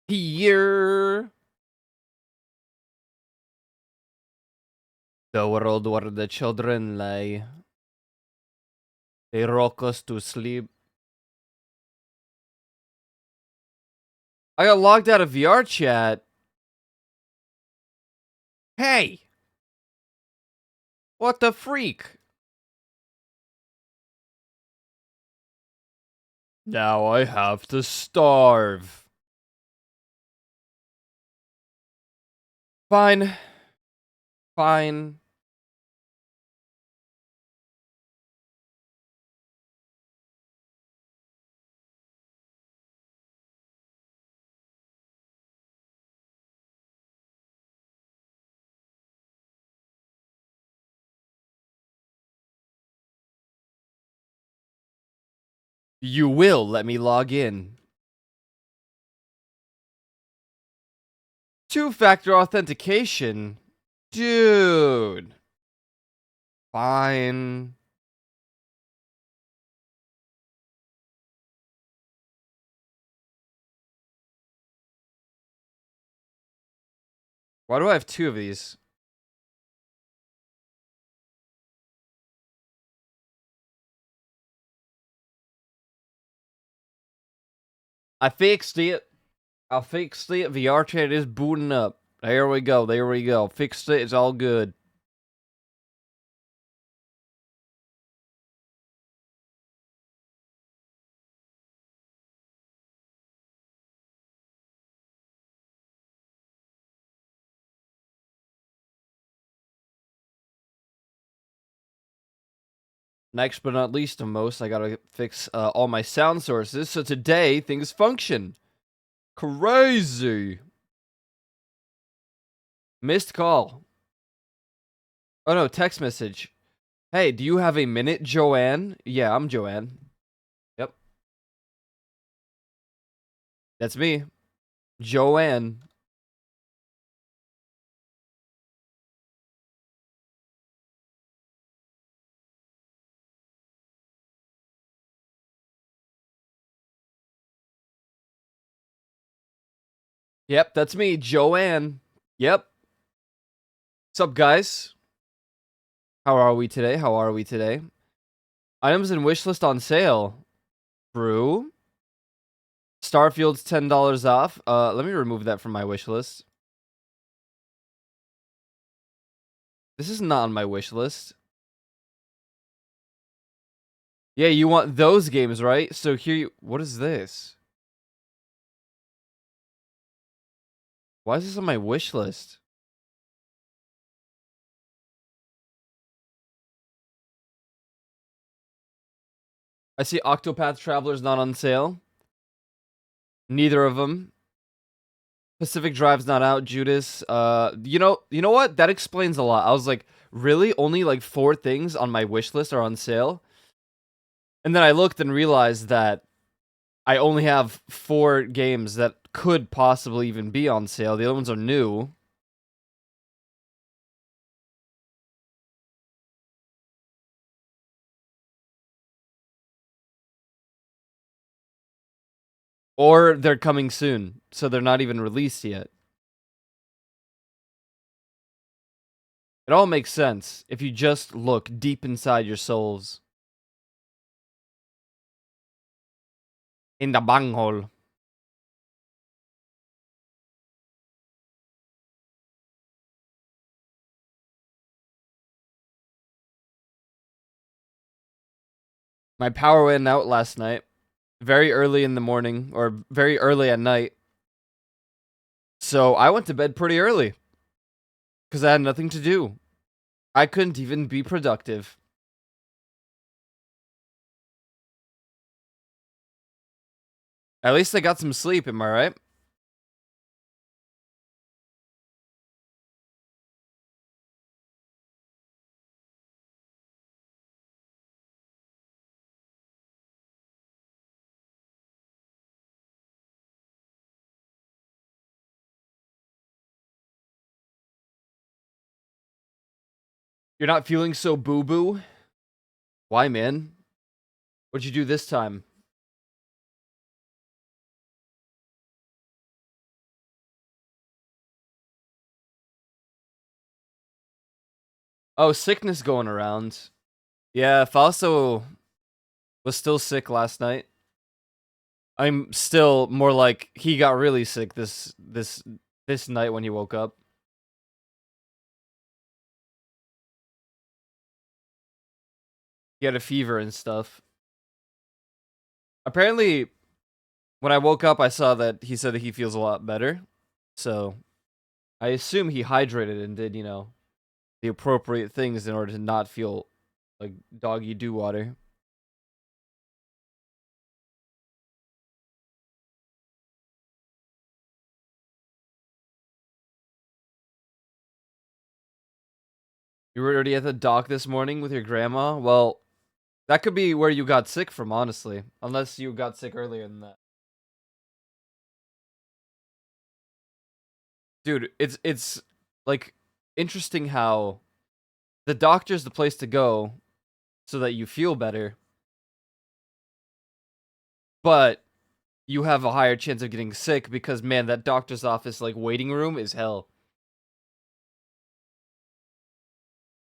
Here, the world where the children lie. They rock us to sleep. I got logged out of VRChat. Hey! What the freak? Now I have to starve. Fine. Fine. You will let me log in. Two-factor authentication? Dude. Fine. Why do I have two of these? I fixed it. I fixed it. VRChat is booting up. There we go. There we go. Fixed it. It's all good. Next but not least of most, I gotta fix all my sound sources, so today things function. Crazy. Missed call. Oh no, text message. Hey, do you have a minute, Joanne? Yeah, I'm Joanne. Yep. That's me. Joanne. Yep, that's me, Joanne. Yep. What's up, guys? How are we today? How are we today? Items and wishlist on sale. True. Starfield's $10 off. Let me remove that from my wishlist. This is not on my wishlist. Yeah, you want those games, right? So here you... What is this? Why is this on my wish list? I see Octopath Traveler's not on sale. Neither of them. Pacific Drive's not out. Judas. You know what? That explains a lot. I was like, really? Only like 4 things on my wish list are on sale? And then I looked and realized that I only have 4 games that could possibly even be on sale. The other ones are new. Or they're coming soon, so they're not even released yet. It all makes sense if you just look deep inside your souls. In the bunghole. My power went out last night. Very early in the morning, or very early at night. So I went to bed pretty early. Because I had nothing to do. I couldn't even be productive. At least I got some sleep, am I right? You're not feeling so boo-boo? Why, man? What'd you do this time? Oh, sickness going around. Yeah, Fausto was still sick last night. I'm still more like he got really sick this night when he woke up. He had a fever and stuff. Apparently, when I woke up, I saw that he said that he feels a lot better. So I assume he hydrated and did, the appropriate things in order to not feel like doggy doo water. You were already at the dock this morning with your grandma? Well, that could be where you got sick from, honestly. Unless you got sick earlier than that. Dude, it's like interesting how the doctor's the place to go so that you feel better, but you have a higher chance of getting sick because man, that doctor's office like waiting room is hell.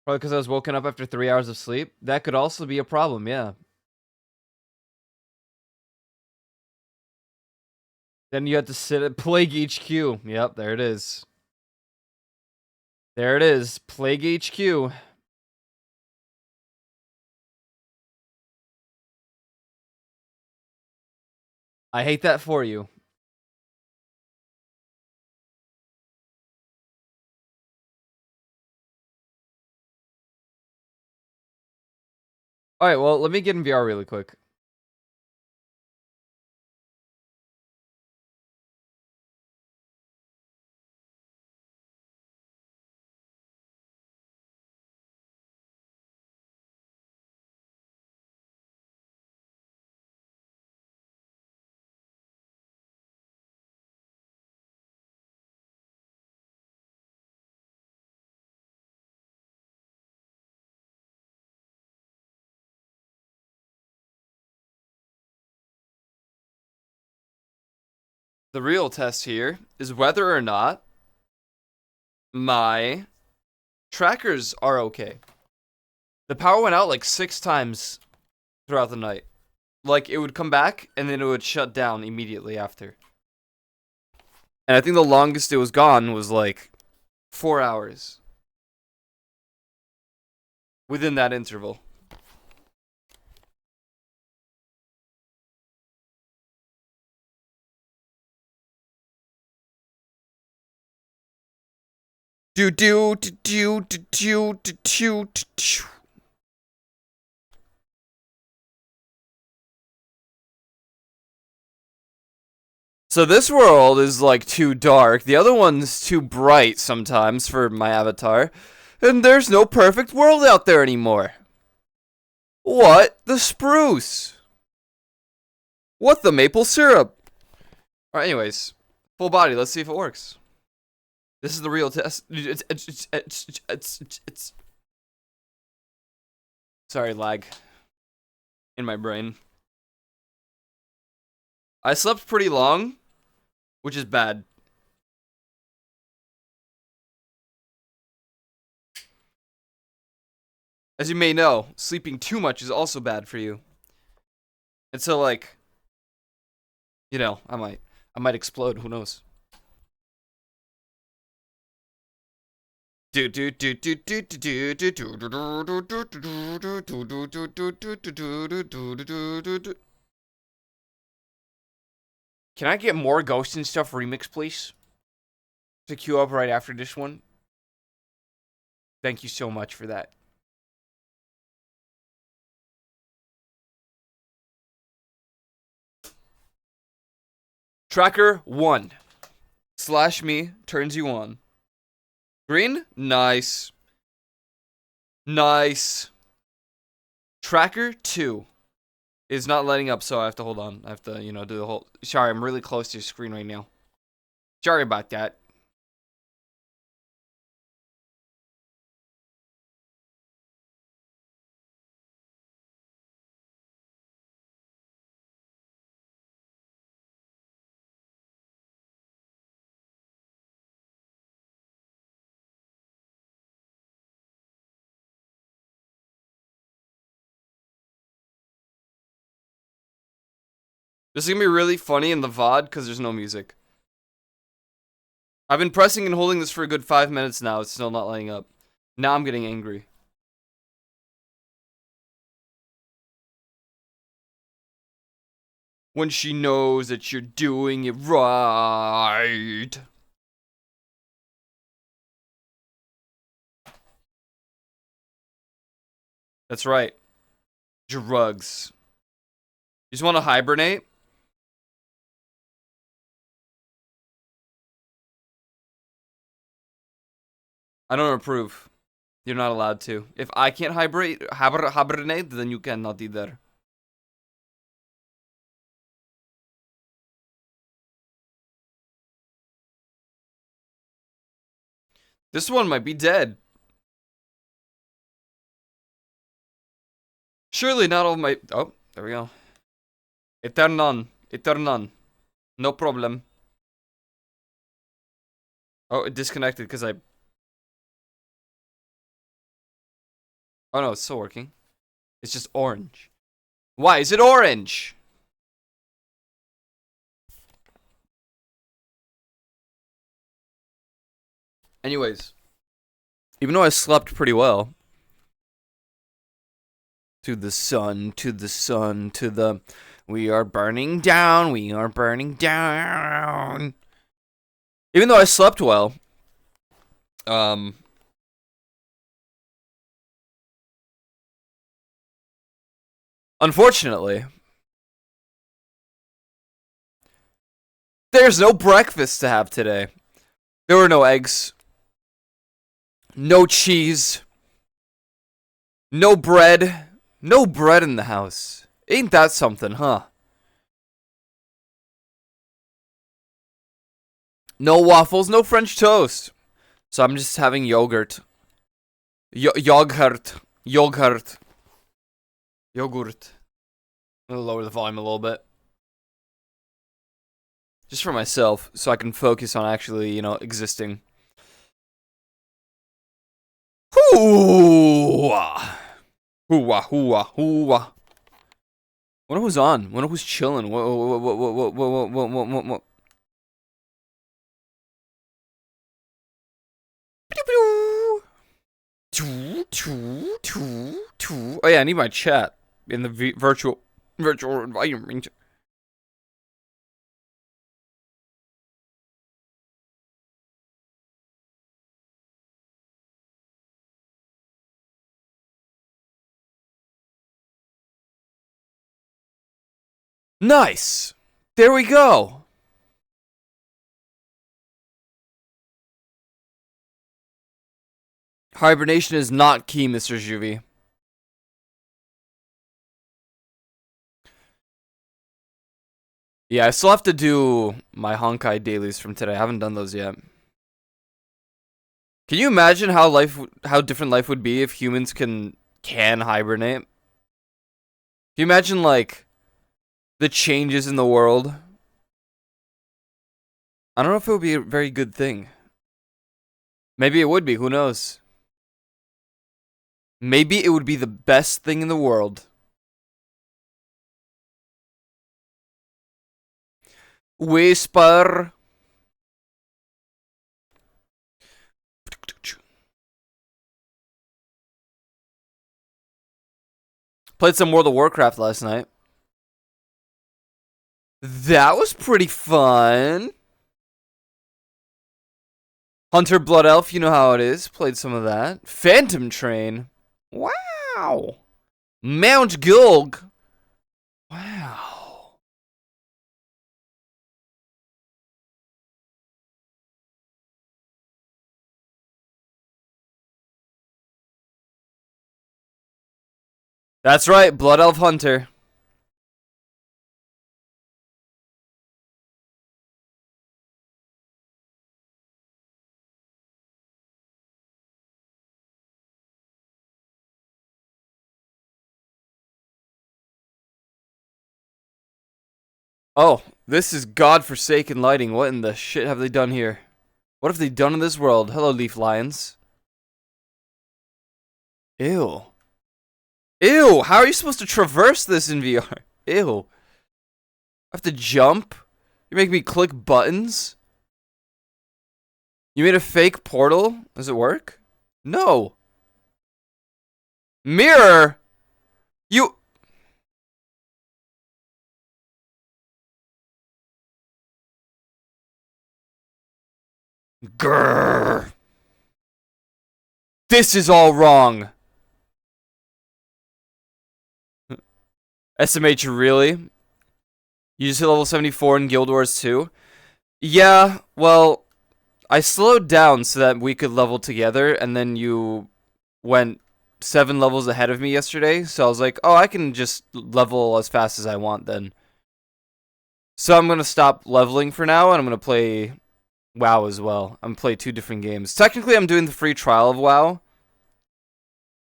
Probably because I was woken up after 3 hours of sleep. That could also be a problem, yeah. Then you had to sit at Plague HQ. Yep, there it is. There it is. Plague HQ. I hate that for you. Alright, well, let me get in VR really quick. The real test here is whether or not my trackers are okay. The power went out like 6 times throughout the night. Like, it would come back, and then it would shut down immediately after. And I think the longest it was gone was like 4 hours. Within that interval. Do do do do do do do do. So this world is like too dark. The other one's too bright sometimes for my avatar. And there's no perfect world out there anymore. What the spruce? What the maple syrup? Alright, anyways. Full body, let's see if it works. This is the real test. Sorry, lag. In my brain. I slept pretty long, which is bad. As you may know, sleeping too much is also bad for you. And so, like, I might explode. Who knows? Can I get more Ghost and Stuff remix, please? To queue up right after this one. Thank you so much for that. Tracker 1. Slash me turns you on. Green? Nice. Nice. Tracker 2 is not letting up, so I have to hold on. I have to, do the whole... Sorry, I'm really close to your screen right now. Sorry about that. This is gonna be really funny in the VOD because there's no music. I've been pressing and holding this for a good 5 minutes now. It's still not lighting up. Now I'm getting angry. When she knows that you're doing it right. That's right. Drugs. You just want to hibernate? I don't approve. You're not allowed to. If I can't hibernate, then you cannot either. This one might be dead. Surely not all my... Oh, there we go. Eternon. Eternon. No problem. Oh, it disconnected because I... Oh no, it's still working. It's just orange. Why is it orange? Anyways. Even though I slept pretty well. To the sun, to the sun, to the... We are burning down, we are burning down. Even though I slept well. Unfortunately, there's no breakfast to have today. There were no eggs. No cheese. No bread. No bread in the house. Ain't that something, huh? No waffles, no French toast. So I'm just having yogurt. Yogurt. Yogurt. Yogurt. I'm gonna lower the volume a little bit. Just for myself, so I can focus on actually, you know, existing. Hoo-wah. Hoo-wah, hoo-wah, hoo-wah. When it was on, when it was chilling, what? Oh yeah, I need my chat in the virtual environment. Nice. There we go. Hibernation is not key, Mr. Juvie. Yeah, I still have to do my Honkai dailies from today. I haven't done those yet. Can you imagine how different life would be if humans can hibernate? Can you imagine like the changes in the world? I don't know if it would be a very good thing. Maybe it would be, who knows? Maybe it would be the best thing in the world. Whisper. Played some World of Warcraft last night. That was pretty fun. Hunter Blood Elf, you know how it is. Played some of that. Phantom Train. Wow. Mount Gilg. Wow. That's right, Blood Elf Hunter. Oh, this is godforsaken lighting. What in the shit have they done here? What have they done in this world? Hello, Leaf Lions. Ew. Ew, how are you supposed to traverse this in VR? Ew. I have to jump? You make me click buttons? You made a fake portal? Does it work? No. Mirror? You... Grrr. This is all wrong. SMH, really? You just hit level 74 in Guild Wars 2? Yeah, well, I slowed down so that we could level together, and then you went 7 levels ahead of me yesterday, so I was like, oh, I can just level as fast as I want then. So I'm gonna stop leveling for now, and I'm gonna play WoW as well. I'm gonna play 2 different games. Technically, I'm doing the free trial of WoW,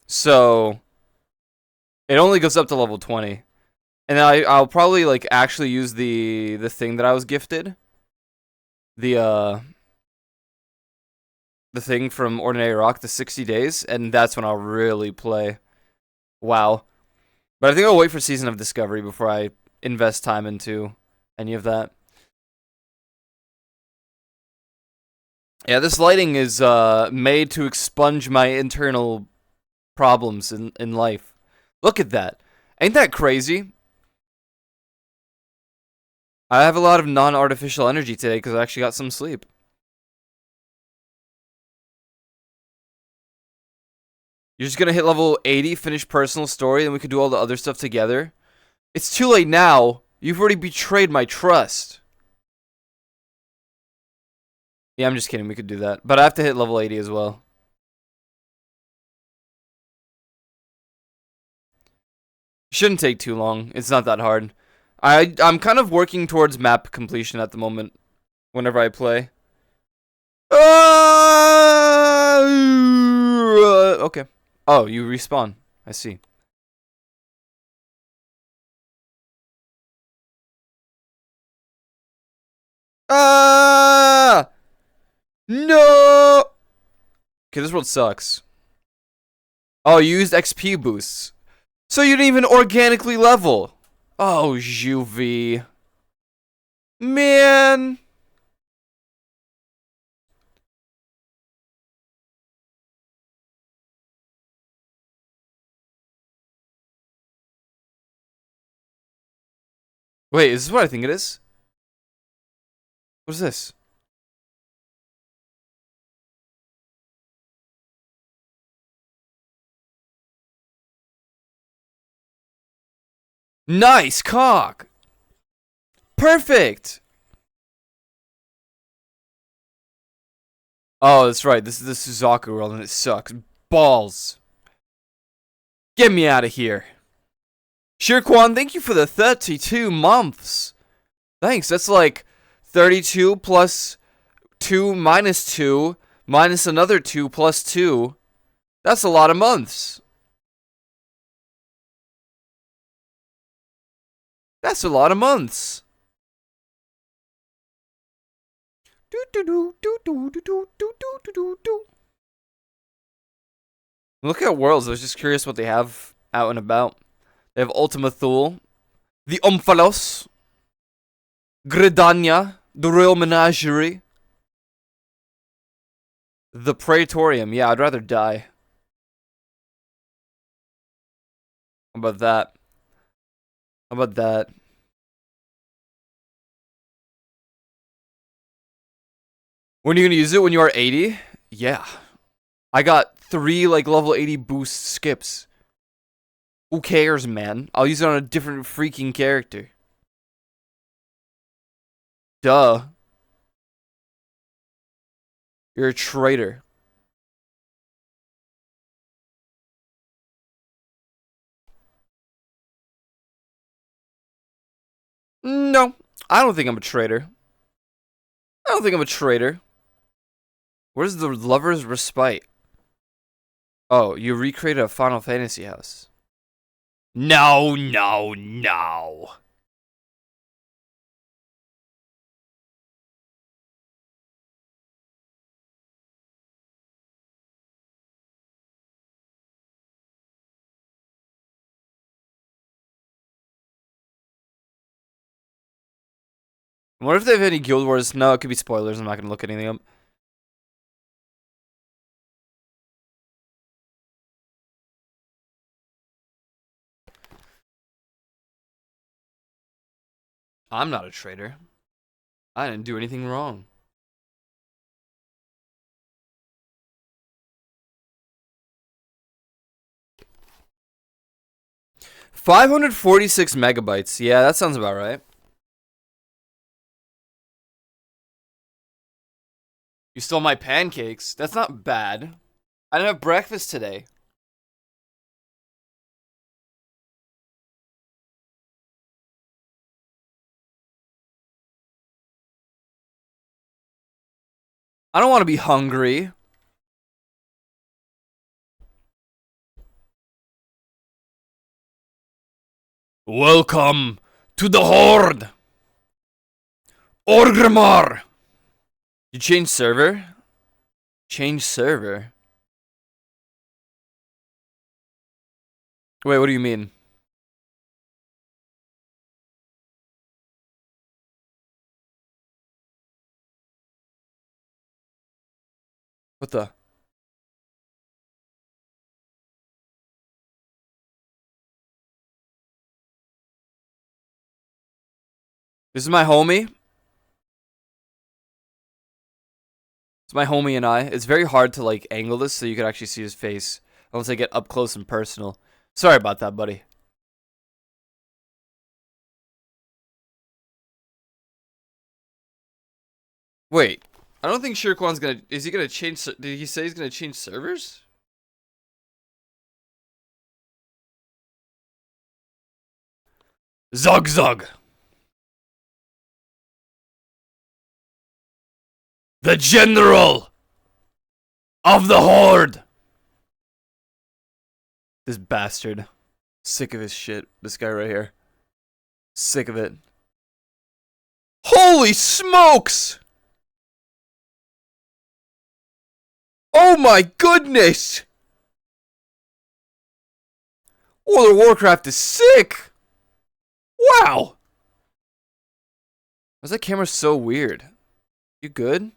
so it only goes up to level 20. And I'll probably like actually use the thing that I was gifted. The thing from Ordinary Rock, the 60 days, and that's when I'll really play WoW. But I think I'll wait for Season of Discovery before I invest time into any of that. Yeah, this lighting is made to expunge my internal problems in life. Look at that. Ain't that crazy? I have a lot of non-artificial energy today because I actually got some sleep. You're just gonna hit level 80, finish personal story, and we could do all the other stuff together? It's too late now. You've already betrayed my trust. Yeah, I'm just kidding. We could do that. But I have to hit level 80 as well. Shouldn't take too long. It's not that hard. I'm kind of working towards map completion at the moment. Whenever I play. Okay. Oh, you respawn. I see. Ah! No! Okay, this world sucks. Oh, you used XP boosts. So you didn't even organically level. Oh, Juvie. Man. Wait, is this what I think it is? What is this? Nice cock. Perfect. Oh, that's right. This is the Suzaku world and it sucks. Balls. Get me out of here. Shirkwan, thank you for the 32 months. Thanks. That's like 32 plus 2 minus 2 minus another 2 plus 2. That's a lot of months. That's a lot of months. Look at Worlds. I was just curious what they have out and about. They have Ultima Thule, the Omphalos, Gridania, the Royal Menagerie, the Praetorium. Yeah, I'd rather die. How about that? How about that? When are you gonna use it? When you are 80? Yeah. I got 3 like level 80 boost skips. Who cares, man? I'll use it on a different freaking character. Duh. You're a traitor. No, I don't think I'm a traitor. I don't think I'm a traitor. Where's the Lover's Respite? Oh, you recreated a Final Fantasy house. No, no, no. What if they have any Guild Wars? No, it could be spoilers. I'm not gonna look anything up. I'm not a traitor. I didn't do anything wrong. $546 megabytes. Yeah, that sounds about right. You stole my pancakes. That's not bad. I didn't have breakfast today. I don't want to be hungry. Welcome to the Horde. Orgrimmar. You changed server? Change server? Wait, what do you mean? What the? This is my homie. It's my homie and I. It's very hard to like angle this so you can actually see his face unless I get up close and personal. Sorry about that, buddy. Wait, I don't think Shirkwan's gonna. Is he gonna change? Did he say he's gonna change servers? Zug Zug. The General of the Horde. This bastard. Sick of his shit. This guy right here. Sick of it. Holy smokes! Oh my goodness! World of Warcraft is sick! Wow! Why's that camera so weird? You good?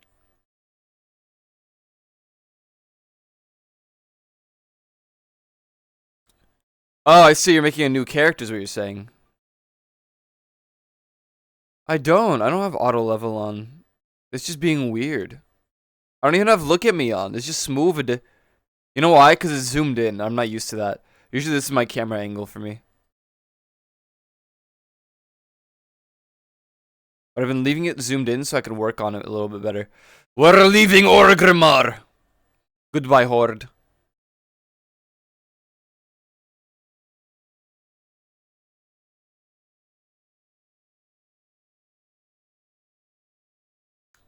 Oh, I see. You're making a new character is what you're saying. I don't have auto level on. It's just being weird. I don't even have look at me on. It's just smooth. You know why? Because it's zoomed in. I'm not used to that. Usually this is my camera angle for me. But I've been leaving it zoomed in so I can work on it a little bit better. We're leaving Orgrimmar. Goodbye, Horde.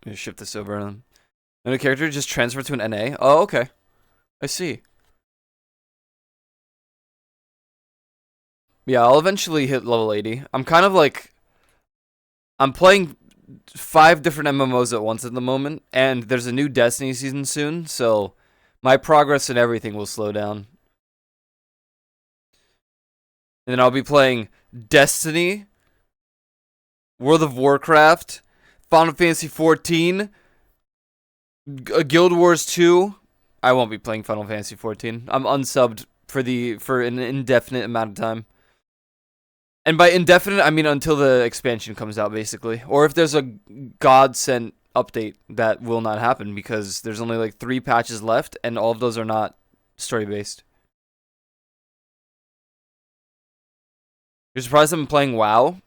I'm gonna shift this over. And a character just transfer to an NA? Oh, okay. I see. Yeah, I'll eventually hit level 80. I'm kind of like... I'm playing 5 different MMOs at once at the moment, and there's a new Destiny season soon, so my progress and everything will slow down. And then I'll be playing Destiny, World of Warcraft, Final Fantasy 14, Guild Wars 2. I won't be playing Final Fantasy 14. I'm unsubbed for an indefinite amount of time. And by indefinite, I mean until the expansion comes out, basically. Or if there's a God-sent update, that will not happen because there's only like 3 patches left, and all of those are not story-based. You're surprised I'm playing WoW?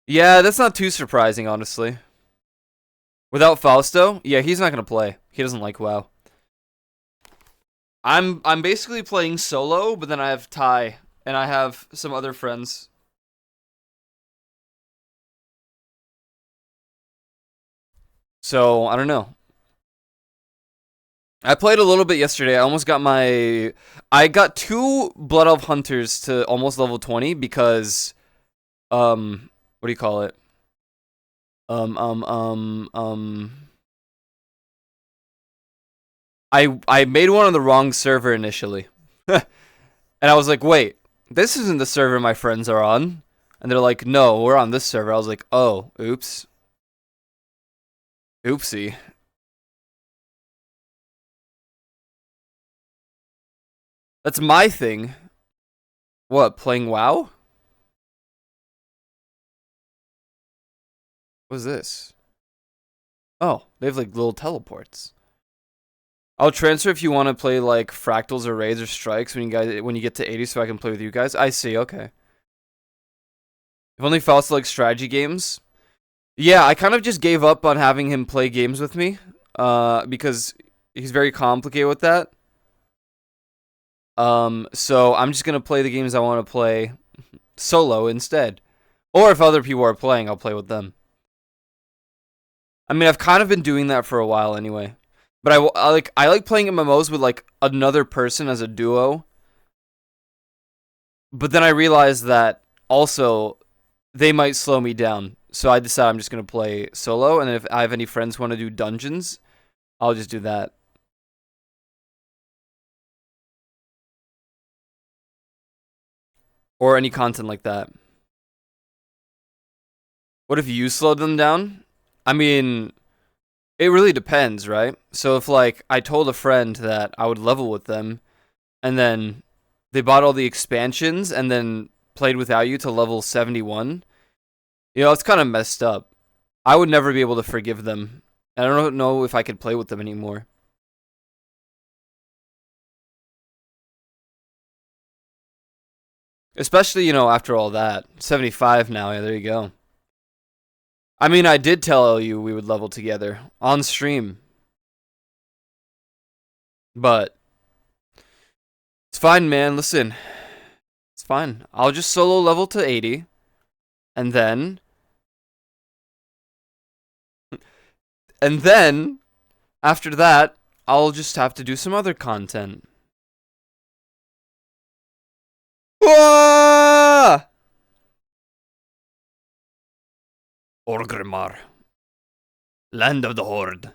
Yeah, that's not too surprising, honestly. Without Fausto? Yeah, he's not gonna play. He doesn't like WoW. I'm basically playing solo, but then I have Ty, and I have some other friends. So, I don't know. I played a little bit yesterday. I got 2 Blood Elf Hunters to almost level 20 because, what do you call it? I made one on the wrong server initially. And I was like, wait, this isn't the server my friends are on. And they're like, no, we're on this server. I was like, oh, oops. Oopsie. That's my thing. What, playing WoW? What's this? Oh, they have like little teleports. I'll transfer if you want to play like fractals or raids or strikes when you get to 80 so I can play with you guys. I see, okay. If only Faust likes strategy games. Yeah, I kind of just gave up on having him play games with me. Because he's very complicated with that. So I'm just gonna play the games I want to play solo instead. Or if other people are playing, I'll play with them. I mean, I've kind of been doing that for a while anyway. But I like playing MMOs with like another person as a duo. But then I realized that also they might slow me down. So I decided I'm just going to play solo, and if I have any friends who want to do dungeons, I'll just do that. Or any content like that. What if you slowed them down? I mean, it really depends, right? So if like I told a friend that I would level with them, and then they bought all the expansions and then played without you to level 71, it's kind of messed up. I would never be able to forgive them. I don't know if I could play with them anymore. Especially, after all that. 75 now, yeah, there you go. I mean, I did tell you we would level together on stream. But it's fine, man. Listen. It's fine. I'll just solo level to 80. And then after that, I'll just have to do some other content. Whoa! Orgrimmar. Land of the Horde.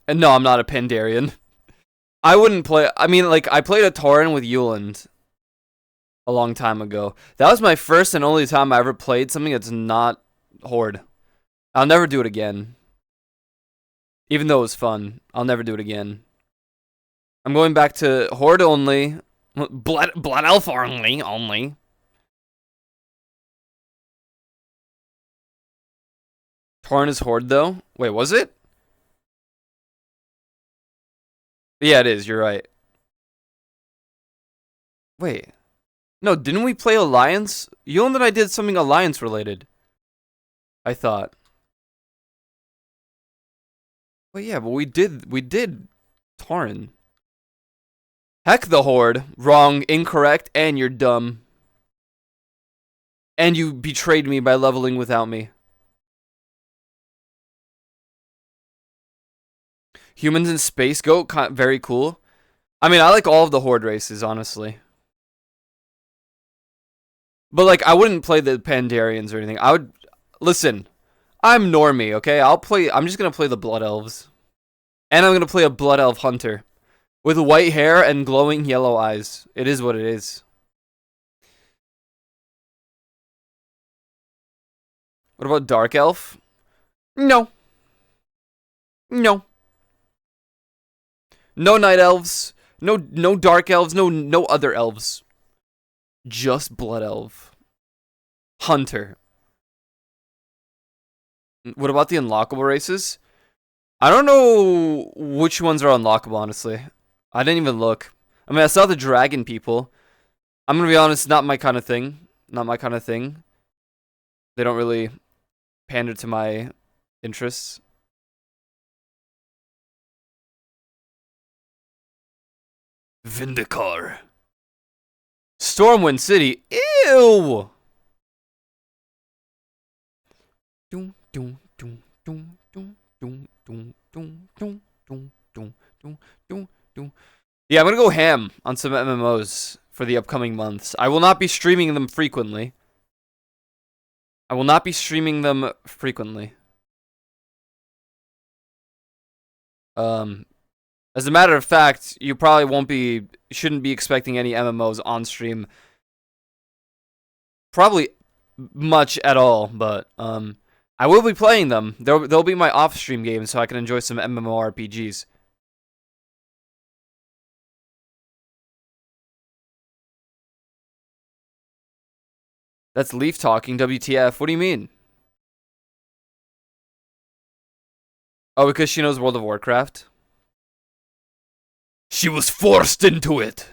And no, I'm not a Pandarian. I wouldn't play. I mean, like, I played a Tauren with Yuland a long time ago. That was my first and only time I ever played something that's not Horde. I'll never do it again. Even though it was fun, I'll never do it again. I'm going back to Horde only. Blood Elf only. Tauren is Horde, though? Wait, was it? Yeah, it is. You're right. Wait. No, didn't we play Alliance? Yuland and I did something Alliance related. I thought. Well, yeah, but we did Tauren. Heck the Horde. Wrong, incorrect, and you're dumb. And you betrayed me by leveling without me. Humans in Space Goat, very cool. I mean, I like all of the Horde races, honestly. But, like, I wouldn't play the Pandarians or anything. I would... Listen, I'm normie, okay? I'm just gonna play the Blood Elves. And I'm gonna play a Blood Elf Hunter. With white hair and glowing yellow eyes. It is what it is. What about Dark Elf? No. No. No Night Elves. No Dark Elves. No other elves. Just Blood Elf. Hunter. What about the unlockable races? I don't know which ones are unlockable, honestly. I didn't even look. I mean, I saw the dragon people. I'm gonna be honest, not my kind of thing. Not my kind of thing. They don't really pander to my interests. Vindicar. Stormwind City. Ew! Yeah, I'm gonna go ham on some MMOs for the upcoming months. I will not be streaming them frequently. As a matter of fact, you probably shouldn't be expecting any MMOs on stream probably much at all, but I will be playing them. They'll be my off-stream games, so I can enjoy some MMORPGs. That's Leaf talking. WTF? What do you mean? Oh, because she knows World of Warcraft. She was forced into it.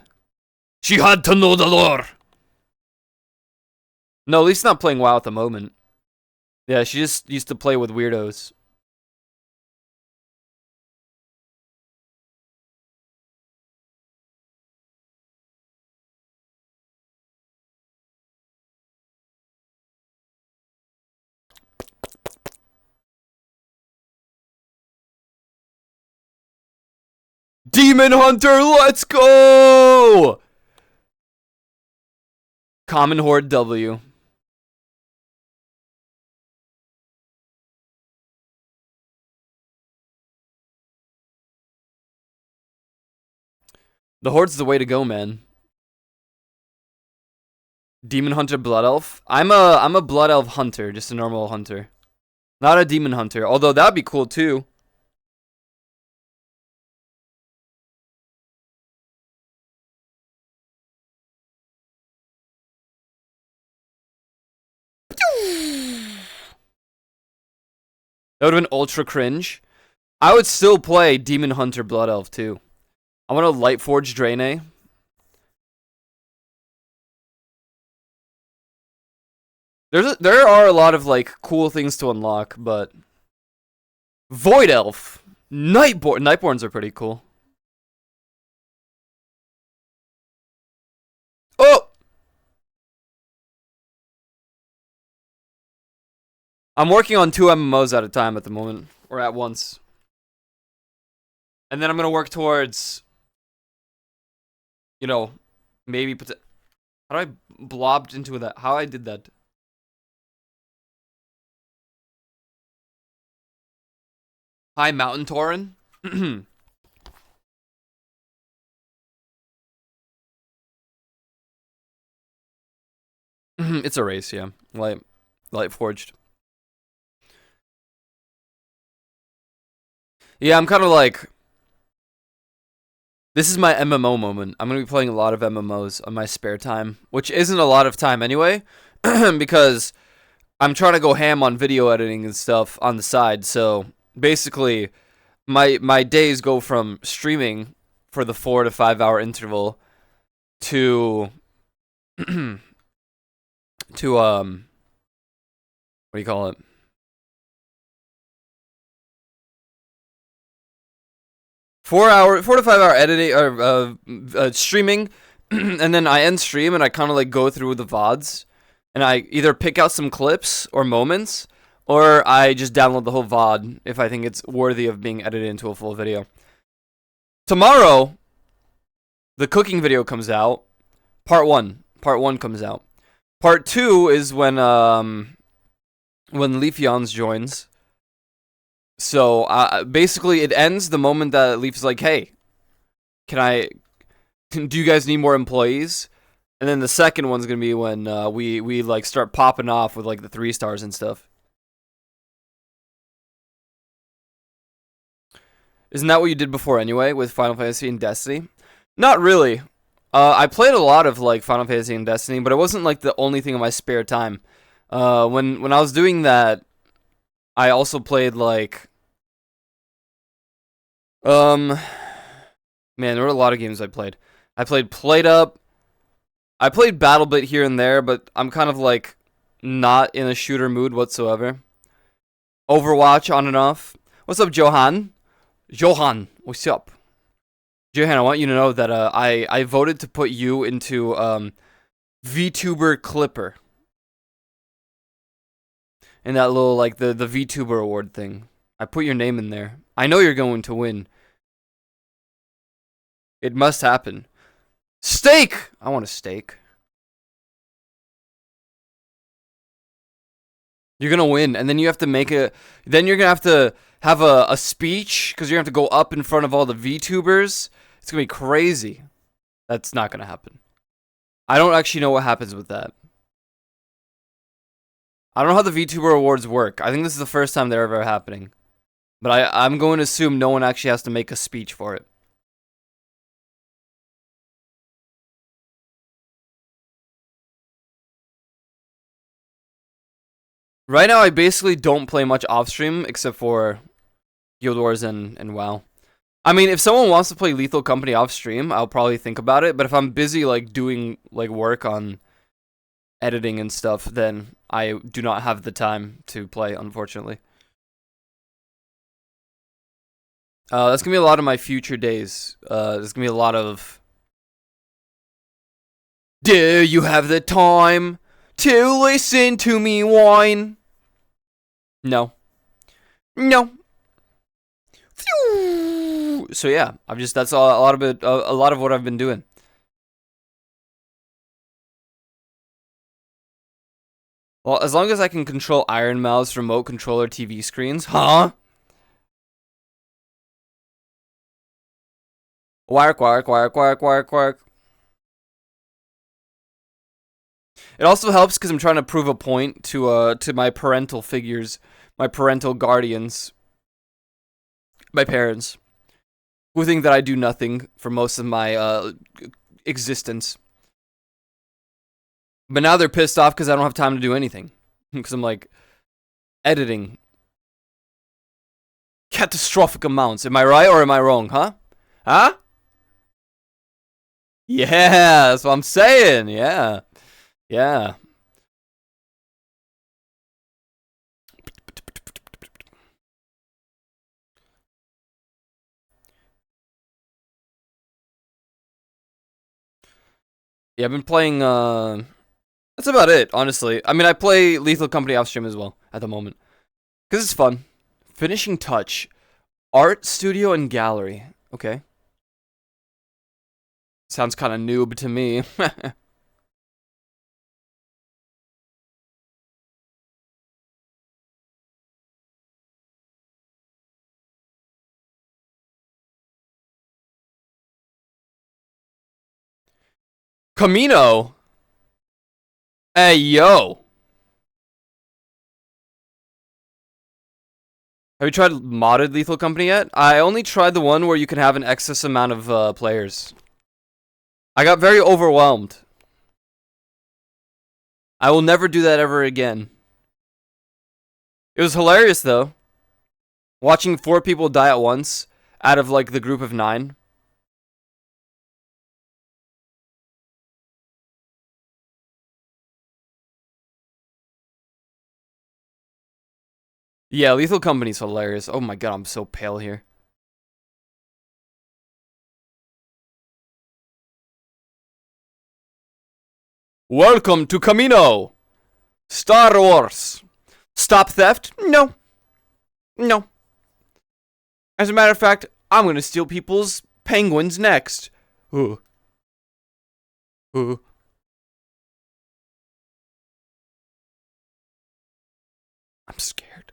She had to know the lore. No, Leaf's not playing WoW at the moment. Yeah, she just used to play with weirdos. Demon Hunter, let's go! Common Horde W. The Horde's the way to go, man. Demon Hunter, Blood Elf. I'm a Blood Elf hunter, just a normal hunter, not a Demon Hunter. Although that'd be cool too. That would have been ultra cringe. I would still play Demon Hunter, Blood Elf too. I want a Lightforge Draenei. There are a lot of like cool things to unlock, but Void Elf, Nightborns are pretty cool. Oh, I'm working on 2 MMOs at a time at the moment, or at once, and then I'm gonna work towards, you know, maybe how do I blobbed into that? How I did that? Hi, Mountain Tauren. It's a race, yeah. Light forged. Yeah, I'm kind of like, this is my MMO moment. I'm gonna be playing a lot of MMOs on my spare time, which isn't a lot of time anyway, because I'm trying to go ham on video editing and stuff on the side. So basically, my days go from streaming for the 4 to 5 hour interval to to what do you call it? 4 to 5 hour editing or streaming, and then I end stream and I kind of like go through the VODs, and I either pick out some clips or moments, or I just download the whole VOD if I think it's worthy of being edited into a full video. Tomorrow, the cooking video comes out. Part one comes out. Part 2 is when Leafeons joins. So basically, it ends the moment that Leaf is like, "Hey, do you guys need more employees?" And then the second one's gonna be when we like start popping off with like the 3 stars and stuff. Isn't that what you did before anyway with Final Fantasy and Destiny? Not really. I played a lot of like Final Fantasy and Destiny, but it wasn't like the only thing in my spare time. When I was doing that, I also played like man, there were a lot of games I played. I played Played Up. I played BattleBit here and there, but I'm kind of like not in a shooter mood whatsoever. Overwatch on and off. What's up, Johan? Johan, what's up? Johan, I want you to know that I voted to put you into VTuber Clipper. In that little, like, the VTuber award thing. I put your name in there. I know you're going to win. It must happen. Steak! I want a steak. You're gonna win, and then you have to make a... Then you're gonna have a speech, because you're gonna have to go up in front of all the VTubers. It's gonna be crazy. That's not gonna happen. I don't actually know what happens with that. I don't know how the VTuber awards work. I think this is the first time they're ever happening. But I'm going to assume no one actually has to make a speech for it. Right now, I basically don't play much off stream except for Guild Wars and WoW. I mean, if someone wants to play Lethal Company off stream, I'll probably think about it. But if I'm busy like doing like work on editing and stuff, then I do not have the time to play, unfortunately. That's gonna be a lot of my future days. There's gonna be a lot of. Do you have the time to listen to me whine? No. No. So yeah, that's a lot of it. A lot of what I've been doing. Well, as long as I can control Iron Mouse remote controller TV screens, huh? Quark, quark, quark, quark, quark, quark. It also helps because I'm trying to prove a point to my parental figures, my parental guardians, my parents, who think that I do nothing for most of my existence. But now they're pissed off because I don't have time to do anything. Because I'm like editing catastrophic amounts. Am I right or am I wrong, huh? Huh? Yeah, that's what I'm saying. Yeah. Yeah. Yeah, I've been playing, that's about it, honestly. I mean, I play Lethal Company off stream as well, at the moment. Because it's fun. Finishing touch. Art, studio, and gallery. Okay. Sounds kind of noob to me. Camino! Hey, yo! Have you tried modded Lethal Company yet? I only tried the one where you can have an excess amount of players. I got very overwhelmed. I will never do that ever again. It was hilarious, though. Watching 4 people die at once out of, like, the group of 9. Yeah, Lethal Company's hilarious. Oh my god, I'm so pale here. Welcome to Camino! Star Wars! Stop theft? No. No. As a matter of fact, I'm gonna steal people's penguins next. Ooh. Ooh. I'm scared.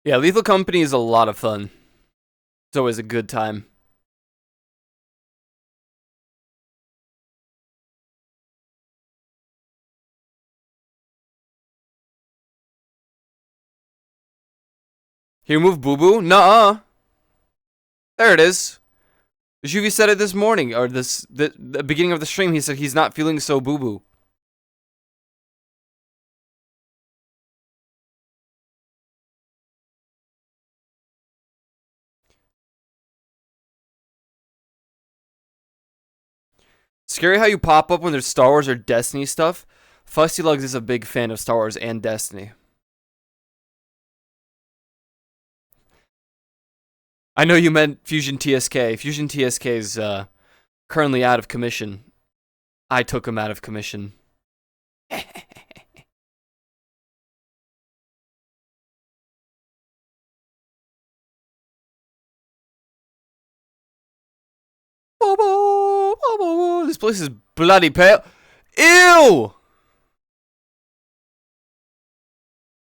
Yeah, Lethal Company is a lot of fun. It's always a good time. Here, move Boo Boo? Nuh-uh. There it is. Juvie said it this morning, or the beginning of the stream. He said he's not feeling so Boo Boo. Scary how you pop up when there's Star Wars or Destiny stuff. Fusty Lugs is a big fan of Star Wars and Destiny. I know you meant Fusion TSK. Fusion TSK is currently out of commission. I took him out of commission. This place is bloody pale. Ew!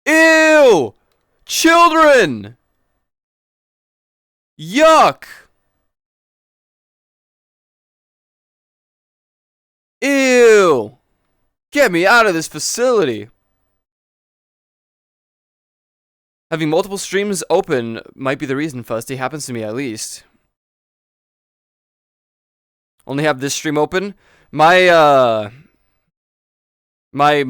Ew! Children! Yuck! Ew! Get me out of this facility! Having multiple streams open might be the reason, Fusty. Happens to me, at least. Only have this stream open. Yeah. My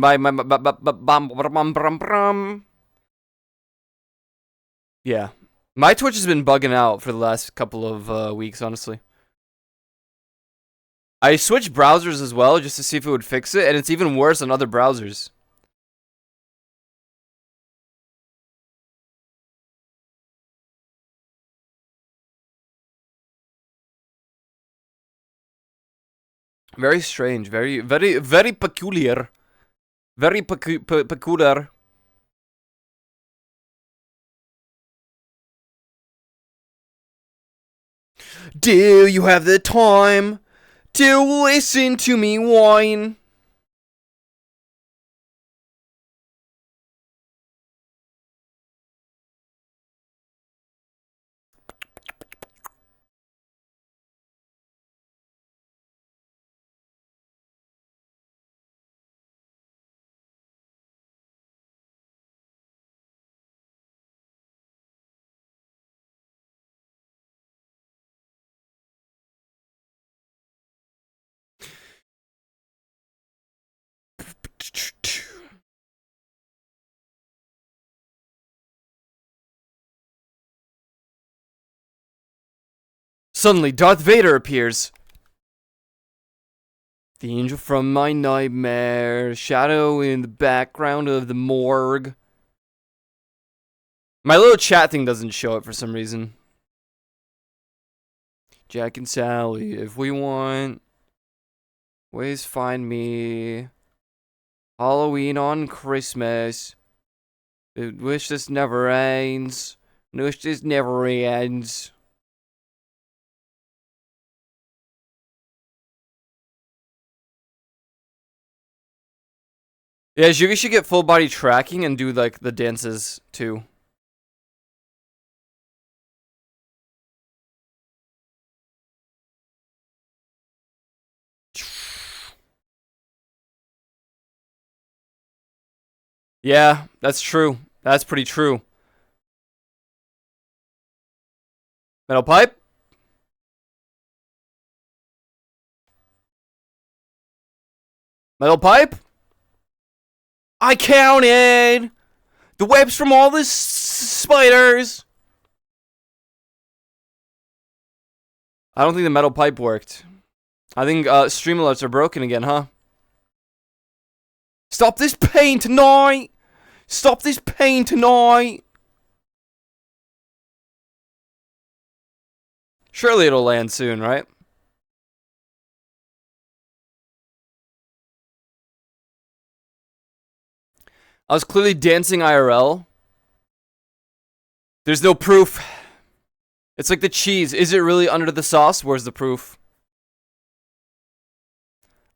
Twitch has been bugging out for the last couple of weeks, honestly. I switched browsers as well, just to see if it would fix it, and it's even worse on other browsers. Very strange, very peculiar. Very peculiar. Do you have the time to listen to me whine? Suddenly, Darth Vader appears. The angel from my nightmare, shadow in the background of the morgue. My little chat thing doesn't show it for some reason. Jack and Sally, if we want, ways find me. Halloween on Christmas. Wish this never ends. Wish this never ends. Yeah, you should get full body tracking and do like the dances too. Yeah, that's true. That's pretty true. Metal pipe? Metal pipe? I counted! The webs from all the spiders! I don't think the metal pipe worked. I think stream alerts are broken again, huh? Stop this pain tonight! Stop this pain tonight! Surely it'll land soon, right? I was clearly dancing IRL. There's no proof. It's like the cheese. Is it really under the sauce? Where's the proof?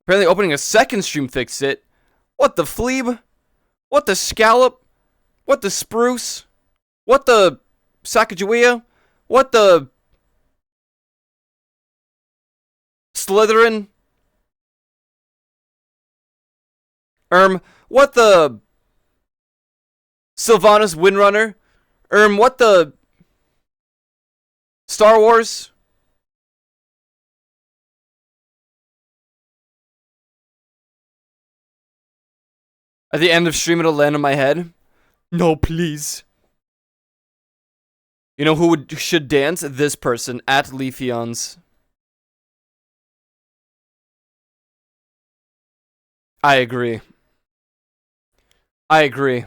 Apparently opening a second stream fixed it. What the fleeb? What the scallop? What the spruce? What the Sacagawea? What the Slytherin? What the Sylvanas Windrunner? What the Star Wars? At the end of stream, it'll land on my head. No, please. You know who should dance? This person, at Leafeons. I agree. I agree.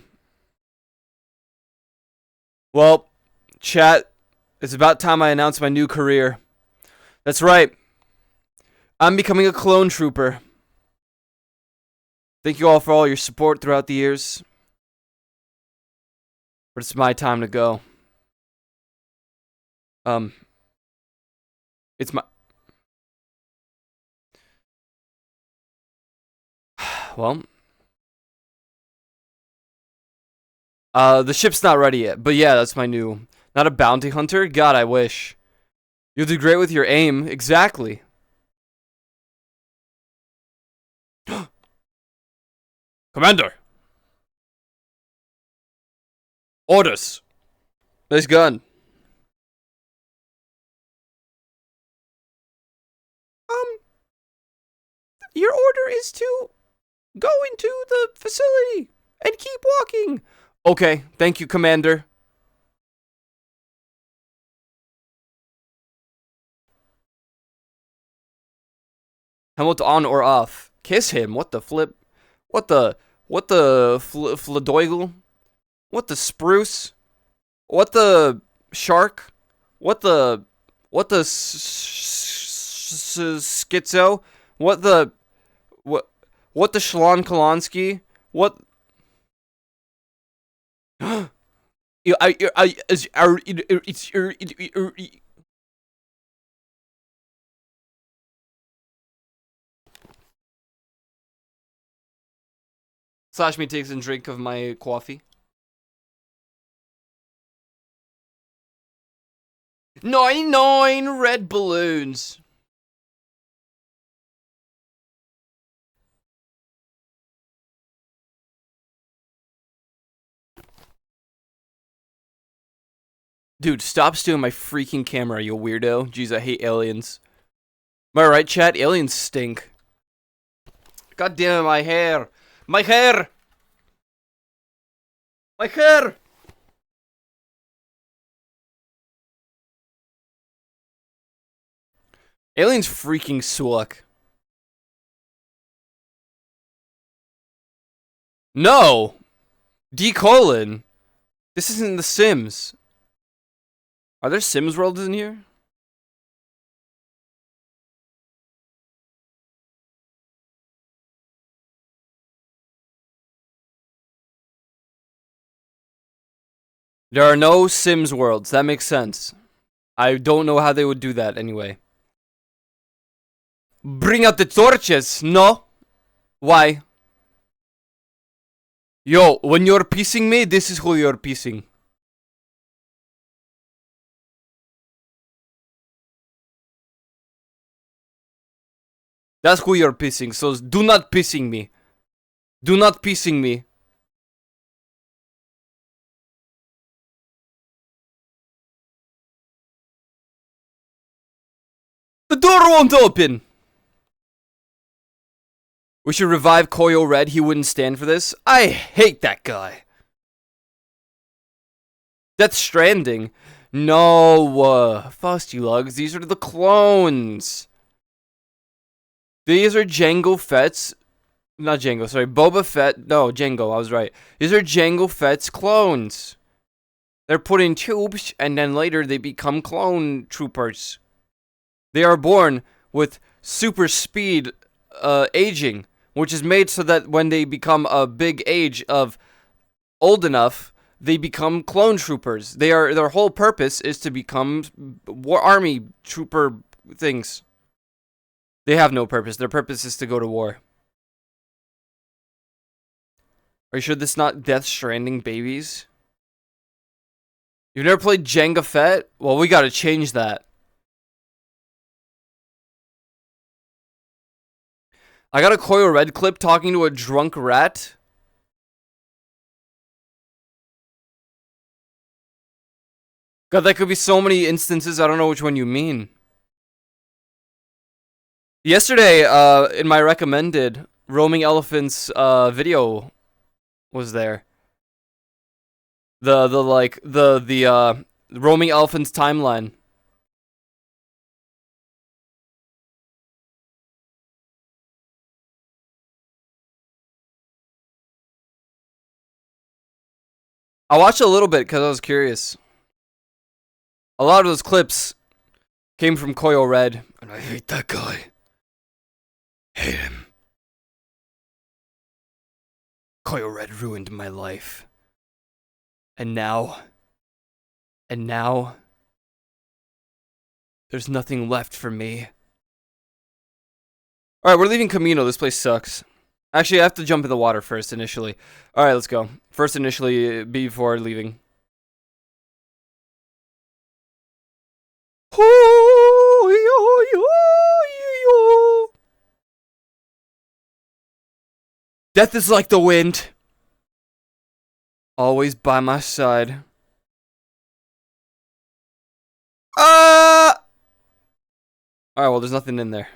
Well, chat, it's about time I announce my new career. That's right. I'm becoming a clone trooper. Thank you all for all your support throughout the years. But it's my time to go. It's my... Well... the ship's not ready yet, but yeah, that's my new... Not a bounty hunter? God, I wish. You'll do great with your aim. Exactly. Commander! Orders! Nice gun. Your order is to go into the facility and keep walking. Okay, thank you, Commander. Helmet on or off? Kiss him. What the flip? What the fladoigle? What the spruce? What the shark? What the schizo? What the Shalon Kolonsky? What? Slash me takes a drink of my coffee. 99 red balloons. Dude, stop stealing my freaking camera, you weirdo. Jeez, I hate aliens. Am I right, chat? Aliens stink. God damn it, my hair. My hair! My hair! Aliens freaking suck. No! D colon. This isn't The Sims. Are there Sims worlds in here? There are no Sims worlds. That makes sense. I don't know how they would do that anyway. Bring out the torches. No. Why? Yo, when you're pissing me, this is who you're pissing. That's who you're pissing. So do not pissing me. Do not pissing me. The door won't open. We should revive Koyo Red. He wouldn't stand for this. I hate that guy. Death Stranding. No, Frosty Lugs. These are the clones. These are Jango Fett's. Not Jango, sorry. Boba Fett. No, Jango, I was right. These are Jango Fett's clones. They're put in tubes, and then later they become clone troopers. They are born with super speed aging, which is made so that when they become a big age of old enough, they become clone troopers. Their whole purpose is to become war army trooper things. They have no purpose. Their purpose is to go to war. Are you sure this is not Death Stranding babies? You've never played Jango Fett? Well, we gotta change that. I got a Koyo Red clip talking to a drunk rat. God, that could be so many instances. I don't know which one you mean. Yesterday, in my recommended, Roaming Elephants video was there. The Roaming Elephants timeline. I watched a little bit because I was curious. A lot of those clips came from Koyo Red, and I hate that guy. Hate him. Koyo Red ruined my life. And now, there's nothing left for me. Alright, we're leaving Camino. This place sucks. Actually, I have to jump in the water first, initially. Alright, let's go. First, initially, before leaving. Death is like the wind. Always by my side. Alright, well, there's nothing in there.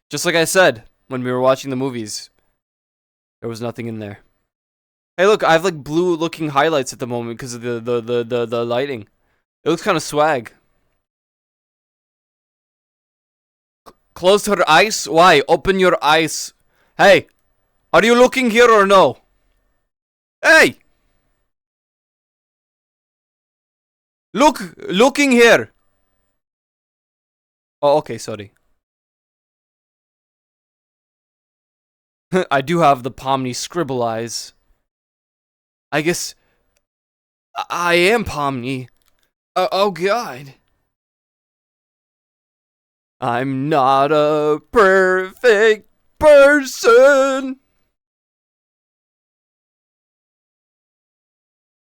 Just like I said when we were watching the movies, there was nothing in there. Hey, look, I have like blue-looking highlights at the moment because of the lighting. It looks kind of swag. Close her eyes? Why? Open your eyes. Hey, are you looking here or no? Hey! Looking here. Oh, okay, sorry. I do have the Pomni scribble eyes. I guess I am Pomni. Oh god. I'm not a perfect person.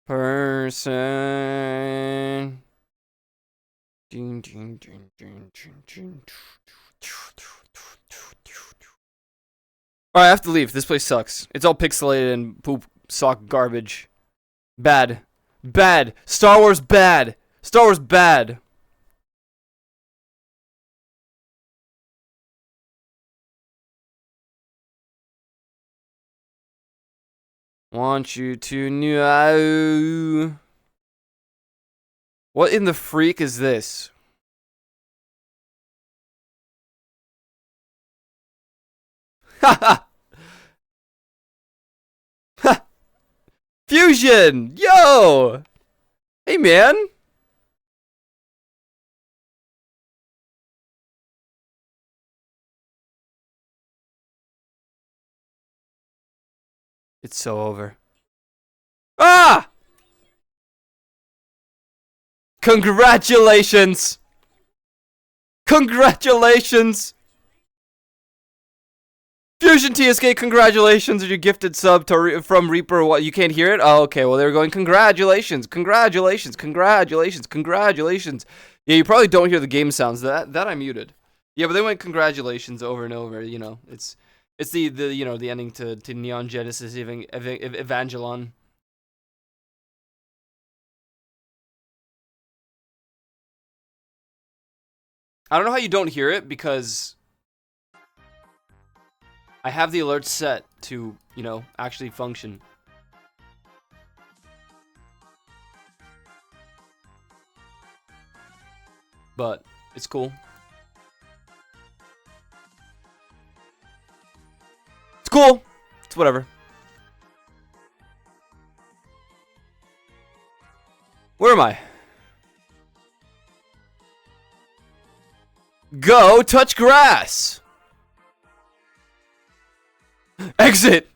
Alright, I have to leave. This place sucks. It's all pixelated and poop sock garbage. Bad. Bad. Star Wars bad. Star Wars bad. Want you to know. What in the freak is this? Haha! Fusion! Yo! Hey, man! It's so over. Ah! Congratulations! Congratulations! Fusion TSK, congratulations on your gifted sub to from Reaper. What, you can't hear it? Oh, okay. Well, they were going, congratulations, congratulations, congratulations, congratulations. Yeah, you probably don't hear the game sounds. That I muted. Yeah, but they went congratulations over and over. You know, it's the you know the ending to Neon Genesis Evangelion. I don't know how you don't hear it because I have the alert set to, you know, actually function. But it's cool. It's cool. It's whatever. Where am I? Go touch grass. Exit.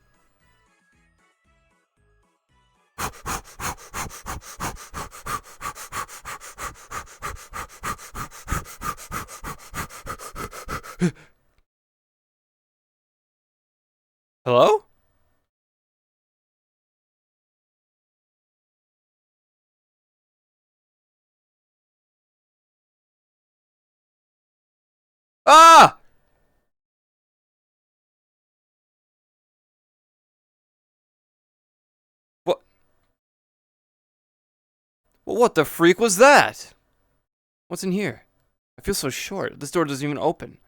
Hello? Ah! What? Well, what the freak was that? What's in here? I feel so short. This door doesn't even open.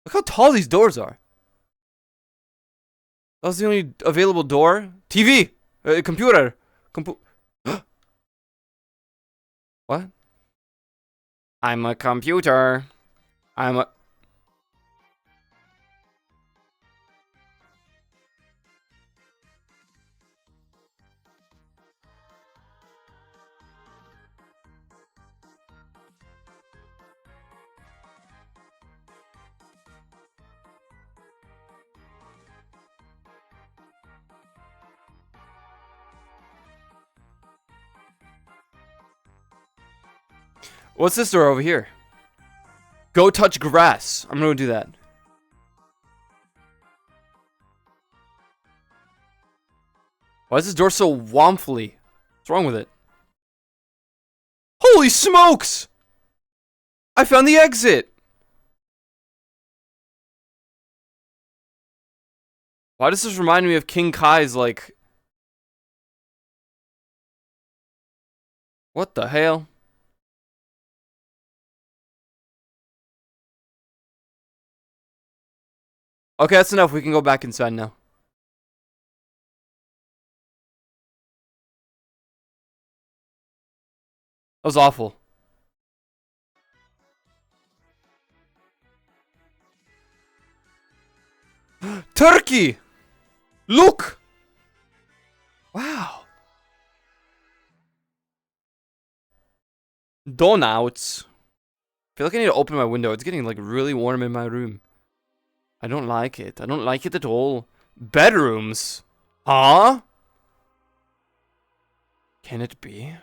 Look how tall these doors are. That was the only available door. TV! Computer! What? I'm a computer. I'm a... What's this door over here? Go touch grass. I'm gonna do that. Why is this door so wompfly? What's wrong with it? Holy smokes! I found the exit! Why does this remind me of King Kai's, like... What the hell? Okay, that's enough. We can go back inside now. That was awful. Turkey! Look! Wow. Donuts. I feel like I need to open my window. It's getting, like, really warm in my room. I don't like it. I don't like it at all. Bedrooms? Huh? Can it be?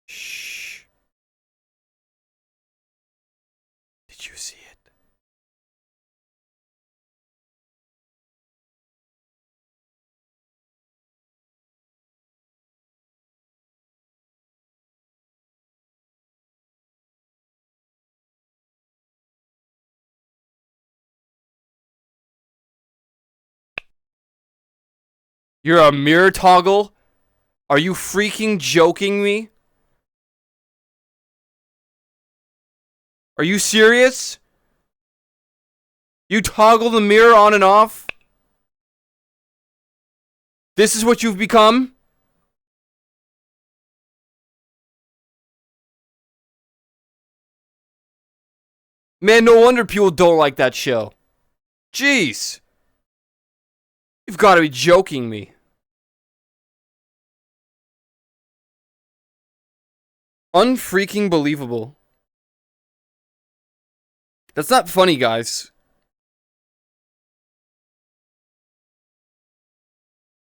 Shh. Did you see it? You're a mirror toggle? Are you freaking joking me? Are you serious? You toggle the mirror on and off? This is what you've become? Man, no wonder people don't like that show. Jeez. You've got to be joking me. Unfreaking believable. That's not funny, guys.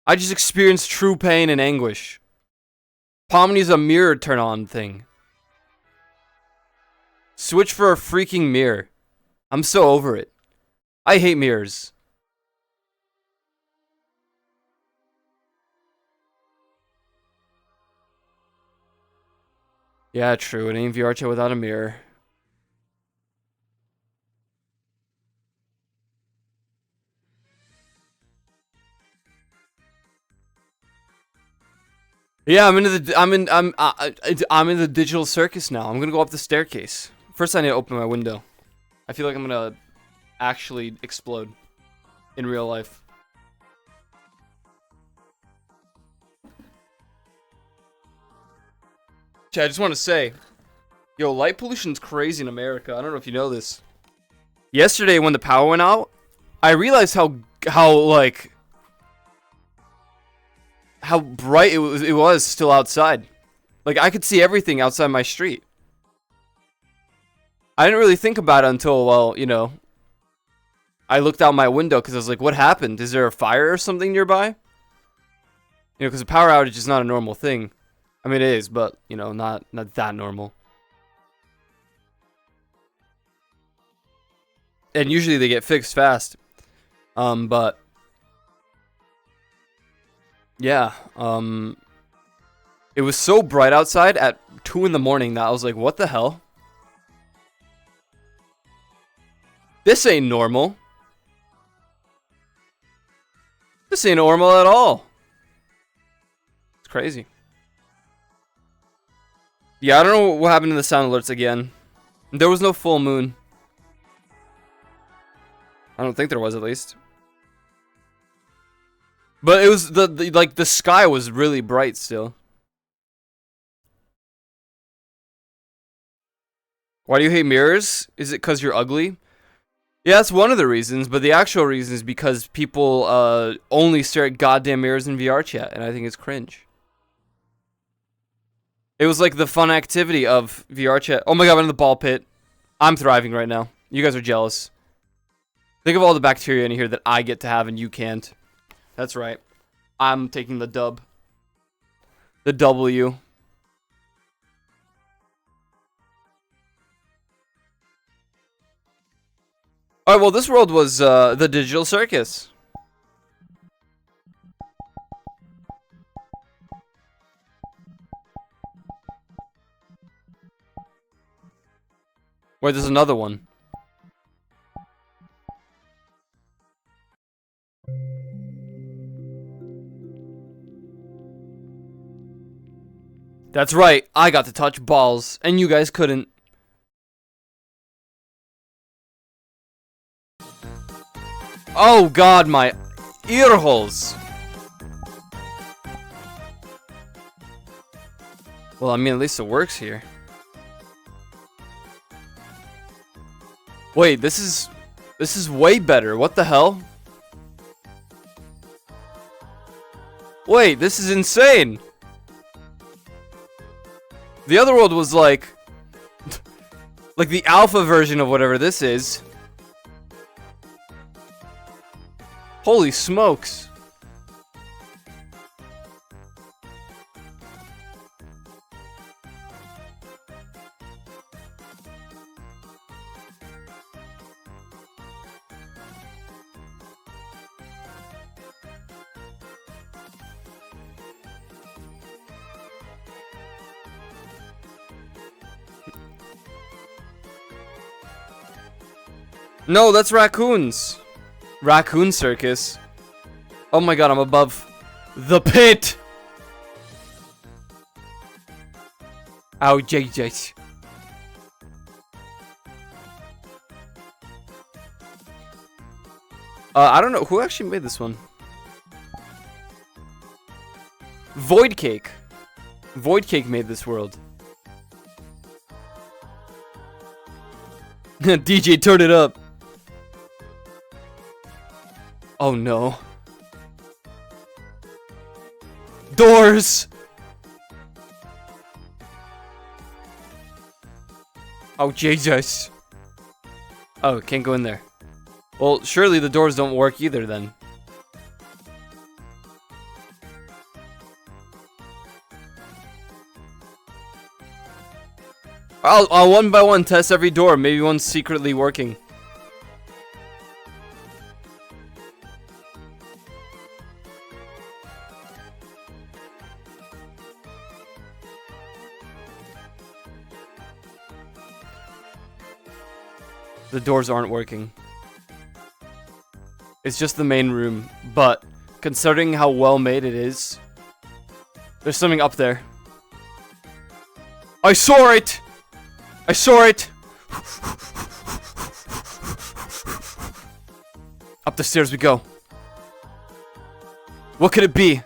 I just experienced true pain and anguish. Pomni's a mirror turn-on thing. Switch for a freaking mirror. I'm so over it. I hate mirrors. Yeah, true. It ain't VRChat without a mirror. Yeah, I'm in the digital circus now. I'm gonna go up the staircase. First, I need to open my window. I feel like I'm gonna actually explode in real life. Chat, I just want to say, yo, light pollution's crazy in America. I don't know if you know this. Yesterday, when the power went out, I realized how bright it was still outside. Like, I could see everything outside my street. I didn't really think about it until, well, you know, I looked out my window because I was like, what happened? Is there a fire or something nearby? You know, because a power outage is not a normal thing. I mean, it is, but, you know, not that normal. And usually they get fixed fast. But yeah, it was so bright outside at 2 in the morning that I was like, what the hell? This ain't normal. This ain't normal at all. It's crazy. Yeah, I don't know what happened to the sound alerts again. There was no full moon. I don't think there was, at least. But it was the sky was really bright still. Why do you hate mirrors? Is it because you're ugly? Yeah, that's one of the reasons, but the actual reason is because people only stare at goddamn mirrors in VRChat, and I think it's cringe. It was like the fun activity of VRChat. Oh my god, I'm in the ball pit. I'm thriving right now. You guys are jealous. Think of all the bacteria in here that I get to have and you can't. That's right. I'm taking the dub. The W. Alright, well, this world was the Digital Circus. Wait, there's another one. That's right, I got to touch balls, and you guys couldn't. Oh god, my ear holes. Well, I mean, at least it works here. Wait, this is way better. What the hell? Wait, this is insane. The other world was like the alpha version of whatever this is. Holy smokes. No, that's raccoons. Raccoon Circus. Oh my god, I'm above the pit. Oh, Jesus. I don't know who actually made this one. Void Cake. Void Cake made this world. DJ, turn it up. Oh no. Doors! Oh, Jesus. Oh, can't go in there. Well, surely the doors don't work either then. I'll one by one test every door. Maybe one's secretly working. The doors aren't working. It's just the main room, but considering how well made it is, there's something up there. I saw it! I saw it! Up the stairs we go. What could it be?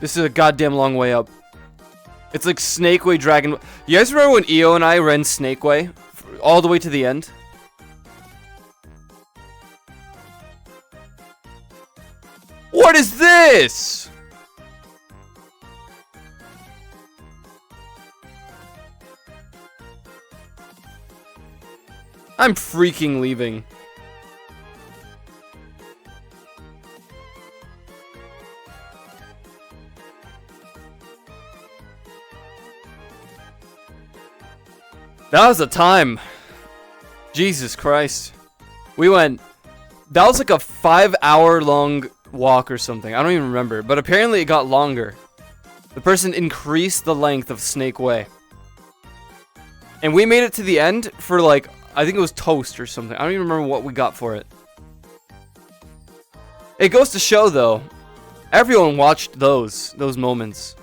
This is a goddamn long way up. It's like Snake Way, Dragon Way. You guys remember when EO and I ran Snake Way? All the way to the end? What is this? I'm freaking leaving. That was a time. Jesus Christ. We went... That was like a 5-hour long walk or something. I don't even remember. But apparently it got longer. The person increased the length of Snake Way. And we made it to the end for like... I think it was toast or something. I don't even remember what we got for it. It goes to show though. Everyone watched those moments.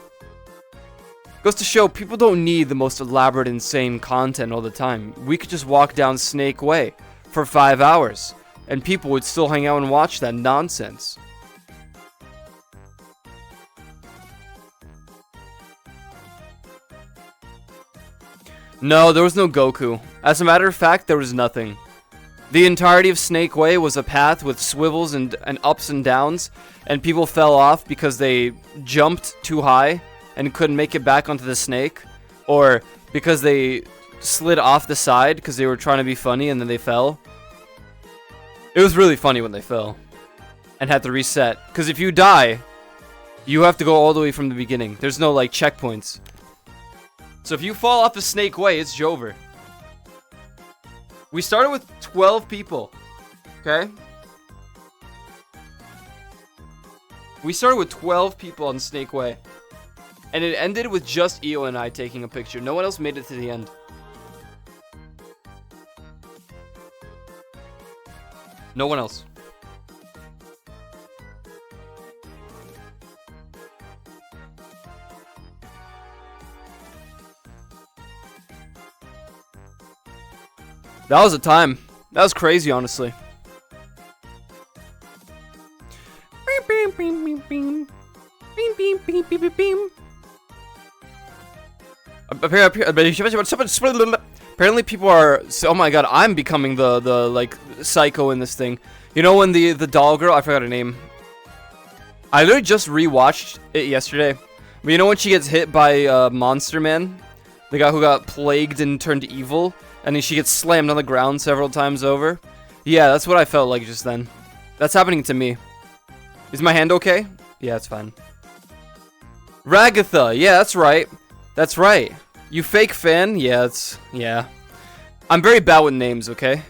Goes to show people don't need the most elaborate, insane content all the time. We could just walk down Snake Way for 5 hours, and people would still hang out and watch that nonsense. No, there was no Goku. As a matter of fact, there was nothing. The entirety of Snake Way was a path with swivels and ups and downs, and people fell off because they jumped too high and couldn't make it back onto the snake, or because they slid off the side because they were trying to be funny and then they fell. It was really funny when they fell and had to reset. Because if you die, you have to go all the way from the beginning. There's no, like, checkpoints. So if you fall off the Snake Way, it's over. We started with 12 people. Okay? We started with 12 people on Snake Way. And it ended with just Eo and I taking a picture. No one else made it to the end. No one else. That was a time. That was crazy, honestly. Apparently people are, oh my god, I'm becoming the like psycho in this thing. You know when the doll girl, I forgot her name. I literally just rewatched it yesterday. But you know when she gets hit by Monster Man, the guy who got plagued and turned evil, and then she gets slammed on the ground several times over? Yeah, that's what I felt like just then. That's happening to me. Is my hand okay? Yeah, it's fine. Ragatha, yeah, that's right. That's right. You fake fan? Yeah, yeah. I'm very bad with names, okay?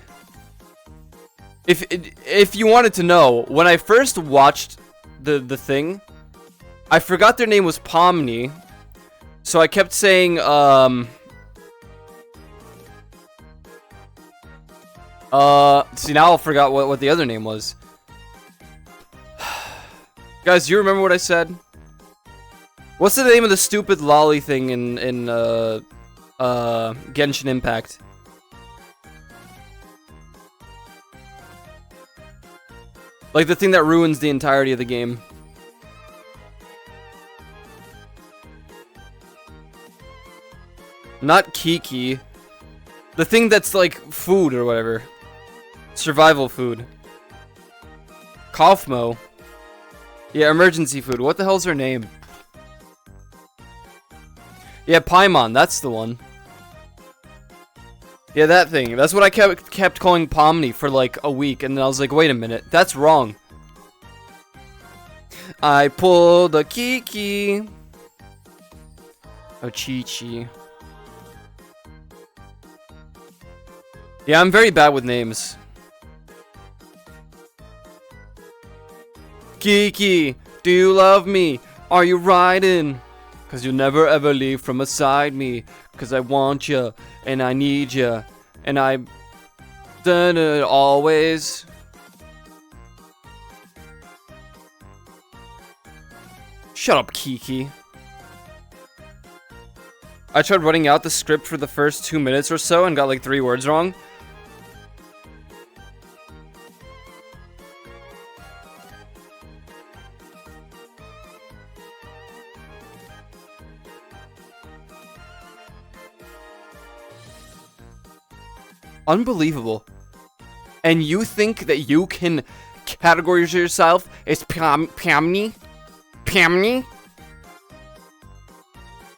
If you wanted to know, when I first watched the thing, I forgot their name was Pomni, so I kept saying, see, now I forgot what the other name was. Guys, do you remember what I said? What's the name of the stupid lolly thing in Genshin Impact? Like the thing that ruins the entirety of the game. Not Kiki. The thing that's like food or whatever. Survival food. Kaufmo. Yeah, emergency food. What the hell's her name? Yeah, Paimon, that's the one. Yeah, that thing. That's what I kept calling Pomni for like a week, and then I was like, wait a minute, that's wrong. I pulled a Kiki. Oh, Chi-Chi. Yeah, I'm very bad with names. Kiki, do you love me? Are you riding? Cause you'll never ever leave from beside me. Cause I want you, and I need you, and I done it always. Shut up, Kiki. I tried running out the script for the first 2 minutes or so and got like 3 words wrong. Unbelievable. And you think that you can categorize yourself as Pamni? Pamni?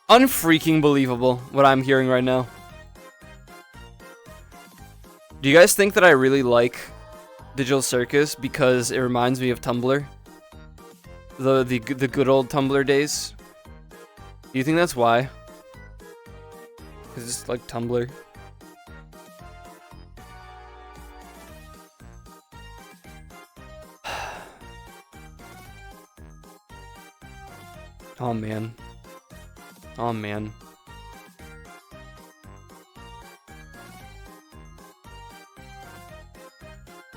Unfreaking believable what I'm hearing right now. Do you guys think that I really like Digital Circus because it reminds me of Tumblr? The good old Tumblr days? Do you think that's why? Because it's like Tumblr. Oh man. Oh man.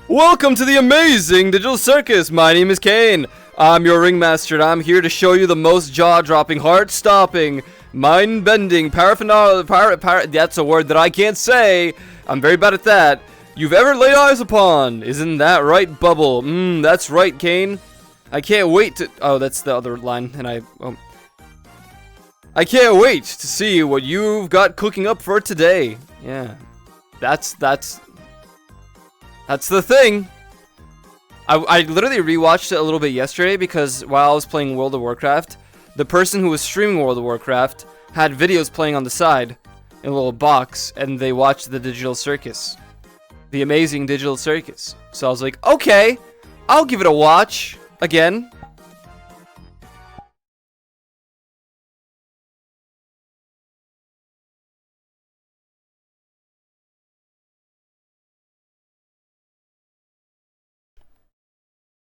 Welcome to the amazing Digital Circus! My name is Kane. I'm your ringmaster and I'm here to show you the most jaw-dropping, heart-stopping, mind-bending, that's a word that I can't say. I'm very bad at that. You've ever laid eyes upon. Isn't that right, Bubble? That's right, Kane. I can't wait to... Oh, that's the other line, and I can't wait to see what you've got cooking up for today. Yeah. That's the thing. I literally rewatched it a little bit yesterday because while I was playing World of Warcraft, the person who was streaming World of Warcraft had videos playing on the side. in a little box, and they watch the digital circus. The amazing digital circus. So I was like, okay, I'll give it a watch again.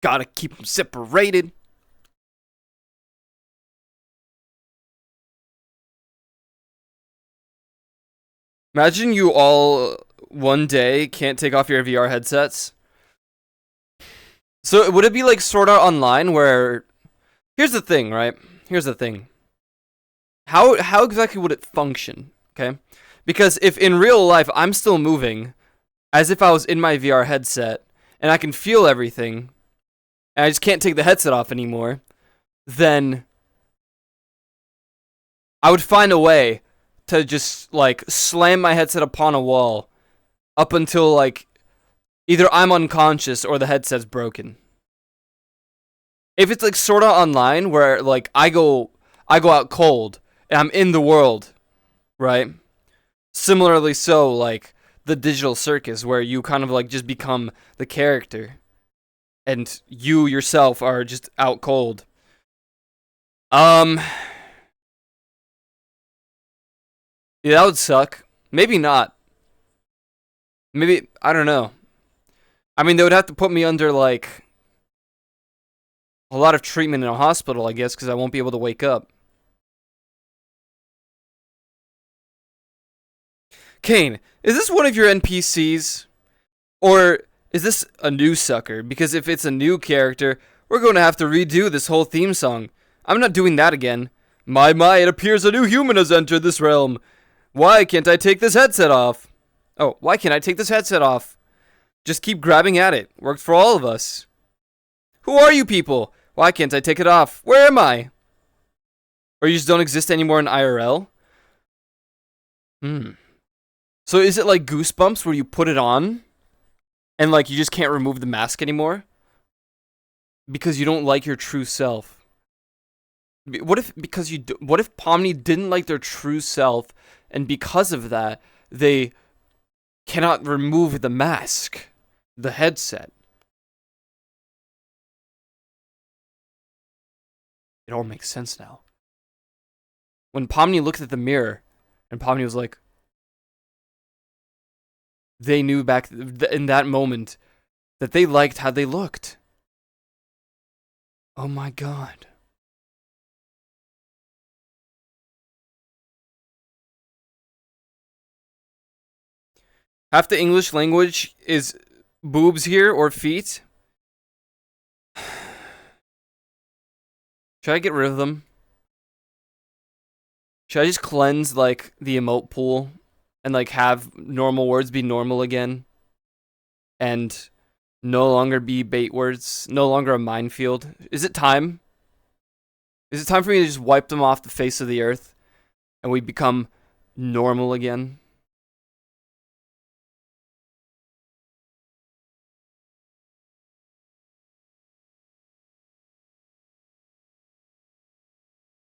Gotta keep them separated. Imagine you all one day can't take off your VR headsets. So would it be like Sword Art Online where... Here's the thing, right? Here's the thing. How exactly would it function? Okay? Because if in real life I'm still moving as if I was in my VR headset and I can feel everything and I just can't take the headset off anymore, then I would find a way to just like slam my headset upon a wall up until like either I'm unconscious or the headset's broken. If it's like Sword Art Online where like I go out cold and I'm in the world, right? Similarly so like the digital circus where you kind of like just become the character and you yourself are just out cold. Yeah, that would suck. Maybe not. Maybe, I don't know. I mean, they would have to put me under, like, a lot of treatment in a hospital, I guess, because I won't be able to wake up. Kane, is this one of your NPCs? Or is this a new sucker? Because if it's a new character, we're going to have to redo this whole theme song. I'm not doing that again. My, it appears a new human has entered this realm. Why can't I take this headset off? Oh, why can't I take this headset off? Just keep grabbing at it. Worked for all of us. Who are you people? Why can't I take it off? Where am I? Or you just don't exist anymore in IRL? So is it like Goosebumps where you put it on and like you just can't remove the mask anymore? Because you don't like your true self. What if Pomni didn't like their true self and because of that they cannot remove the mask, the headset? It all makes sense now. When Pomni looked at the mirror and Pomni was like, they knew back in that moment that they liked how they looked. Oh my god. Half the English language is boobs here or feet. Should I get rid of them? Should I just cleanse like the emote pool and like have normal words be normal again? And no longer be bait words, no longer a minefield? Is it time? Is it time for me to just wipe them off the face of the earth and we become normal again?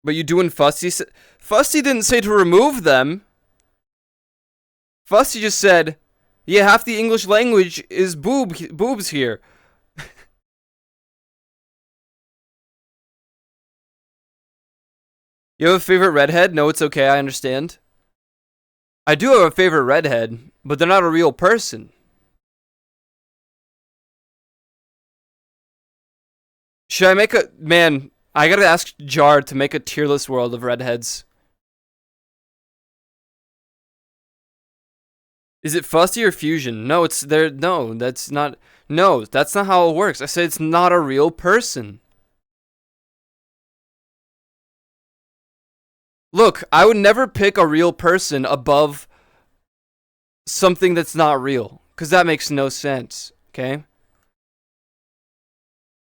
But you doing Fussy? Fussy didn't say to remove them. Fussy just said, yeah, half the English language is boobs here. You have a favorite redhead? No, it's okay, I understand. I do have a favorite redhead, but they're not a real person. Should I make a... Man, I gotta ask Jar to make a tier list world of redheads. Is it Fussy or Fusion? No, it's there. No, that's not... No, that's not how it works. I said it's not a real person. Look, I would never pick a real person above something that's not real. Because that makes no sense, okay?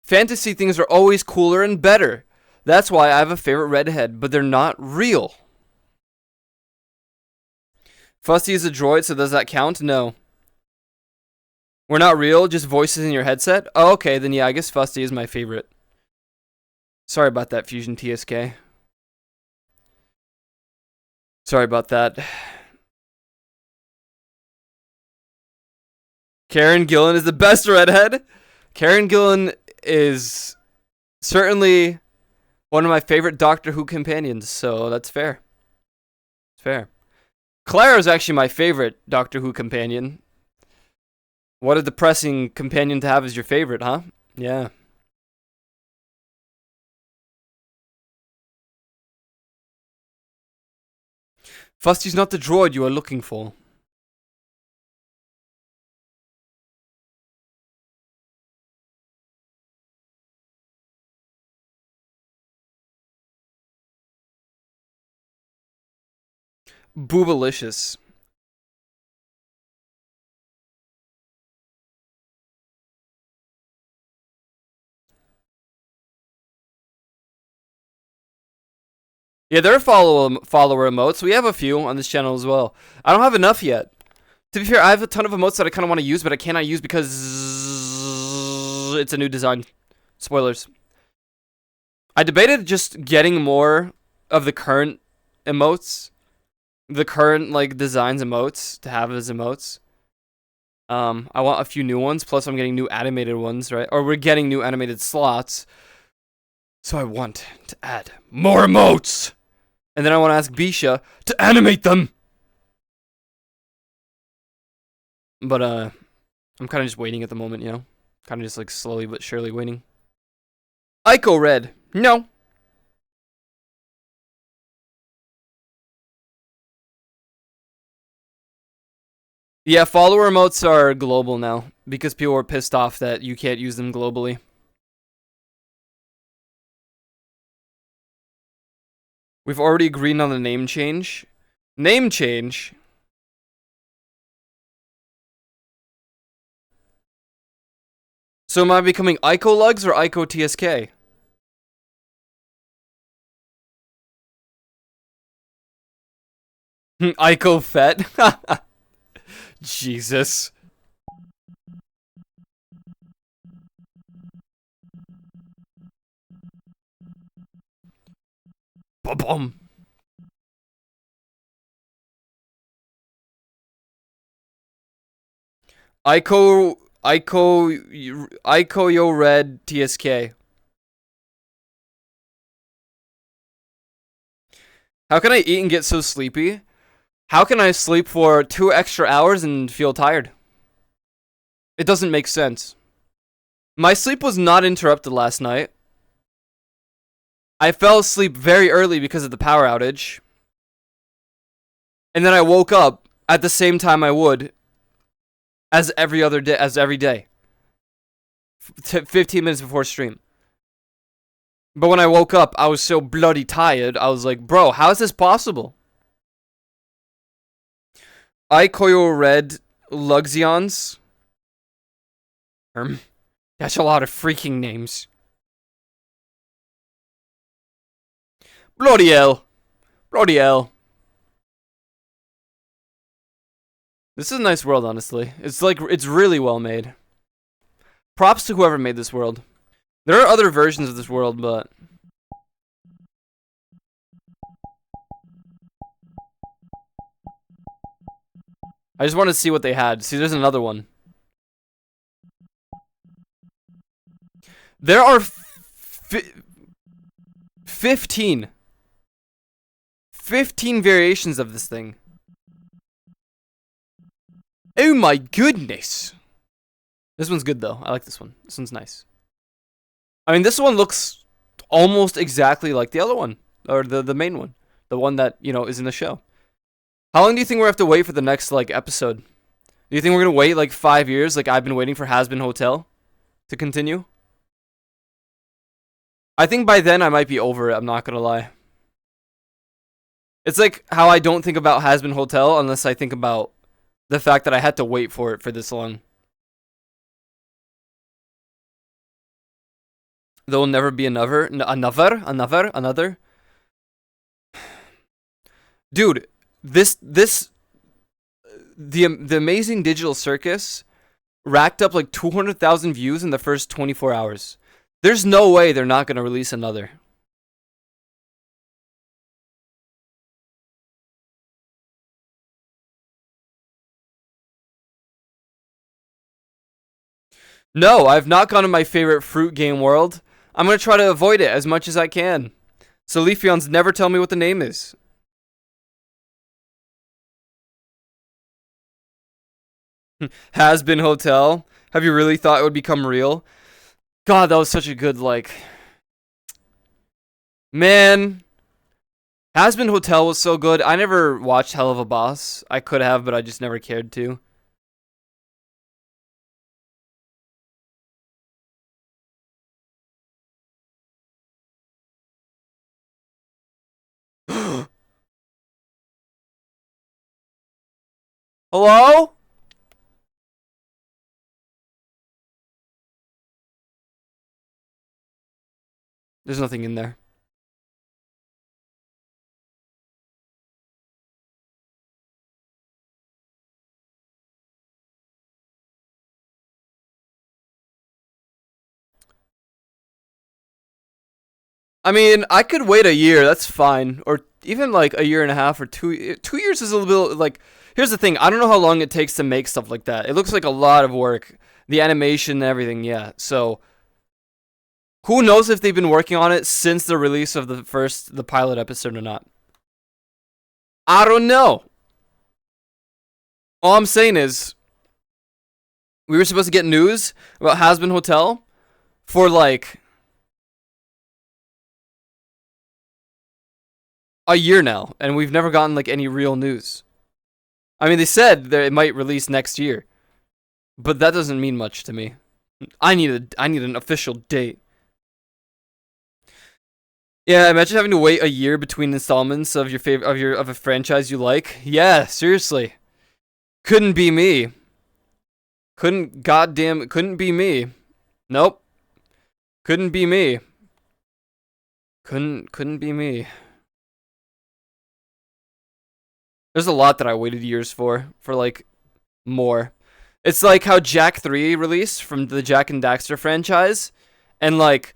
Fantasy things are always cooler and better. That's why I have a favorite redhead, but they're not real. Fussy is a droid, so does that count? No. We're not real, just voices in your headset? Oh, okay, then yeah, I guess Fussy is my favorite. Sorry about that, Fusion TSK. Sorry about that. Karen Gillan is the best redhead. Karen Gillan is certainly one of my favorite Doctor Who companions, so that's fair. It's fair. Clara is actually my favorite Doctor Who companion. What a depressing companion to have as your favorite, huh? Yeah. Fusty's not the droid you are looking for. Boobalicious. Yeah, there are follower emotes. We have a few on this channel as well. I don't have enough yet. To be fair, I have a ton of emotes that I kind of want to use, but I cannot use because it's a new design. Spoilers. I debated just getting more of the current emotes, the current like designs emotes to have as emotes. I want a few new ones. Plus, I'm getting new animated ones, right? Or we're getting new animated slots. So I want to add more emotes. And then I want to ask Bisha to animate them. But I'm kind of just waiting at the moment, you know? Kind of just like slowly but surely waiting. Ico Red. No. Yeah, follower emotes are global now because people are pissed off that you can't use them globally. We've already agreed on the name change. Name change? So am I becoming Ico Lugs or Ico TSK? Ico Fet? Jesus. Ba-bum. Ico Yo Red TSK. How can I eat and get so sleepy? How can I sleep for 2 extra hours and feel tired? It doesn't make sense. My sleep was not interrupted last night. I fell asleep very early because of the power outage. And then I woke up at the same time I would as every day. 15 minutes before stream. But when I woke up, I was so bloody tired. I was like, bro, how is this possible? Ikoyo Red Luxions. That's a lot of freaking names. Bloody hell. Bloody hell. This is a nice world, honestly. It's like, it's really well made. Props to whoever made this world. There are other versions of this world, but... I just want to see what they had. See, there's another one. There are 15 variations of this thing. Oh my goodness. This one's good, though. I like this one. This one's nice. I mean, this one looks almost exactly like the other one. Or the main one. The one that, you know, is in the show. How long do you think we have to wait for the next, like, episode? Do you think we're gonna wait, like, 5 years, like I've been waiting for Has Been Hotel to continue? I think by then I might be over it, I'm not gonna lie. It's like how I don't think about Has Been Hotel unless I think about the fact that I had to wait for it for this long. There will never be another. Dude, the Amazing Digital Circus racked up like 200,000 views in the first 24 hours. There's no way they're not gonna release another. No, I've not gone to my favorite fruit game world. I'm gonna try to avoid it as much as I can. So Leafeons never tell me what the name is. Has Been Hotel. Have you really thought it would become real? God, that was such a good, like... Man. Has Been Hotel was so good. I never watched Hell of a Boss. I could have, but I just never cared to. Hello? There's nothing in there. I mean, I could wait a year. That's fine. Or even like a year and a half or 2 years is a little bit like. Here's the thing. I don't know how long it takes to make stuff like that. It looks like a lot of work. The animation and everything, yeah. So who knows if they've been working on it since the release of the pilot episode or not. I don't know. All I'm saying is we were supposed to get news about Has Been Hotel for like a year now, and we've never gotten like any real news. I mean, they said that it might release next year, but that doesn't mean much to me. I need an official date. Yeah, imagine having to wait a year between installments of your favorite of a franchise you like. Yeah, seriously. Couldn't be me. Couldn't be me. Nope. Couldn't be me. Couldn't be me. There's a lot that I waited years for like more. It's like how Jak 3 released from the Jak and Daxter franchise, and like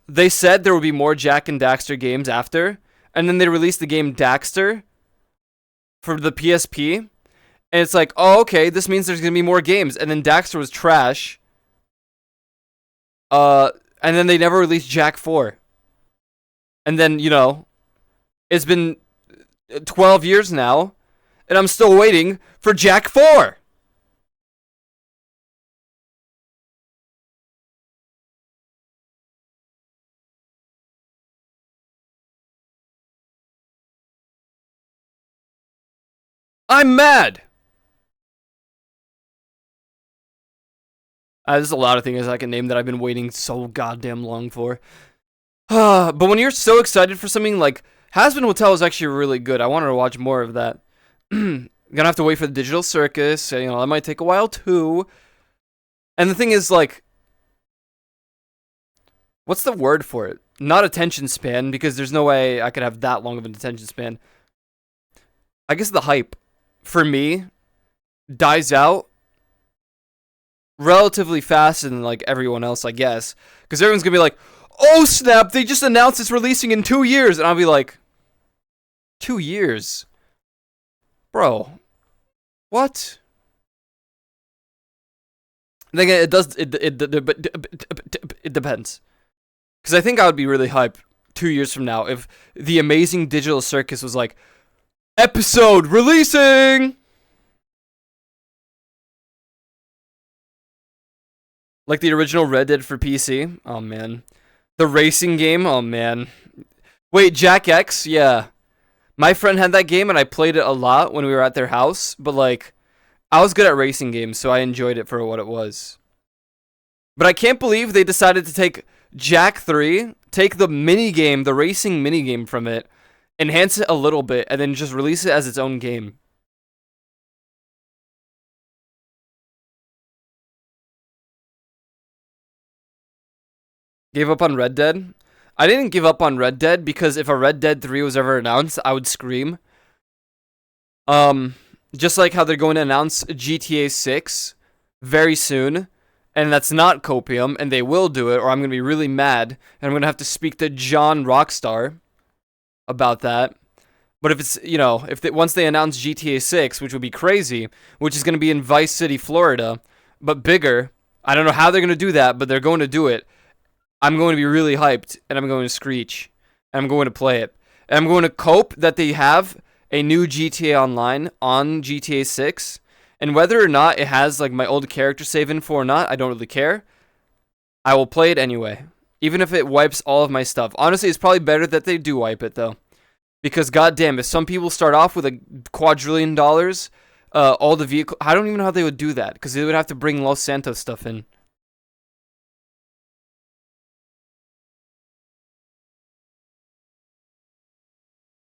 they said there would be more Jak and Daxter games after, and then they released the game Daxter for the PSP, and it's like, oh, okay, this means there's gonna be more games, and then Daxter was trash. And then they never released Jak 4. And then, it's been 12 years now, and I'm still waiting for Jak 4. I'm mad. There's a lot of things I can name that I've been waiting so goddamn long for. But when you're so excited for something like Has Been Hotel is actually really good. I wanted to watch more of that. Gonna have to wait for the digital circus. That might take a while too. And the thing is, like, what's the word for it? Not attention span, because there's no way I could have that long of an attention span. I guess the hype, for me, dies out relatively faster than, like, everyone else, I guess. Because everyone's gonna be like, oh snap, they just announced it's releasing in 2 years. And I'll be like, 2 years? Bro, what? Then again, it depends. Because I think I would be really hyped 2 years from now if the amazing digital circus was like, episode releasing! Like the original Red Dead for PC? Oh man. The racing game? Oh man. Wait, Jak X? Yeah. My friend had that game and I played it a lot when we were at their house, but like, I was good at racing games, so I enjoyed it for what it was. But I can't believe they decided to take Jak 3, take the minigame, the racing minigame from it, enhance it a little bit, and then just release it as its own game. Gave up on Red Dead? I didn't give up on Red Dead because if a Red Dead 3 was ever announced, I would scream. Just like how they're going to announce GTA 6 very soon, and that's not Copium, and they will do it, or I'm going to be really mad, and I'm going to have to speak to John Rockstar about that. But if it's, once they announce GTA 6, which would be crazy, which is going to be in Vice City, Florida, but bigger, I don't know how they're going to do that, but they're going to do it. I'm going to be really hyped, and I'm going to screech, and I'm going to play it. And I'm going to cope that they have a new GTA Online on GTA 6, and whether or not it has like my old character save info or not, I don't really care. I will play it anyway, even if it wipes all of my stuff. Honestly, it's probably better that they do wipe it, though. Because goddamn, if some people start off with a quadrillion dollars, all the vehicle, I don't even know how they would do that, because they would have to bring Los Santos stuff in.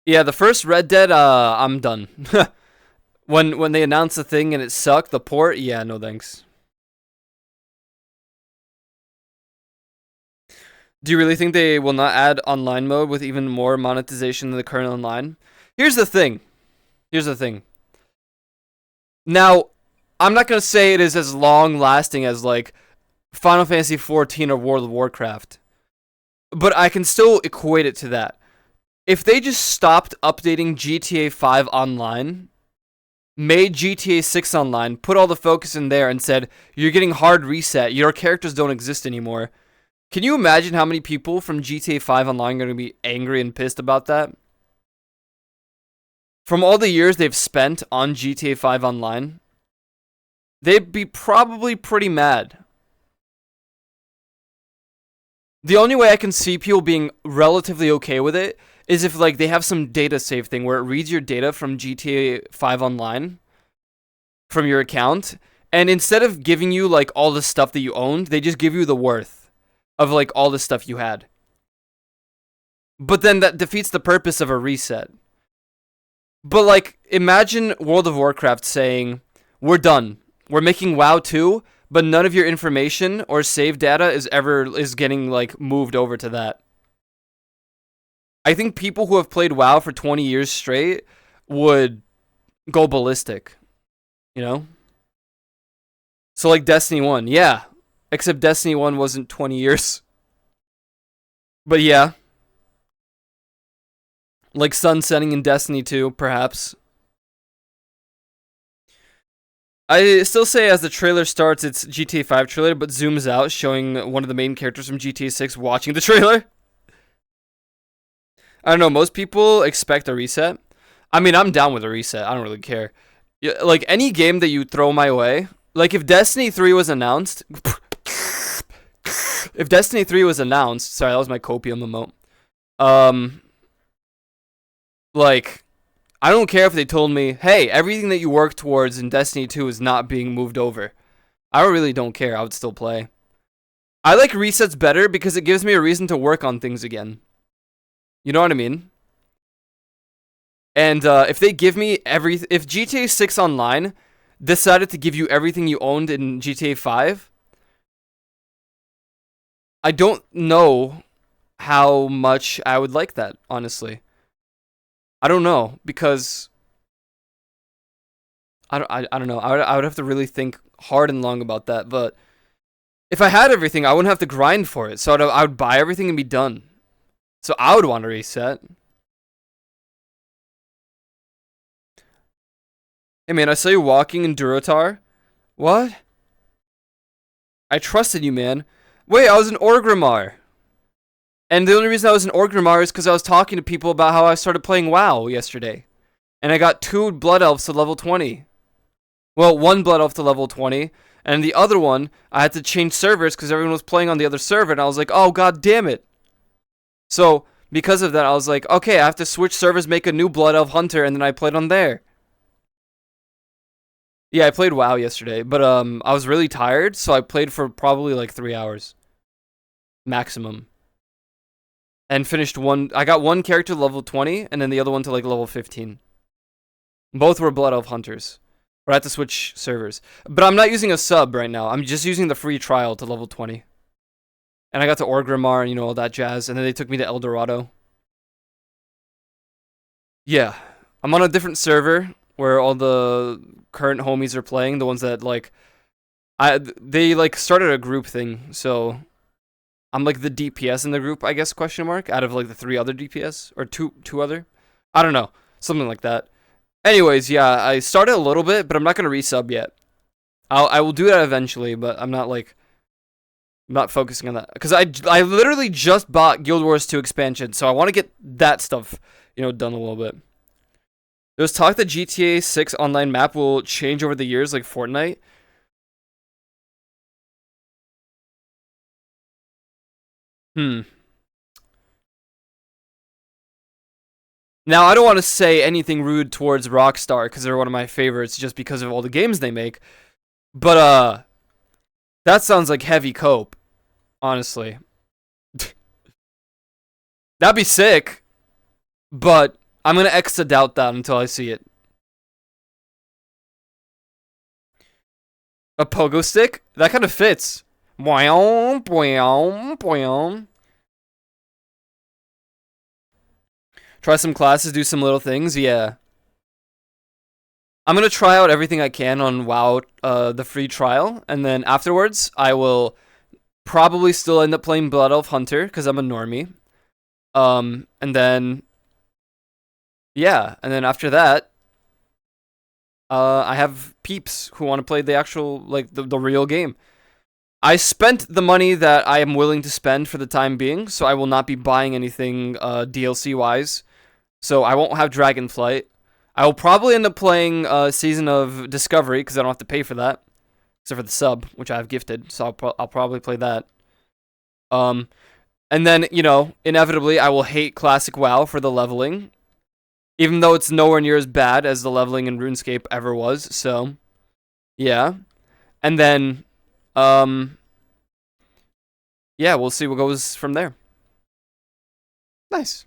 Yeah, the first Red Dead, I'm done. when they announced the thing and it sucked, the port, yeah, no thanks. Do you really think they will not add online mode with even more monetization than the current online? Here's the thing. Here's the thing. Now, I'm not going to say it is as long lasting as like Final Fantasy XIV or World of Warcraft, but I can still equate it to that. If they just stopped updating GTA 5 online, made GTA 6 online, put all the focus in there and said, you're getting hard reset, your characters don't exist anymore. Can you imagine how many people from GTA 5 online are going to be angry and pissed about that? From all the years they've spent on GTA 5 online, they'd be probably pretty mad. The only way I can see people being relatively okay with it is if like they have some data save thing where it reads your data from GTA 5 online from your account, and instead of giving you like all the stuff that you owned, they just give you the worth of like all the stuff you had. But then that defeats the purpose of a reset. But like imagine World of Warcraft saying, "We're done. We're making WoW 2, but none of your information or save data is getting like moved over to that." I think people who have played WoW for 20 years straight would go ballistic, you know? So like Destiny 1, yeah. Except Destiny 1 wasn't 20 years. But yeah. Like sunsetting in Destiny 2, perhaps. I still say as the trailer starts, it's GTA 5 trailer, but zooms out, showing one of the main characters from GTA 6 watching the trailer. I don't know, most people expect a reset. I mean, I'm down with a reset. I don't really care. Like, any game that you throw my way, like if Destiny 3 was announced, if Destiny 3 was announced, sorry, that was my copium emote. Like, I don't care if they told me, hey, everything that you work towards in Destiny 2 is not being moved over. I really don't care. I would still play. I like resets better because it gives me a reason to work on things again. You know what I mean? And if they give me if GTA 6 Online decided to give you everything you owned in GTA 5, I don't know how much I would like that, honestly. I don't know, because I don't know. I would have to really think hard and long about that, but if I had everything, I wouldn't have to grind for it. So I would buy everything and be done. So I would want to reset. Hey man, I saw you walking in Durotar. What? I trusted you, man. Wait, I was in Orgrimmar. And the only reason I was in Orgrimmar is because I was talking to people about how I started playing WoW yesterday. And I got 2 Blood Elves to level 20. Well, 1 Blood Elf to level 20. And the other one, I had to change servers because everyone was playing on the other server. And I was like, oh, god damn it. So, because of that, I was like, okay, I have to switch servers, make a new Blood Elf Hunter, and then I played on there. Yeah, I played WoW yesterday, but I was really tired, so I played for probably like 3 hours. Maximum. And finished one. I got one character level 20, and then the other one to like level 15. Both were Blood Elf Hunters. Or I had to switch servers. But I'm not using a sub right now. I'm just using the free trial to level 20. And I got to Orgrimmar and, you know, all that jazz. And then they took me to El Dorado. Yeah. I'm on a different server where all the current homies are playing. The ones that, like... They, like, started a group thing. So... I'm, like, the DPS in the group, I guess, question mark. Out of, like, the 3 other DPS. Or two other. I don't know. Something like that. Anyways, yeah, I started a little bit, but I'm not going to resub yet. I will do that eventually, but I'm not, like, Not focusing on that because I literally just bought Guild Wars 2 expansion, so I want to get that stuff, done a little bit. There's talk that GTA 6 online map will change over the years like Fortnite. Now, I don't want to say anything rude towards Rockstar because they're one of my favorites just because of all the games they make. But that sounds like heavy cope, honestly. That'd be sick, but I'm gonna extra doubt that until I see it. A pogo stick? That kind of fits. Boing, boing, boing. Try some classes, do some little things, yeah. I'm gonna try out everything I can on WoW, the free trial, and then afterwards, I will probably still end up playing Blood Elf Hunter, because I'm a normie. And then, yeah, and then after that, I have peeps who want to play the actual, like, the real game. I spent the money that I am willing to spend for the time being, so I will not be buying anything DLC-wise. So I won't have Dragonflight. I will probably end up playing Season of Discovery, because I don't have to pay for that. Except for the sub, which I have gifted, so I'll probably play that. And then, inevitably, I will hate Classic WoW for the leveling. Even though it's nowhere near as bad as the leveling in RuneScape ever was, so... Yeah. And then... Yeah, we'll see what goes from there. Nice.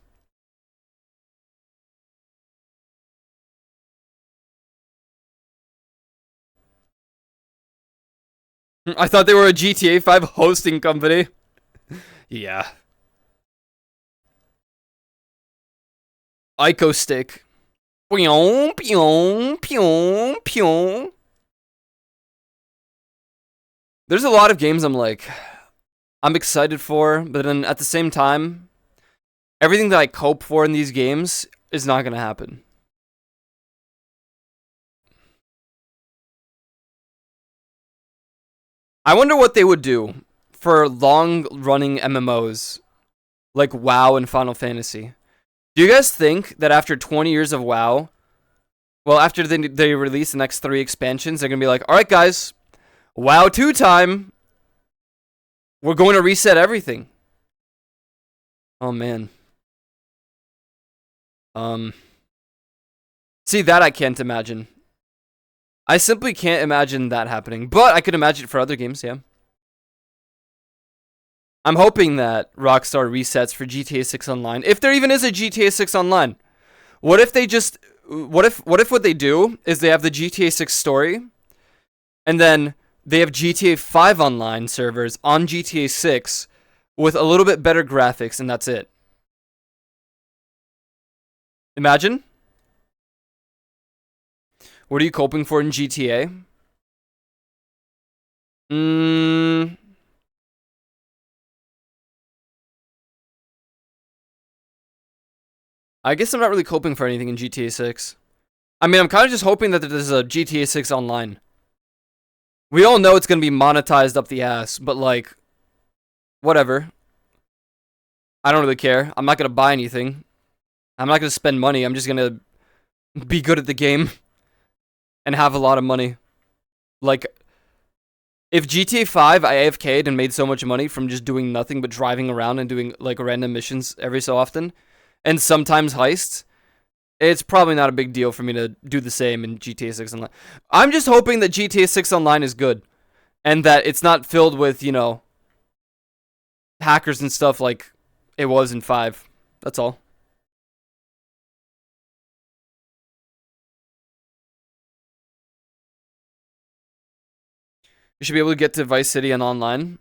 I thought they were a GTA 5 hosting company. Yeah. Ico stick. Pyong, pyong, pyong, pyong. There's a lot of games I'm excited for, but then at the same time, everything that I cope for in these games is not going to happen. I wonder what they would do for long-running MMOs like WoW and Final Fantasy. Do you guys think that after 20 years of WoW, well, after they release the next 3 expansions, they're going to be like, all right, guys, WoW 2 time. We're going to reset everything. Oh, man. See, that I can't imagine. I simply can't imagine that happening. But I could imagine it for other games, yeah. I'm hoping that Rockstar resets for GTA 6 Online. If there even is a GTA 6 Online. What if they just... What if what they do is they have the GTA 6 story, and then they have GTA 5 Online servers on GTA 6 with a little bit better graphics, and that's it. Imagine. What are you coping for in GTA? I guess I'm not really coping for anything in GTA 6. I mean, I'm kind of just hoping that there's a GTA 6 Online. We all know it's going to be monetized up the ass, but like, whatever. I don't really care. I'm not going to buy anything. I'm not going to spend money. I'm just going to be good at the game and have a lot of money. Like, if GTA 5 I AFK'd and made so much money from just doing nothing but driving around and doing like random missions every so often, and sometimes heists, it's probably not a big deal for me to do the same in GTA 6 Online. I'm just hoping that GTA 6 Online is good, and that it's not filled with, hackers and stuff like it was in 5. That's all. You should be able to get to Vice City and online.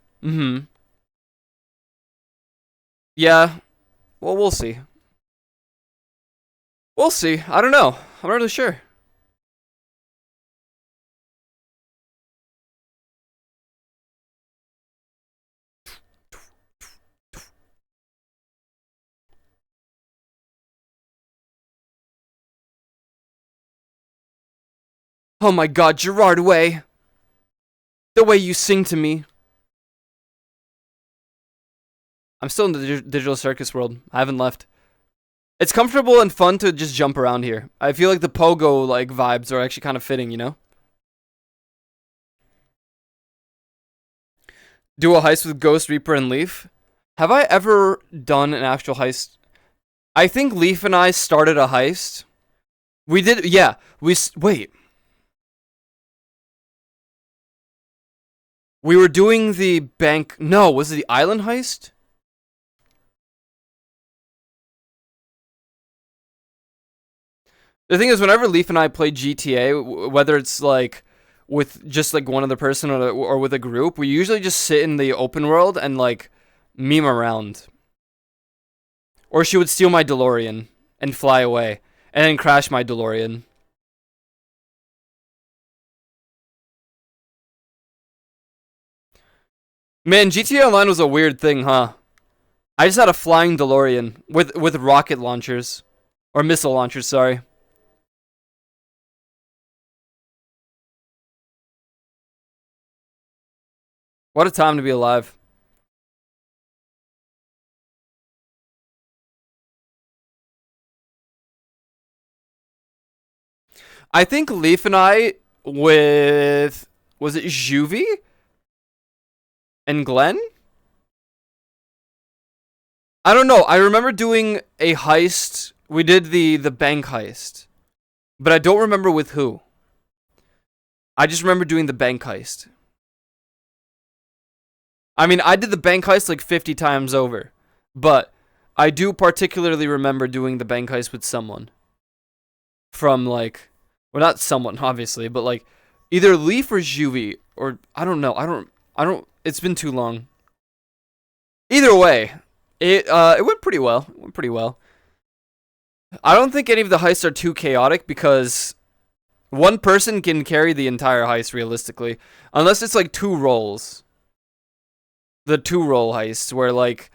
Yeah. Well, we'll see. We'll see. I don't know. I'm not really sure. Oh my god, Gerard Way. The way you sing to me. I'm still in the digital circus world. I haven't left. It's comfortable and fun to just jump around here. I feel like the pogo like vibes are actually kind of fitting, you know? Do a heist with Ghost Reaper and Leaf. Have I ever done an actual heist? I think Leaf and I started a heist. We did, yeah. Wait. We were doing the bank. No, was it the island heist? The thing is, whenever Leaf and I play GTA, whether it's like with just like one other person or with a group, we usually just sit in the open world and like meme around. Or she would steal my DeLorean and fly away, and then crash my DeLorean. Man, GTA Online was a weird thing, huh? I just had a flying DeLorean with rocket launchers. Or missile launchers, sorry. What a time to be alive. I think Leaf and I with was it Juvie and Glenn? I don't know. I remember doing a heist. We did the bank heist, but I don't remember with who. I just remember doing the bank heist. I mean, I did the bank heist like 50 times over, but I do particularly remember doing the bank heist with someone from like, well, not someone obviously, but like either Leaf or Juvie or I don't know. I don't. It's been too long. Either way, it went pretty well. It went pretty well. I don't think any of the heists are too chaotic because one person can carry the entire heist realistically, unless it's like two roles. The two role heists where like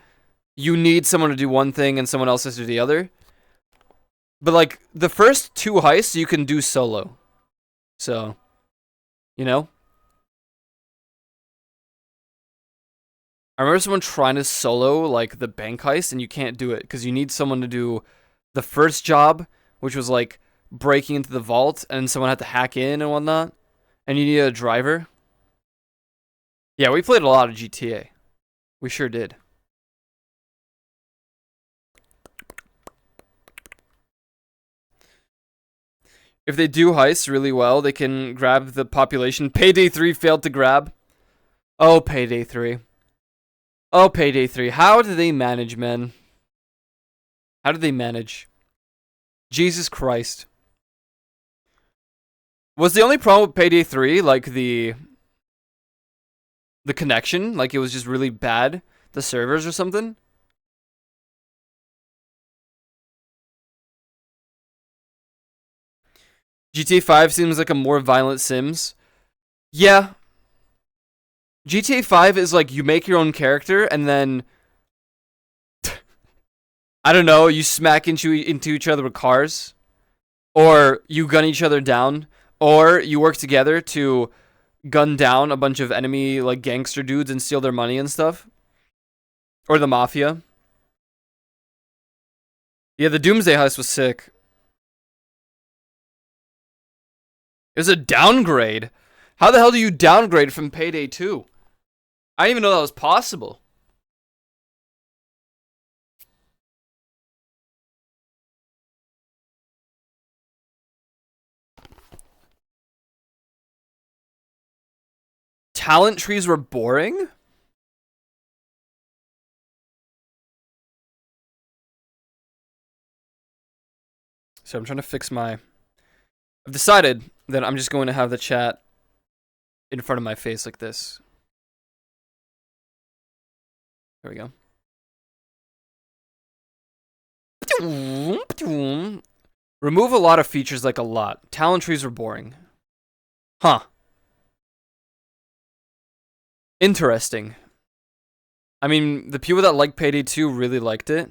you need someone to do one thing and someone else has to do the other. But like the first two heists you can do solo. So, you know? I remember someone trying to solo like the bank heist and you can't do it because you need someone to do the first job, which was like breaking into the vault and someone had to hack in and whatnot. And you need a driver. Yeah, we played a lot of GTA. We sure did. If they do heists really well, they can grab the population. Payday 3 failed to grab. Oh, Payday 3. Oh, Payday 3. How did they manage, man? How did they manage? Jesus Christ. Was the only problem with Payday 3 like the connection? Like it was just really bad? The servers or something? GTA 5 seems like a more violent Sims. Yeah. GTA 5 is like you make your own character and then I don't know, you smack into each other with cars or you gun each other down or you work together to gun down a bunch of enemy like gangster dudes and steal their money and stuff. Or the mafia. Yeah, the Doomsday Heist was sick. It was a downgrade. How the hell do you downgrade from Payday 2? I didn't even know that was possible. Talent trees were boring? So I'm trying to fix my... I've decided that I'm just going to have the chat in front of my face like this. There we go. Remove a lot of features like a lot. Talent trees were boring. Huh. Interesting. I mean, the people that like Payday 2 really liked it.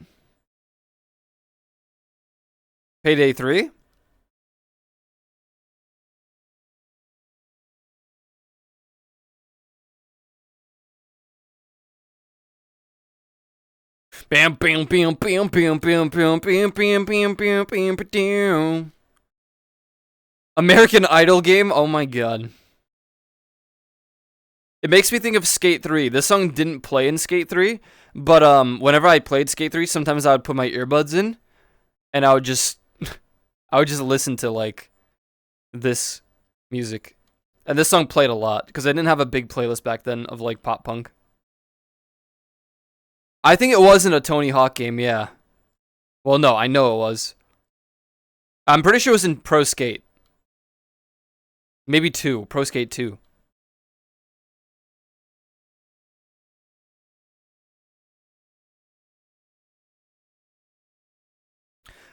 Payday 3? Bam, bam, bam, bam, bam, bam, bam, bam, bam, bam, bam, bam, bam. American Idol game? Oh my god. It makes me think of Skate 3. This song didn't play in Skate 3, but whenever I played Skate 3, sometimes I would put my earbuds in and I would just listen to like this music. And this song played a lot because I didn't have a big playlist back then of like pop punk. I think it was in a Tony Hawk game, yeah. Well, no, I know it was. I'm pretty sure it was in Pro Skate. Maybe 2, Pro Skate 2.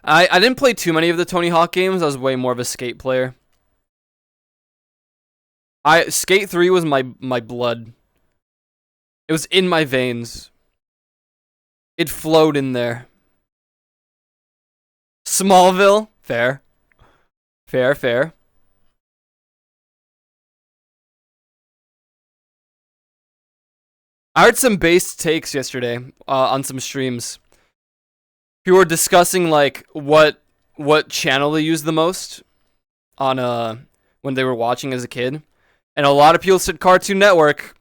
I didn't play too many of the Tony Hawk games. I was way more of a skate player. Skate 3 was my blood. It was in my veins. It flowed in there. Smallville, fair. Fair, fair. I heard some based takes yesterday on some streams. People were discussing like what channel they use the most on when they were watching as a kid, and a lot of people said Cartoon Network.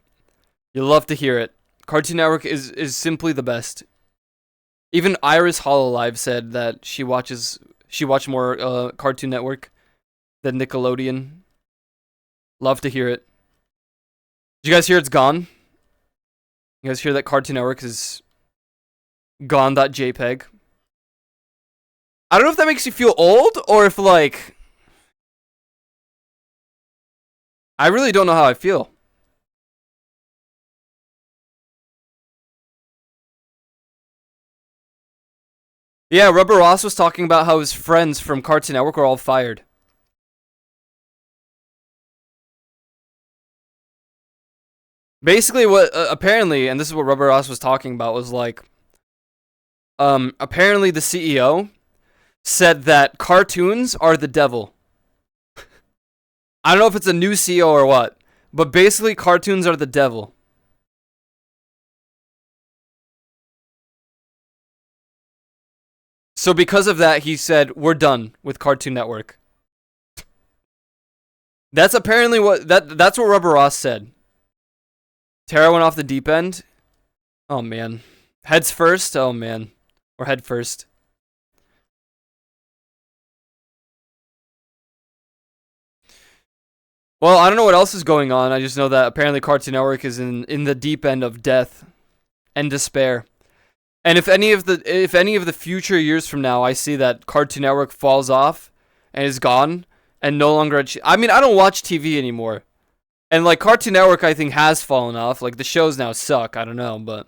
You love to hear it. Cartoon Network is simply the best. Even Iris Hololive said that she watched more Cartoon Network than Nickelodeon. Love to hear it. Did you guys hear it's gone? You guys hear that Cartoon Network is gone.jpg? I don't know if that makes you feel old or if like I really don't know how I feel. Yeah, Rubber Ross was talking about how his friends from Cartoon Network were all fired. Basically, what apparently, and this is what Rubber Ross was talking about, was like, apparently the CEO said that cartoons are the devil. I don't know if it's a new CEO or what, but basically, cartoons are the devil. So because of that, he said, "We're done with Cartoon Network." That's apparently that's what Rubber Ross said. Tara went off the deep end. Oh man. Heads first? Oh man. Or head first. Well, I don't know what else is going on. I just know that apparently Cartoon Network is in the deep end of death and despair. And if any of the future years from now I see that Cartoon Network falls off and is gone and no longer I mean, I don't watch TV anymore. And like Cartoon Network I think has fallen off. Like the shows now suck. I don't know, but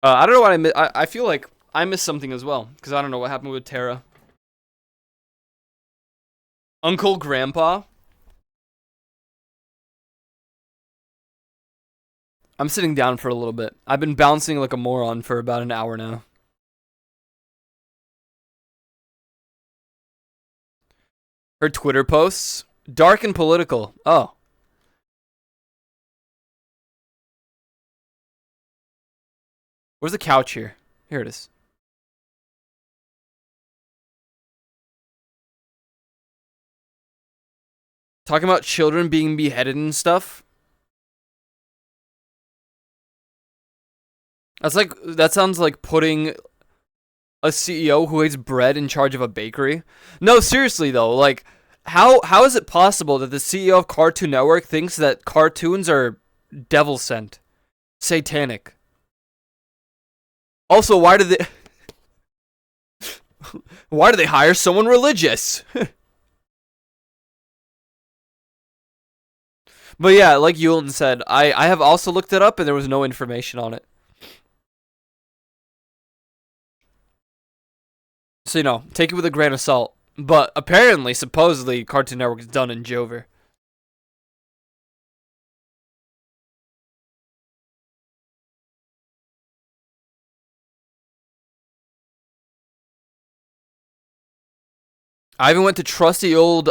I don't know what I miss. I feel like I missed something as well because I don't know what happened with Tara. Uncle Grandpa. I'm sitting down for a little bit. I've been bouncing like a moron for about an hour now. Her Twitter posts, dark and political. Oh, where's the couch here? Here it is. Talking about children being beheaded and stuff. That sounds like putting a CEO who hates bread in charge of a bakery. No, seriously though, like how is it possible that the CEO of Cartoon Network thinks that cartoons are devil sent, satanic? Also, why do they hire someone religious? But yeah, like Yulin said, I have also looked it up and there was no information on it. So, take it with a grain of salt. But apparently, supposedly, Cartoon Network is done in Jover. I even went to trusty old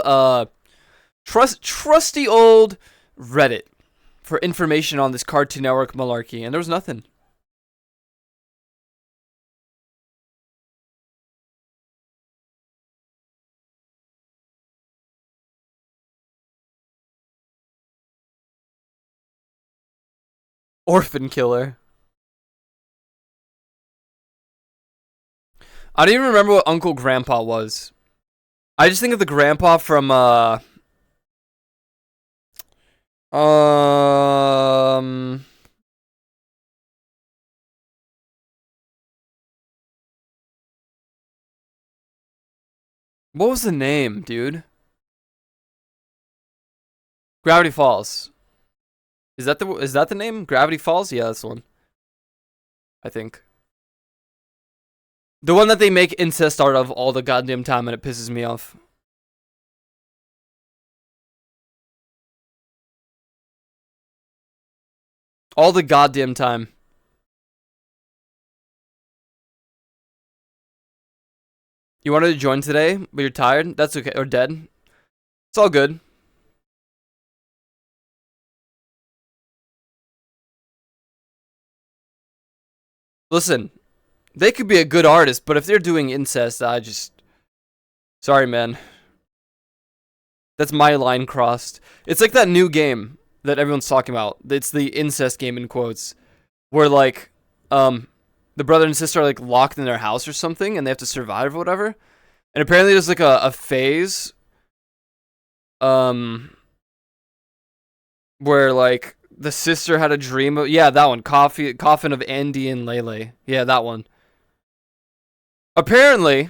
Reddit for information on this Cartoon Network malarkey, and there was nothing. Orphan killer. I don't even remember what Uncle Grandpa was. I just think of the grandpa from what was the name, dude? Gravity Falls. Is that the name? Gravity Falls? Yeah, that's the one. I think. The one that they make incest art of all the goddamn time and it pisses me off. All the goddamn time. You wanted to join today, but you're tired? That's okay. Or dead? It's all good. Listen, they could be a good artist, but if they're doing incest, sorry, man. That's my line crossed. It's like that new game that everyone's talking about. It's the incest game in quotes. Where, like, the brother and sister are, like, locked in their house or something, and they have to survive or whatever. And apparently there's, like, a phase, where, like, the sister had a dream of... Yeah, that one. Coffin of Andy and Lele. Yeah, that one. Apparently,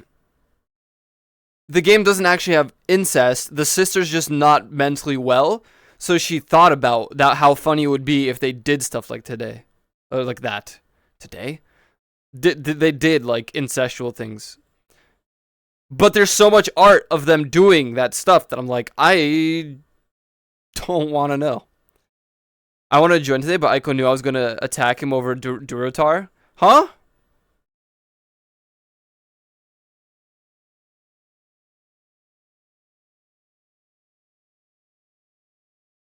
the game doesn't actually have incest. The sister's just not mentally well. So she thought about that, how funny it would be if they did stuff like today. Or like that. Today? They did, like, incestual things. But there's so much art of them doing that stuff that I'm like, I don't want to know. I wanted to join today, but Aiko knew I was going to attack him over Durotar. Huh?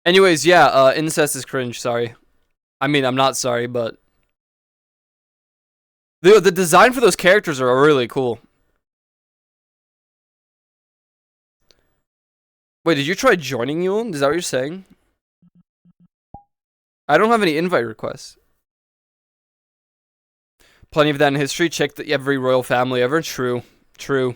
Anyways, yeah, incest is cringe, sorry. I mean, I'm not sorry, but... The design for those characters are really cool. Wait, did you try joining Yulin? Is that what you're saying? I don't have any invite requests. Plenty of that in history. Check every royal family ever. True. True.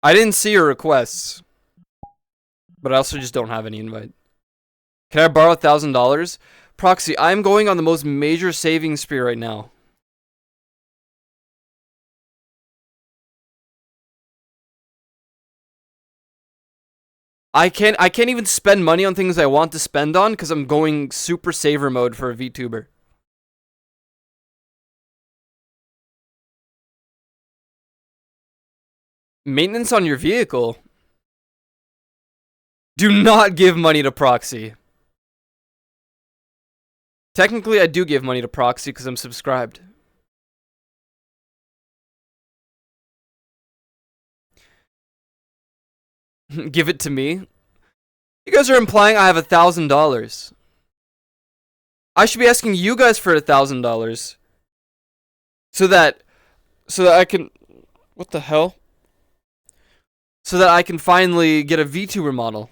I didn't see your requests. But I also just don't have any invite. Can I borrow $1,000? Proxy, I'm going on the most major saving spree right now. I can't even spend money on things I want to spend on because I'm going super saver mode for a VTuber. Maintenance on your vehicle? Do not give money to Proxy. Technically, I do give money to Proxy because I'm subscribed. Give it to me? You guys are implying I have $1,000. I should be asking you guys for $1,000. So that I can... What the hell? So that I can finally get a VTuber model.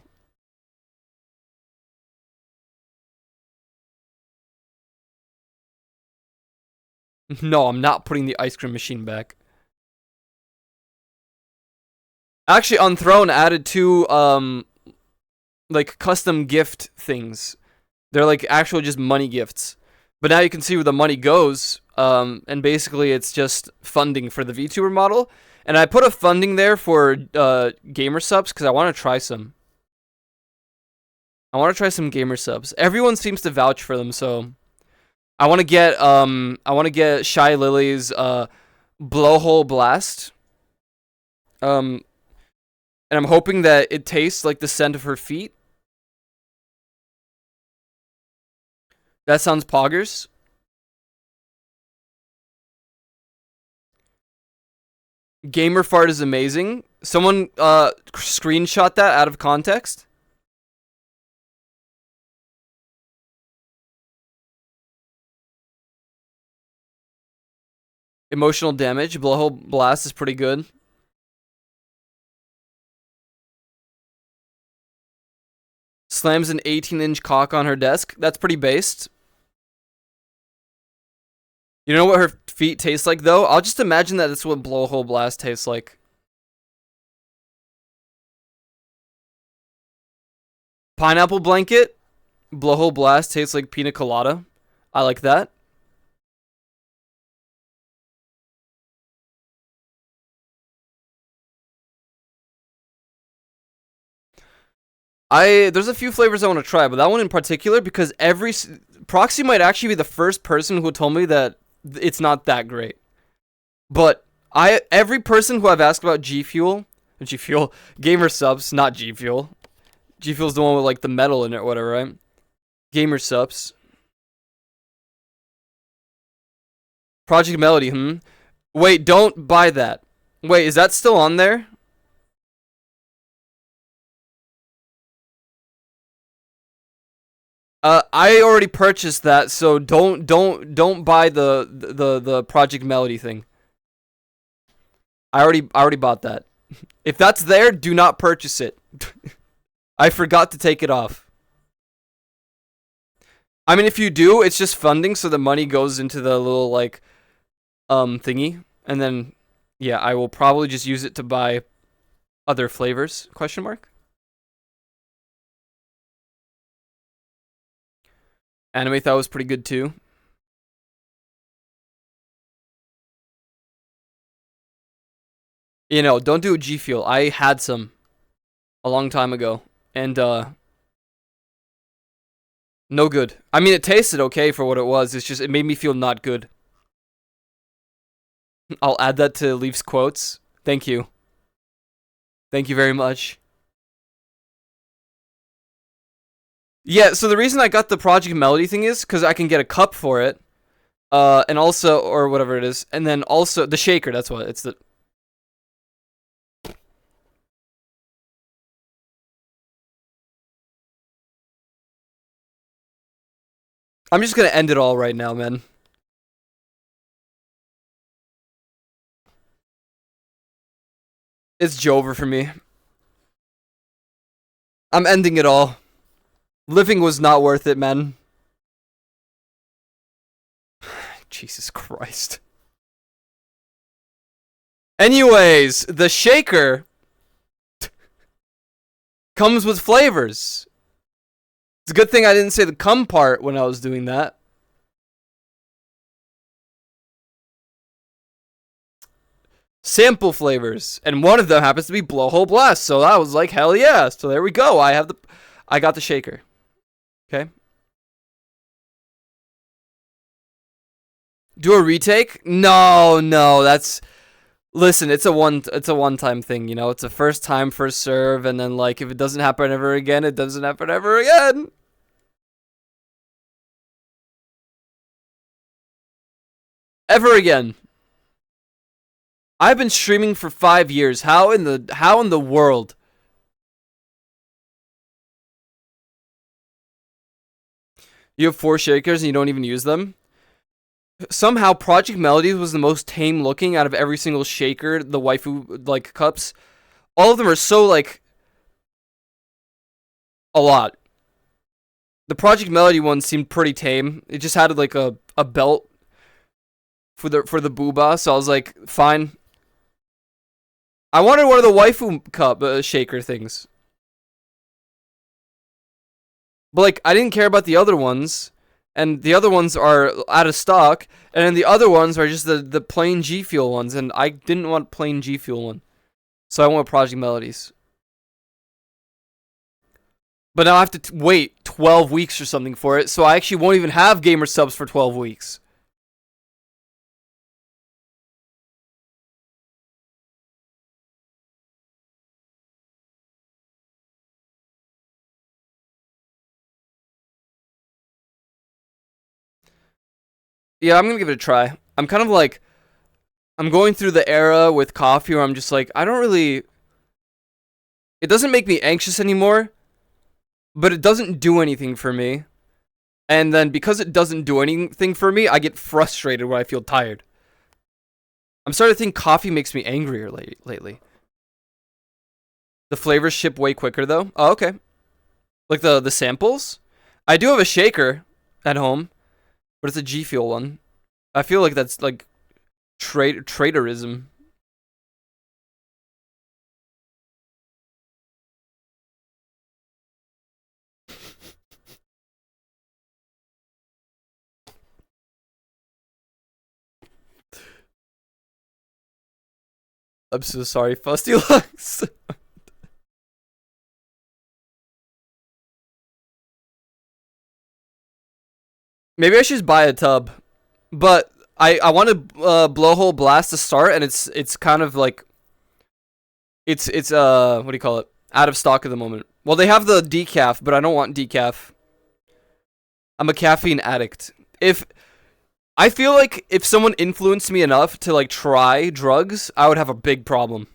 No, I'm not putting the ice cream machine back. Actually, Unthrone added 2, like, custom gift things. They're, like, actual just money gifts. But now you can see where the money goes, and basically it's just funding for the VTuber model. And I put a funding there for, gamer subs, because I want to try some. I want to try some gamer subs. Everyone seems to vouch for them, so... I want to get Shy Lily's, Blowhole Blast. And I'm hoping that it tastes like the scent of her feet. That sounds poggers. Gamer fart is amazing. Someone screenshot that out of context. Emotional damage. Blowhole blast is pretty good. Slams an 18-inch cock on her desk. That's pretty based. You know what her feet taste like, though? I'll just imagine that that's what blowhole blast tastes like. Pineapple blanket. Blowhole blast tastes like pina colada. I like that. There's a few flavors I want to try, but that one in particular, because Proxy might actually be the first person who told me that it's not that great. But every person who I've asked about G Fuel, Gamer Subs, not G Fuel. G Fuel's the one with like the metal in it or whatever, right? Gamer Subs. Project Melody, Wait, don't buy that. Wait, is that still on there? I already purchased that, so don't buy the Project Melody thing. I already bought that. If that's there, do not purchase it. I forgot to take it off. I mean, if you do, it's just funding, so the money goes into the little like thingy, and then yeah, I will probably just use it to buy other flavors? Question mark. Anime thought was pretty good too. You know, don't do a G Fuel. I had some a long time ago, and no good. I mean, it tasted okay for what it was. It's just it made me feel not good. I'll add that to Leaf's quotes. Thank you. Thank you very much. Yeah, so the reason I got the Project Melody thing is because I can get a cup for it. And also, or whatever it is. And then also, the shaker, that's what, it's the... I'm just gonna end it all right now, man. It's Jover for me. I'm ending it all. Living was not worth it, man. Jesus Christ. Anyways, the shaker comes with flavors. It's a good thing I didn't say the cum part when I was doing that. Sample flavors, and one of them happens to be Blowhole Blast, so I was like, hell yeah. So there we go. I got the shaker. Okay. Do a retake? No, that's... Listen, it's a one-time thing, you know? It's a first time, first serve, and then, like, if it doesn't happen ever again, it doesn't happen ever again! Ever again. I've been streaming for 5 years. How in the world? You have 4 shakers and you don't even use them? Somehow, Project Melody was the most tame looking out of every single shaker, the waifu, like, cups. All of them are so, like... a lot. The Project Melody one seemed pretty tame. It just had, like, a belt for the booba, so I was like, fine. I wanted one of the waifu cup shaker things. But, like, I didn't care about the other ones. And the other ones are out of stock. And then the other ones are just the plain G Fuel ones. And I didn't want plain G Fuel one. So I went with Project Melodies. But now I have to wait 12 weeks or something for it. So I actually won't even have gamer subs for 12 weeks. Yeah, I'm gonna give it a try. I'm kind of like, I'm going through the era with coffee where I'm just like, I don't really. It doesn't make me anxious anymore, but it doesn't do anything for me. And then because it doesn't do anything for me, I get frustrated when I feel tired. I'm starting to think coffee makes me angrier lately. The flavors ship way quicker though. Oh, okay. Like the samples? I do have a shaker at home, but it's a G Fuel one. I feel like that's like traitorism. I'm so sorry, Fusty Lux. Maybe I should just buy a tub. But I want to blowhole blast to start, and it's kind of like it's what do you call it? Out of stock at the moment. Well, they have the decaf, but I don't want decaf. I'm a caffeine addict. If I feel like if someone influenced me enough to like try drugs, I would have a big problem.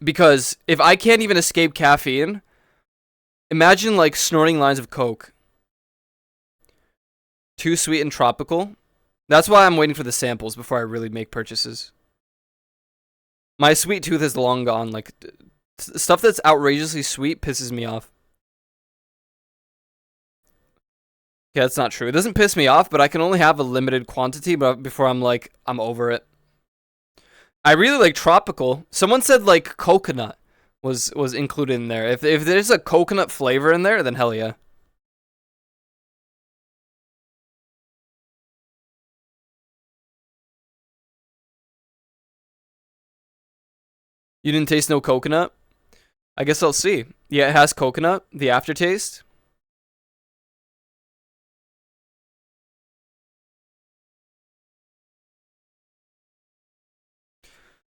Because if I can't even escape caffeine, imagine like snorting lines of coke. Too sweet and tropical. That's why I'm waiting for the samples before I really make purchases. My sweet tooth is long gone. Like, stuff that's outrageously sweet pisses me off. Yeah, that's not true. It doesn't piss me off, but I can only have a limited quantity before I'm like, I'm over it. I really like tropical. Someone said like coconut was included in there. If there's a coconut flavor in there, then hell yeah. You didn't taste no coconut? I guess I'll see. Yeah, it has coconut. The aftertaste.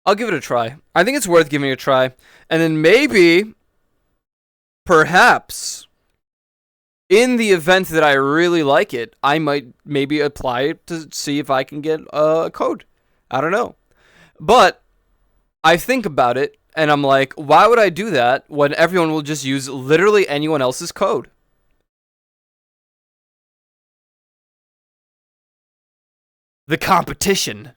I'll give it a try. I think it's worth giving it a try. And then maybe, perhaps, in the event that I really like it, I might maybe apply it to see if I can get a code. I don't know. But I think about it and I'm like, why would I do that when everyone will just use literally anyone else's code? The competition.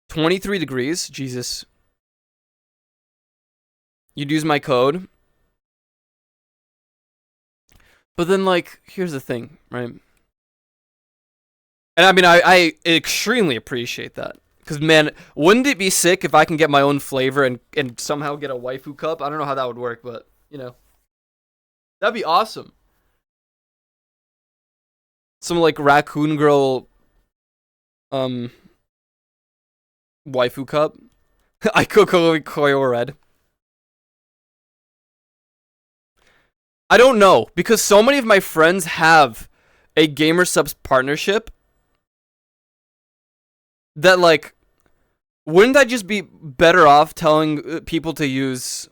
23 degrees. Jesus. You'd use my code. But then, like, here's the thing, right? And I mean, I extremely appreciate that. Because, man, wouldn't it be sick if I can get my own flavor and somehow get a waifu cup? I don't know how that would work, but, you know. That'd be awesome. Some, like, raccoon girl, um, waifu cup. I could Koyo Red. I don't know, because so many of my friends have a Gamer Subs partnership that, like, wouldn't I just be better off telling people to use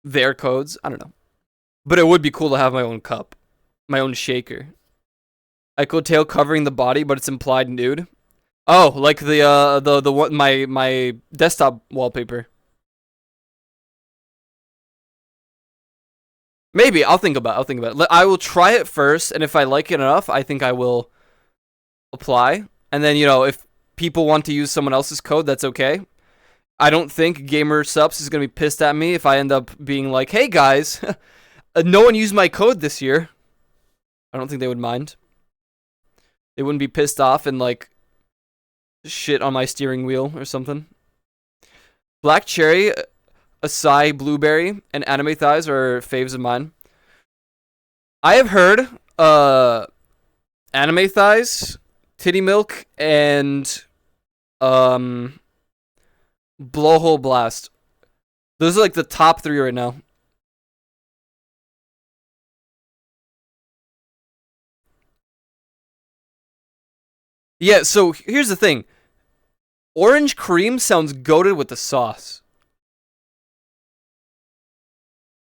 their codes? I don't know. But it would be cool to have my own cup, my own shaker. I could tail covering the body, but it's implied nude. Oh, like the one my desktop wallpaper. Maybe I'll think about it. I'll think about it. I will try it first, and if I like it enough, I think I will apply. And then, you know, if people want to use someone else's code, that's okay. I don't think Gamer Subs is gonna be pissed at me if I end up being like, "Hey guys, no one used my code this year." I don't think they would mind. They wouldn't be pissed off and like shit on my steering wheel or something. Black cherry, acai blueberry, and anime thighs are faves of mine. I have heard anime thighs, titty milk, and blowhole blast. Those are like the top three right now. Yeah, so here's the thing. Orange cream sounds goated with the sauce.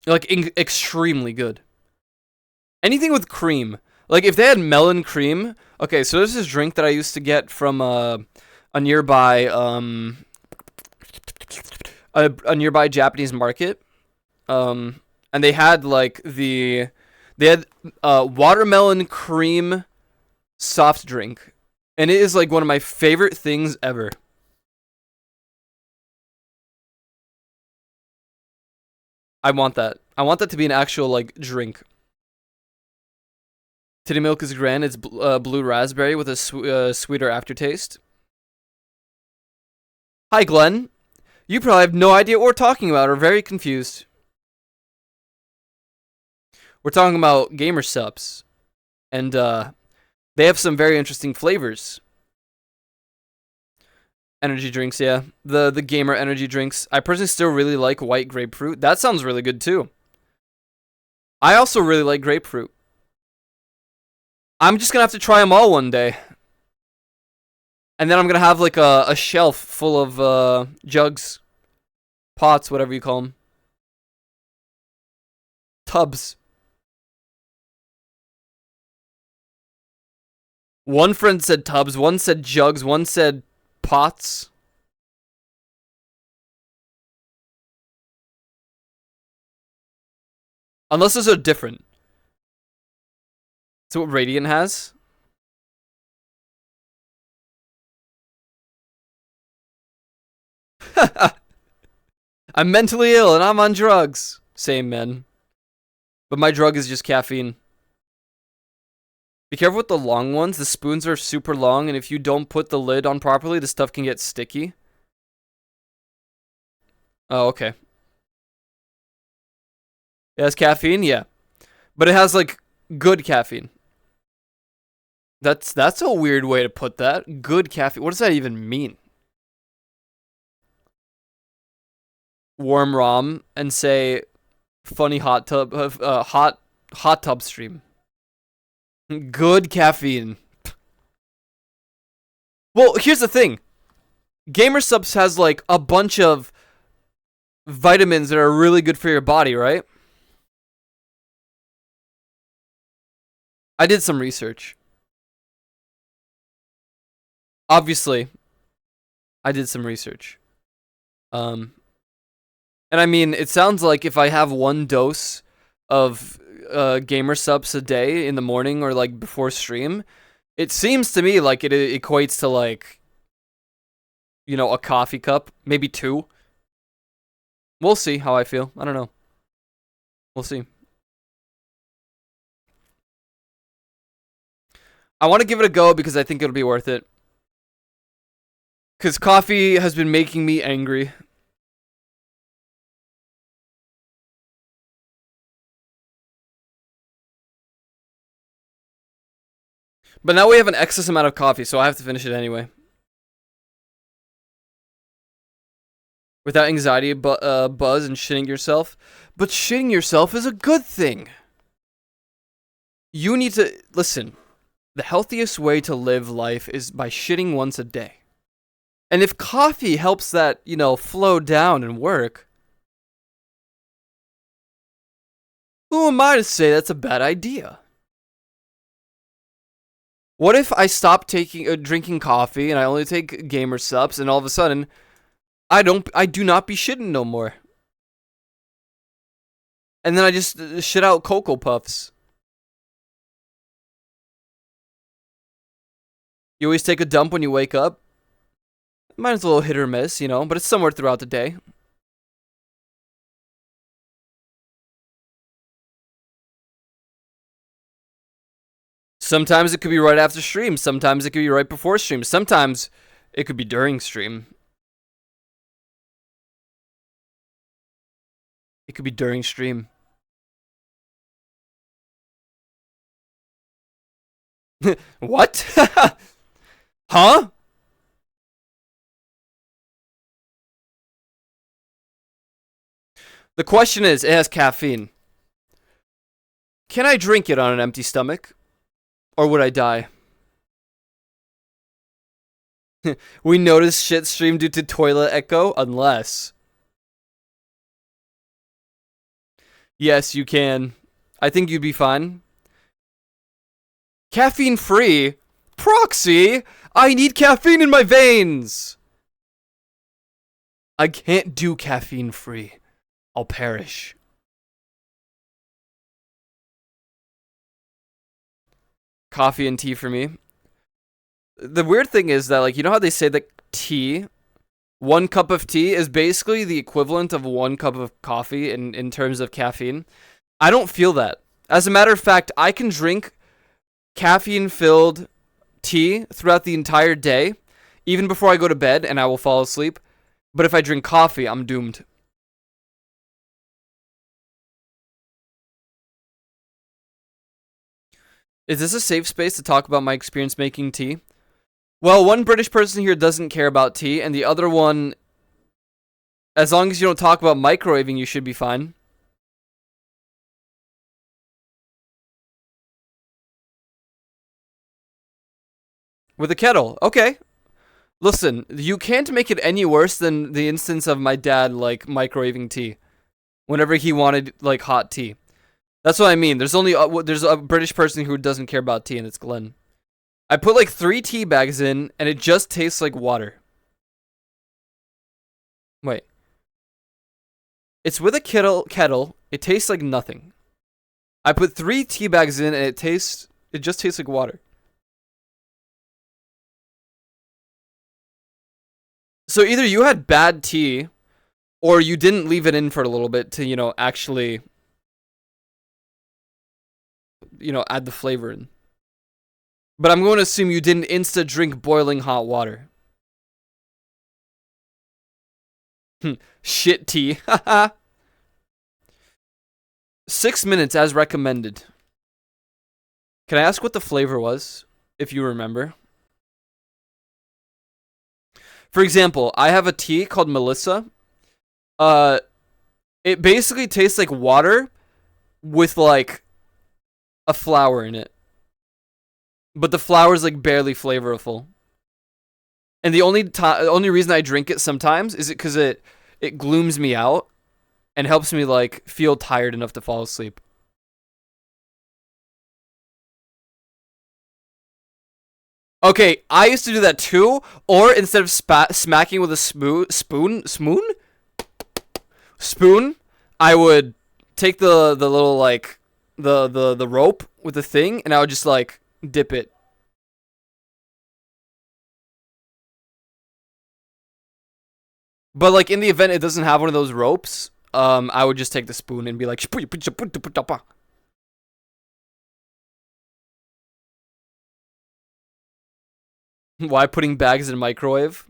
Like, extremely good. Anything with cream. Like, if they had melon cream... Okay, so there's this drink that I used to get from a nearby, a nearby Japanese market. And they had, like, they had watermelon cream soft drink. And it is, like, one of my favorite things ever. I want that. I want that to be an actual, like, drink. Titty milk is grand. It's blue raspberry with a sweeter aftertaste. Hi, Glenn. You probably have no idea what we're talking about or very confused. We're talking about gamer subs. And they have some very interesting flavors. Energy drinks, yeah. The gamer energy drinks. I personally still really like white grapefruit. That sounds really good too. I also really like grapefruit. I'm just gonna have to try them all one day. And then I'm gonna have like a shelf full of jugs, pots, whatever you call them. Tubs. One friend said tubs, one said jugs, one said pots. Unless those are different. So what Radiant has? I'm mentally ill and I'm on drugs. Same, man. But my drug is just caffeine. Be careful with the long ones. The spoons are super long, and if you don't put the lid on properly, the stuff can get sticky. Oh, okay. It has caffeine? Yeah. But it has, like, good caffeine. That's a weird way to put that. Good caffeine. What does that even mean? Warm ROM and say funny hot tub hot tub stream. Good caffeine. Well, here's the thing. Gamer Subs has like a bunch of vitamins that are really good for your body, right? I did some research. Obviously, I did some research. And I mean, it sounds like if I have one dose of gamer subs a day in the morning or like before stream, it seems to me like it equates to like, you know, a coffee cup, maybe two. We'll see how I feel. I don't know. We'll see. I want to give it a go because I think it'll be worth it. Because coffee has been making me angry. But now we have an excess amount of coffee, so I have to finish it anyway. Without anxiety, buzz, and shitting yourself. But shitting yourself is a good thing. You need to... Listen. The healthiest way to live life is by shitting once a day. And if coffee helps that, you know, flow down and work... Who am I to say that's a bad idea? What if I stop drinking coffee and I only take gamer subs and all of a sudden I do not be shitting no more. And then I just shit out Cocoa Puffs. You always take a dump when you wake up. Mine's a little hit or miss, you know, but it's somewhere throughout the day. Sometimes it could be right after stream. Sometimes it could be right before stream. Sometimes it could be during stream. It could be during stream. What? Huh? The question is, it has caffeine. Can I drink it on an empty stomach? Or would I die? We notice shit stream due to toilet echo? Unless... Yes, you can. I think you'd be fine. Caffeine free? Proxy? I need caffeine in my veins! I can't do caffeine free. I'll perish. Coffee and tea for me. The weird thing is that, like, you know how they say that tea, 1 cup of tea is basically the equivalent of 1 cup of coffee in terms of caffeine? I don't feel that. As a matter of fact, I can drink caffeine-filled tea throughout the entire day, even before I go to bed, and I will fall asleep. But if I drink coffee, I'm doomed. Is this a safe space to talk about my experience making tea? Well, one British person here doesn't care about tea, and the other one, as long as you don't talk about microwaving, you should be fine. With a kettle. Okay. Listen, you can't make it any worse than the instance of my dad, like, microwaving tea. Whenever he wanted, like, hot tea. That's what I mean. There's a British person who doesn't care about tea, and it's Glenn. I put, like, 3 tea bags in, and it just tastes like water. Wait. It's with a kettle. It tastes like nothing. I put 3 tea bags in, and it just tastes like water. So either you had bad tea, or you didn't leave it in for a little bit to, you know, actually, you know, add the flavor in. But I'm going to assume you didn't drink boiling hot water. Shit tea. 6 minutes as recommended. Can I ask what the flavor was, if you remember? For example, I have a tea called Melissa. It basically tastes like water with, like, a flower in it. But the flower is, like, barely flavorful. And the only reason I drink it sometimes is because it glooms me out and helps me, like, feel tired enough to fall asleep. Okay, I used to do that too, or instead of smacking with a spoon, I would take the little, like, the rope with the thing, and I would just, like, dip it. But, like, in the event it doesn't have one of those ropes, I would just take the spoon and be like, why putting bags in a microwave?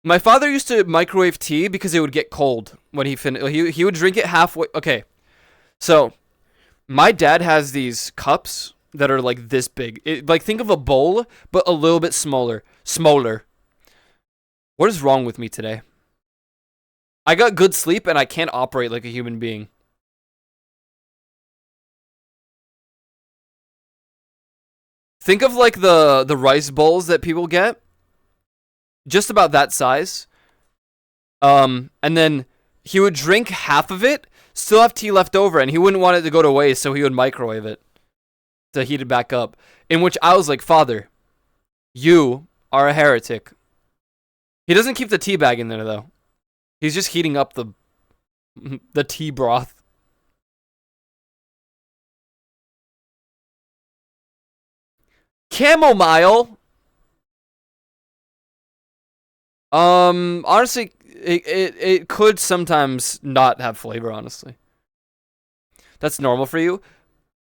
My father used to microwave tea because it would get cold when he finished. He would drink it halfway. Okay, so my dad has these cups that are like this big. Like, think of a bowl, but a little bit smaller. Smaller. What is wrong with me today? I got good sleep and I can't operate like a human being. Think of, like, the rice bowls that people get. Just about that size. And then he would drink half of it, still have tea left over, and he wouldn't want it to go to waste, so he would microwave it to heat it back up. In which I was like, Father, you are a heretic. He doesn't keep the tea bag in there, though. He's just heating up the tea broth. Chamomile? Honestly, it could sometimes not have flavor, honestly. That's normal for you?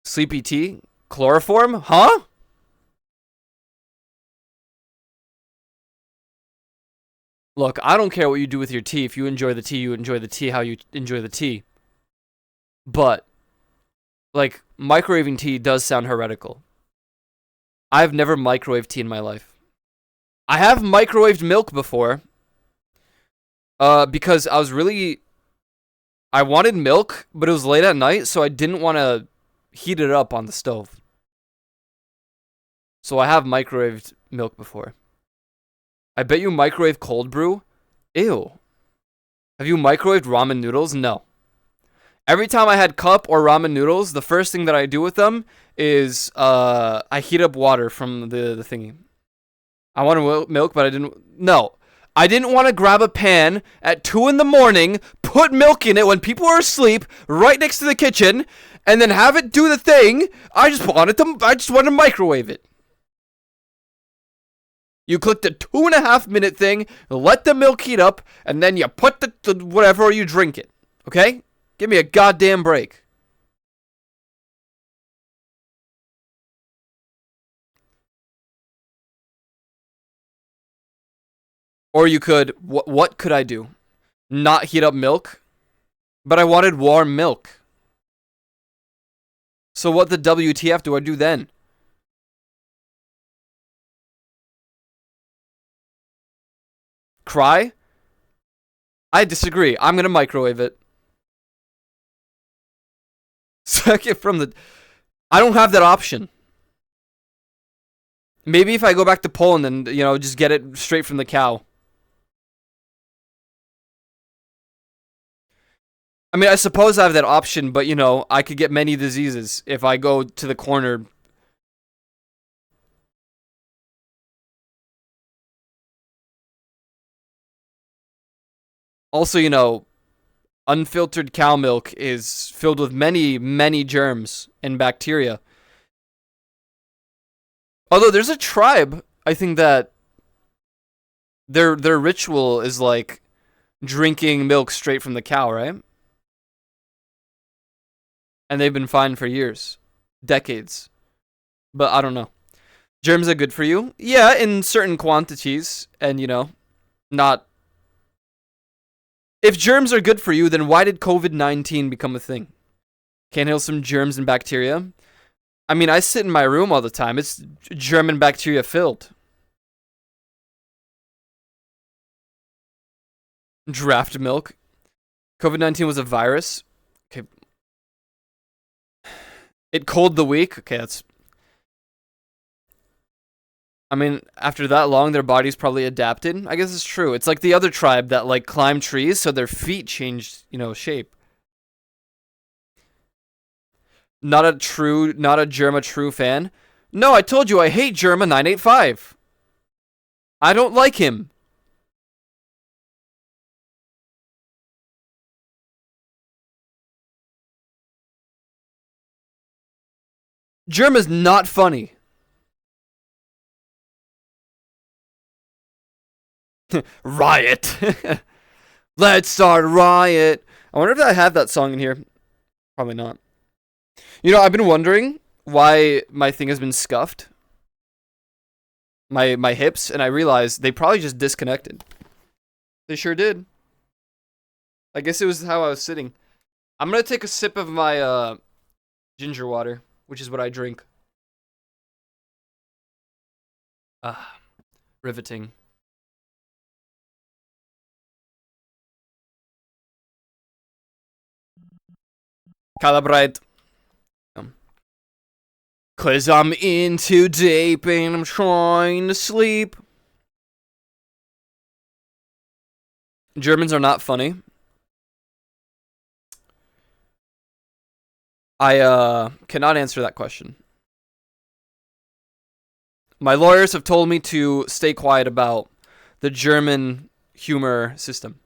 Sleepy tea? Chloroform? Huh? Look, I don't care what you do with your tea. If you enjoy the tea, you enjoy the tea how you enjoy the tea. But, like, microwaving tea does sound heretical. I've never microwaved tea in my life. I have microwaved milk before. Because I wanted milk, but it was late at night, so I didn't want to heat it up on the stove. So I have microwaved milk before. I bet you microwave cold brew? Ew. Have you microwaved ramen noodles? No. Every time I had cup or ramen noodles, the first thing that I do with them is I heat up water from the thingy. I wanted milk, but I didn't. No, I didn't want to grab a pan at 2 in the morning, put milk in it when people are asleep, right next to the kitchen, and then have it do the thing. I just wanted to microwave it. You click the 2.5 minute thing, let the milk heat up, and then you put the whatever or you drink it. Okay? Give me a goddamn break. Or you could, what could I do? Not heat up milk? But I wanted warm milk. So what the WTF do I do then? Cry? I disagree. I'm gonna microwave it. Second from the... I don't have that option. Maybe if I go back to Poland and, just get it straight from the cow. I mean, I suppose I have that option, but, I could get many diseases if I go to the corner. Also, unfiltered cow milk is filled with many, many germs and bacteria. Although there's a tribe, I think that their ritual is like drinking milk straight from the cow, right? And they've been fine for years, decades. But I don't know. Germs are good for you? Yeah, in certain quantities. And, not... If germs are good for you, then why did COVID-19 become a thing? Can't handle some germs and bacteria? I mean, I sit in my room all the time. It's germ and bacteria filled. Draft milk. COVID-19 was a virus. Okay. It cold the week. Okay, that's... I mean, after that long, their bodies probably adapted. I guess it's true. It's like the other tribe that, like, climbed trees, so their feet changed, shape. Not a Germa true fan. No, I told you I hate Germa 985. I don't like him. Germa's not funny. Riot. Let's start a riot. I wonder if I have that song in here. Probably not. I've been wondering why my thing has been scuffed. My hips, and I realized they probably just disconnected. They sure did. I guess it was how I was sitting. I'm gonna take a sip of my ginger water, which is what I drink. Riveting. Calibrate. Cause I'm in too deep and I'm trying to sleep. Germans are not funny. I cannot answer that question. My lawyers have told me to stay quiet about the German humor system.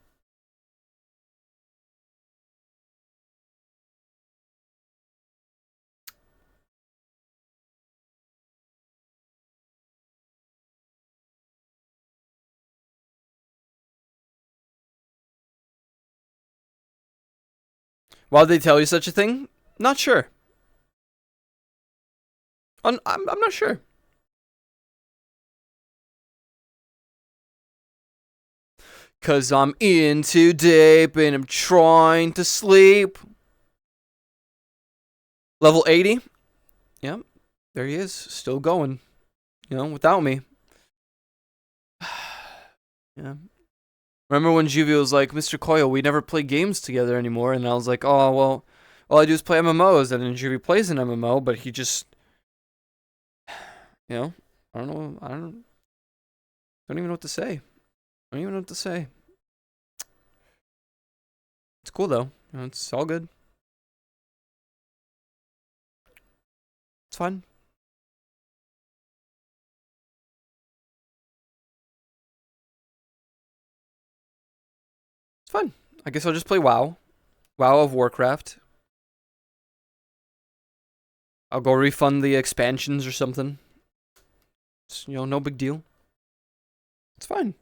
Why did they tell you such a thing? Not sure. I'm not sure. Cause I'm in too deep and I'm trying to sleep. Level 80. Yep. There he is. Still going. Without me. Yeah. Remember when Juvie was like, Mr. Coyle, we never play games together anymore. And I was like, oh, well, all I do is play MMOs. And then Juvie plays an MMO, but he just, I don't know. I don't even know what to say. I don't even know what to say. It's cool, though. It's all good. It's fine. It's fine. I guess I'll just play WoW. WoW of Warcraft. I'll go refund the expansions or something. It's, no big deal. It's fine.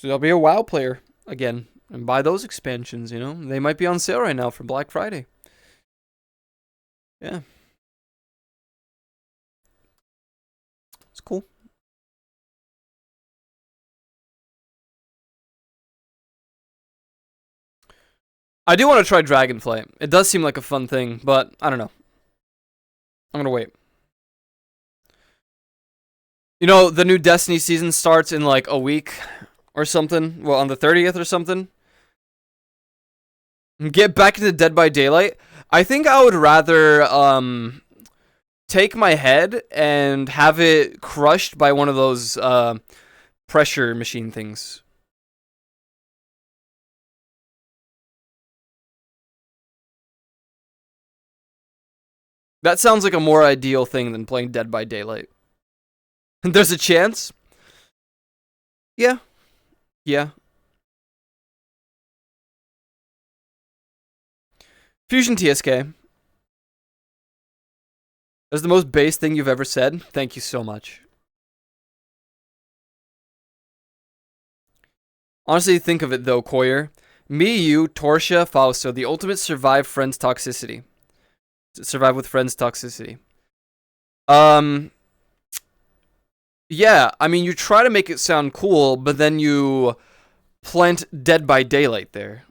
I'll be a WoW player again and buy those expansions, They might be on sale right now for Black Friday. Yeah. It's cool. I do want to try Dragonflight. It does seem like a fun thing, but I don't know. I'm gonna wait. The new Destiny season starts in like a week or something. Well, on the 30th or something. Get back into Dead by Daylight. I think I would rather take my head and have it crushed by one of those pressure machine things. That sounds like a more ideal thing than playing Dead by Daylight. There's a chance? Yeah. Yeah. Fusion TSK. That's the most base thing you've ever said. Thank you so much. Honestly, think of it though, Koyer. Me, you, Torsia, Fausto, the ultimate survive friends toxicity. Survive with friends toxicity. Yeah, I mean, you try to make it sound cool, but then you plant Dead by Daylight there.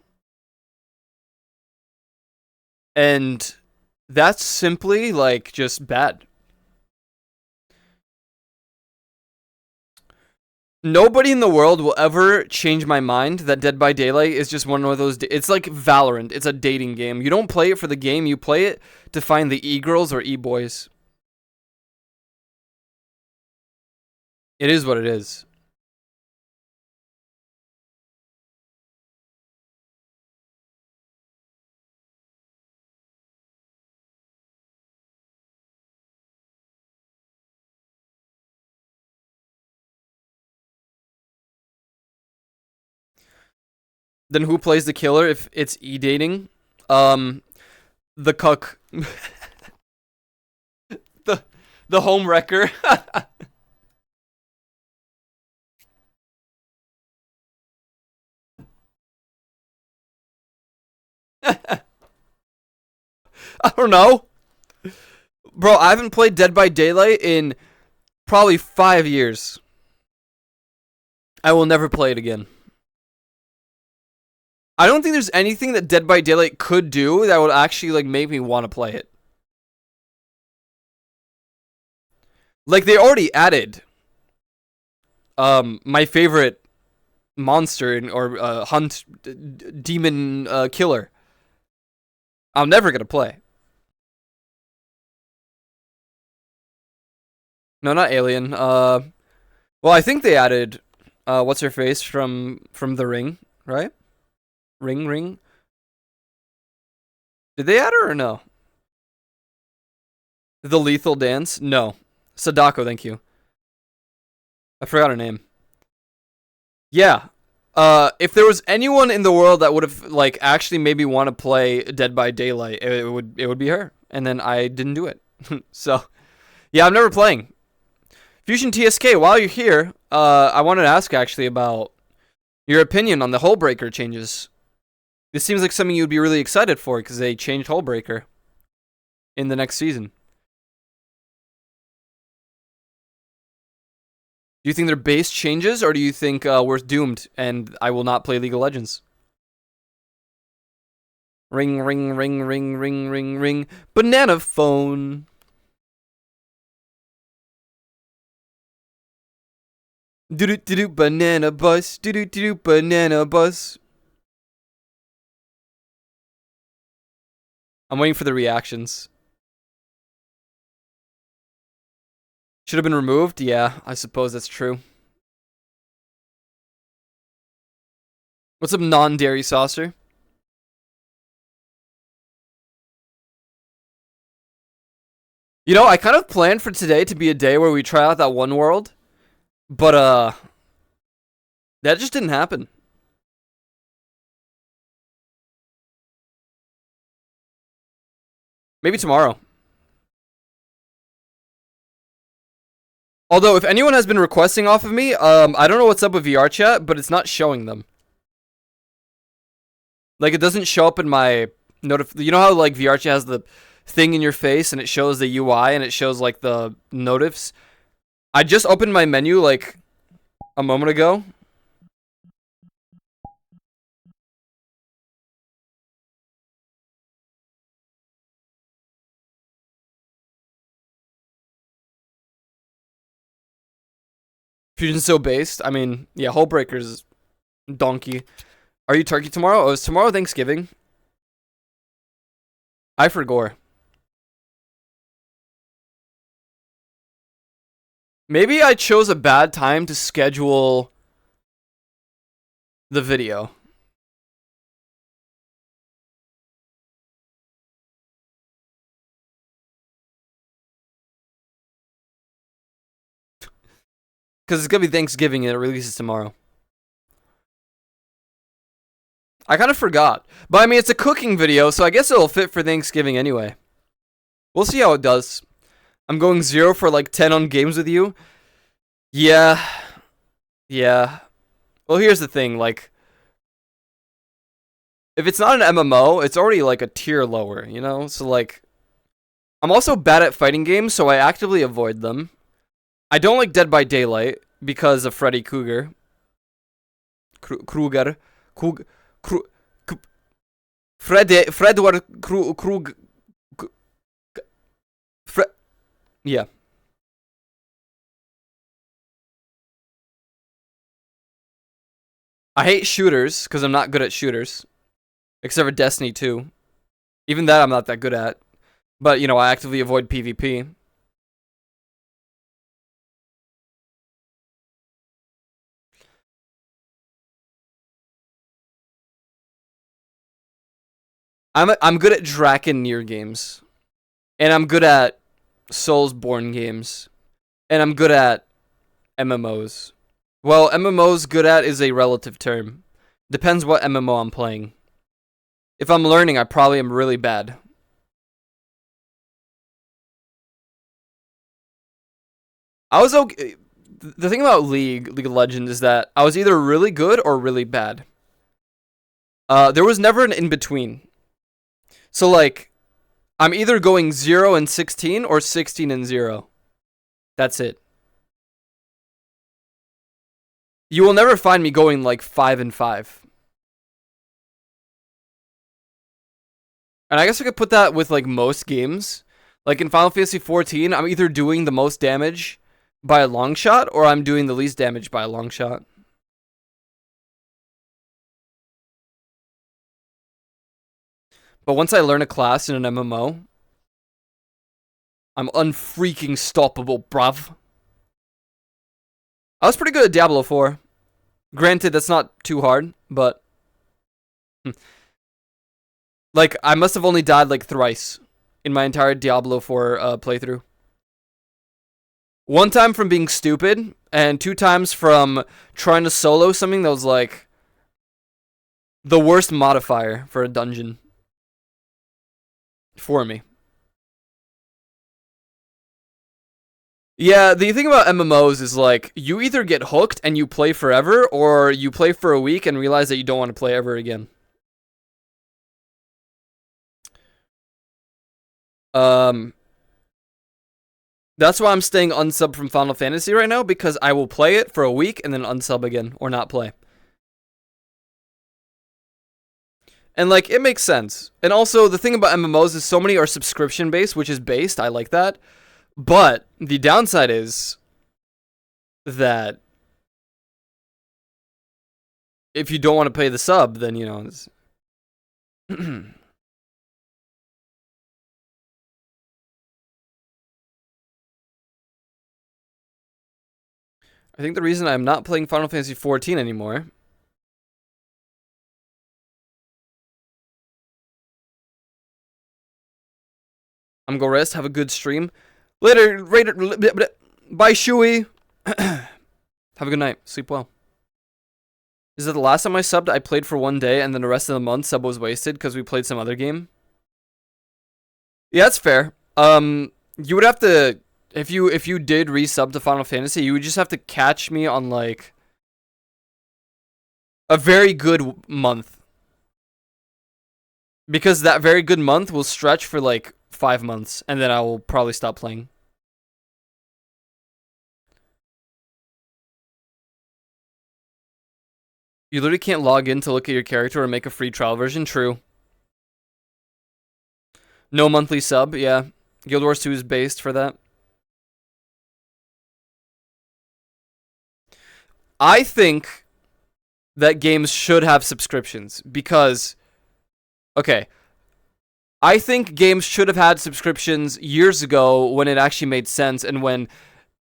And that's simply, like, just bad. Nobody in the world will ever change my mind that Dead by Daylight is just one of those... It's like Valorant. It's a dating game. You don't play it for the game. You play it to find the e-girls or e-boys. It is what it is. Then who plays the killer if it's e-dating? The cuck. the home wrecker. I don't know. Bro, I haven't played Dead by Daylight in probably 5 years. I will never play it again. I don't think there's anything that Dead by Daylight could do that would actually like make me want to play it. Like they already added my favorite monster or hunt demon killer. I'm never going to play. No, not Alien. Well, I think they added what's her face from The Ring, right? Ring. Did they add her or no? The Lethal Dance? No. Sadako, thank you. I forgot her name. Yeah. If there was anyone in the world that would have like actually made me want to play Dead by Daylight, it would be her. And then I didn't do it. So, yeah, I'm never playing. Fusion TSK, while you're here, I wanted to ask actually about your opinion on the Hullbreaker changes. This seems like something you'd be really excited for because they changed Hullbreaker in the next season. Do you think their base changes, or do you think we're doomed and I will not play League of Legends? Ring, ring, ring, ring, ring, ring, ring. Banana phone. Do banana bus. Do banana bus. I'm waiting for the reactions. Should have been removed? Yeah, I suppose that's true. What's up, non-dairy saucer? You know, I kind of planned for today to be a day where we try out that one world, but that just didn't happen. Maybe tomorrow. Although, if anyone has been requesting off of me, I don't know what's up with VRChat, but it's not showing them. Like, it doesn't show up in my You know how, like, VRChat has the thing in your face, and it shows the UI, and it shows, like, the notifs? I just opened my menu, like, a moment ago. Fusion's so based. I mean, yeah, Hullbreaker's donkey. Are you turkey tomorrow? Oh, is tomorrow Thanksgiving? I forgot. Maybe I chose a bad time to schedule the video. Because it's going to be Thanksgiving and it releases tomorrow. I kind of forgot. But I mean, it's a cooking video, so I guess it'll fit for Thanksgiving anyway. We'll see how it does. I'm going 0 for like 10 on games with you. Yeah. Yeah. Well, here's the thing, like, if it's not an MMO, it's already like a tier lower, you know? So like, I'm also bad at fighting games, so I actively avoid them. I don't like Dead by Daylight because of Freddy Krueger. Krueger. Fredward Krug. Yeah. I hate shooters because I'm not good at shooters. Except for Destiny 2. Even that I'm not that good at. But, you know, I actively avoid PvP. I'm good at Drakenir games. And I'm good at Soulsborne games. And I'm good at MMOs. Well, MMOs good at is a relative term. Depends what MMO I'm playing. If I'm learning, I probably am really bad. I was okay. The thing about League of Legends is that I was either really good or really bad. There was never an in between. So like, I'm either going 0 and 16 or 16 and 0. That's it. You will never find me going like 5 and 5. And I guess I could put that with like most games. Like in Final Fantasy 14, I'm either doing the most damage by a long shot or I'm doing the least damage by a long shot. But once I learn a class in an MMO, I'm unfreaking stoppable, bruv. I was pretty good at Diablo 4. Granted, that's not too hard, but like I must have only died like thrice in my entire Diablo 4 playthrough. One time from being stupid, and 2 times from trying to solo something that was like the worst modifier for a dungeon for me. Yeah, the thing about MMOs is like you either get hooked and you play forever, or you play for a week and realize that you don't want to play ever again. That's why I'm staying unsub from Final Fantasy right now, because I will play it for a week and then unsub again or not play. And like it makes sense. And also the thing about MMOs is so many are subscription based, which is based. I like that. But the downside is that if you don't want to pay the sub, then you know it's I think the reason I'm not playing Final Fantasy 14 anymore I'm gonna rest, have a good stream. Later. Bye, Shui. Have a good night. Sleep well. Is it the last time I subbed? I played for 1 day, and then the rest of the month sub was wasted because we played some other game. Yeah, that's fair. You would have to, if you did resub to Final Fantasy, you would just have to catch me on like a very good month, because that very good month will stretch for like 5 months, and then I will probably stop playing. You literally can't log in to look at your character or make a free trial version. True. No monthly sub. Yeah, Guild Wars 2 is based for that. I think that games should have subscriptions because, okay, I think games should have had subscriptions years ago when it actually made sense, and when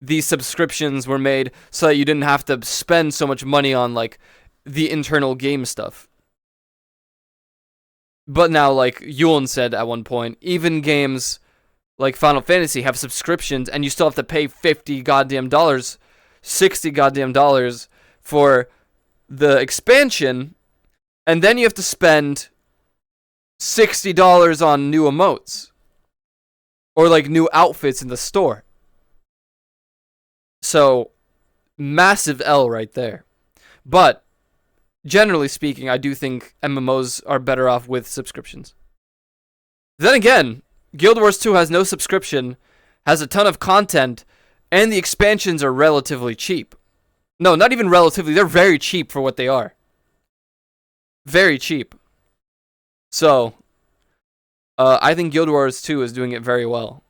these subscriptions were made so that you didn't have to spend so much money on like the internal game stuff. But now, like Yulin said at one point, even games like Final Fantasy have subscriptions, and you still have to pay $50 goddamn dollars, $60 goddamn dollars for the expansion, and then you have to spend $60 on new emotes or like new outfits in the store. So, massive L right there. But generally speaking, I do think MMOs are better off with subscriptions. Then again, Guild Wars 2 has no subscription, has a ton of content, and the expansions are relatively cheap. No, not even relatively. They're very cheap for what they are. Very cheap. So, I think Guild Wars 2 is doing it very well.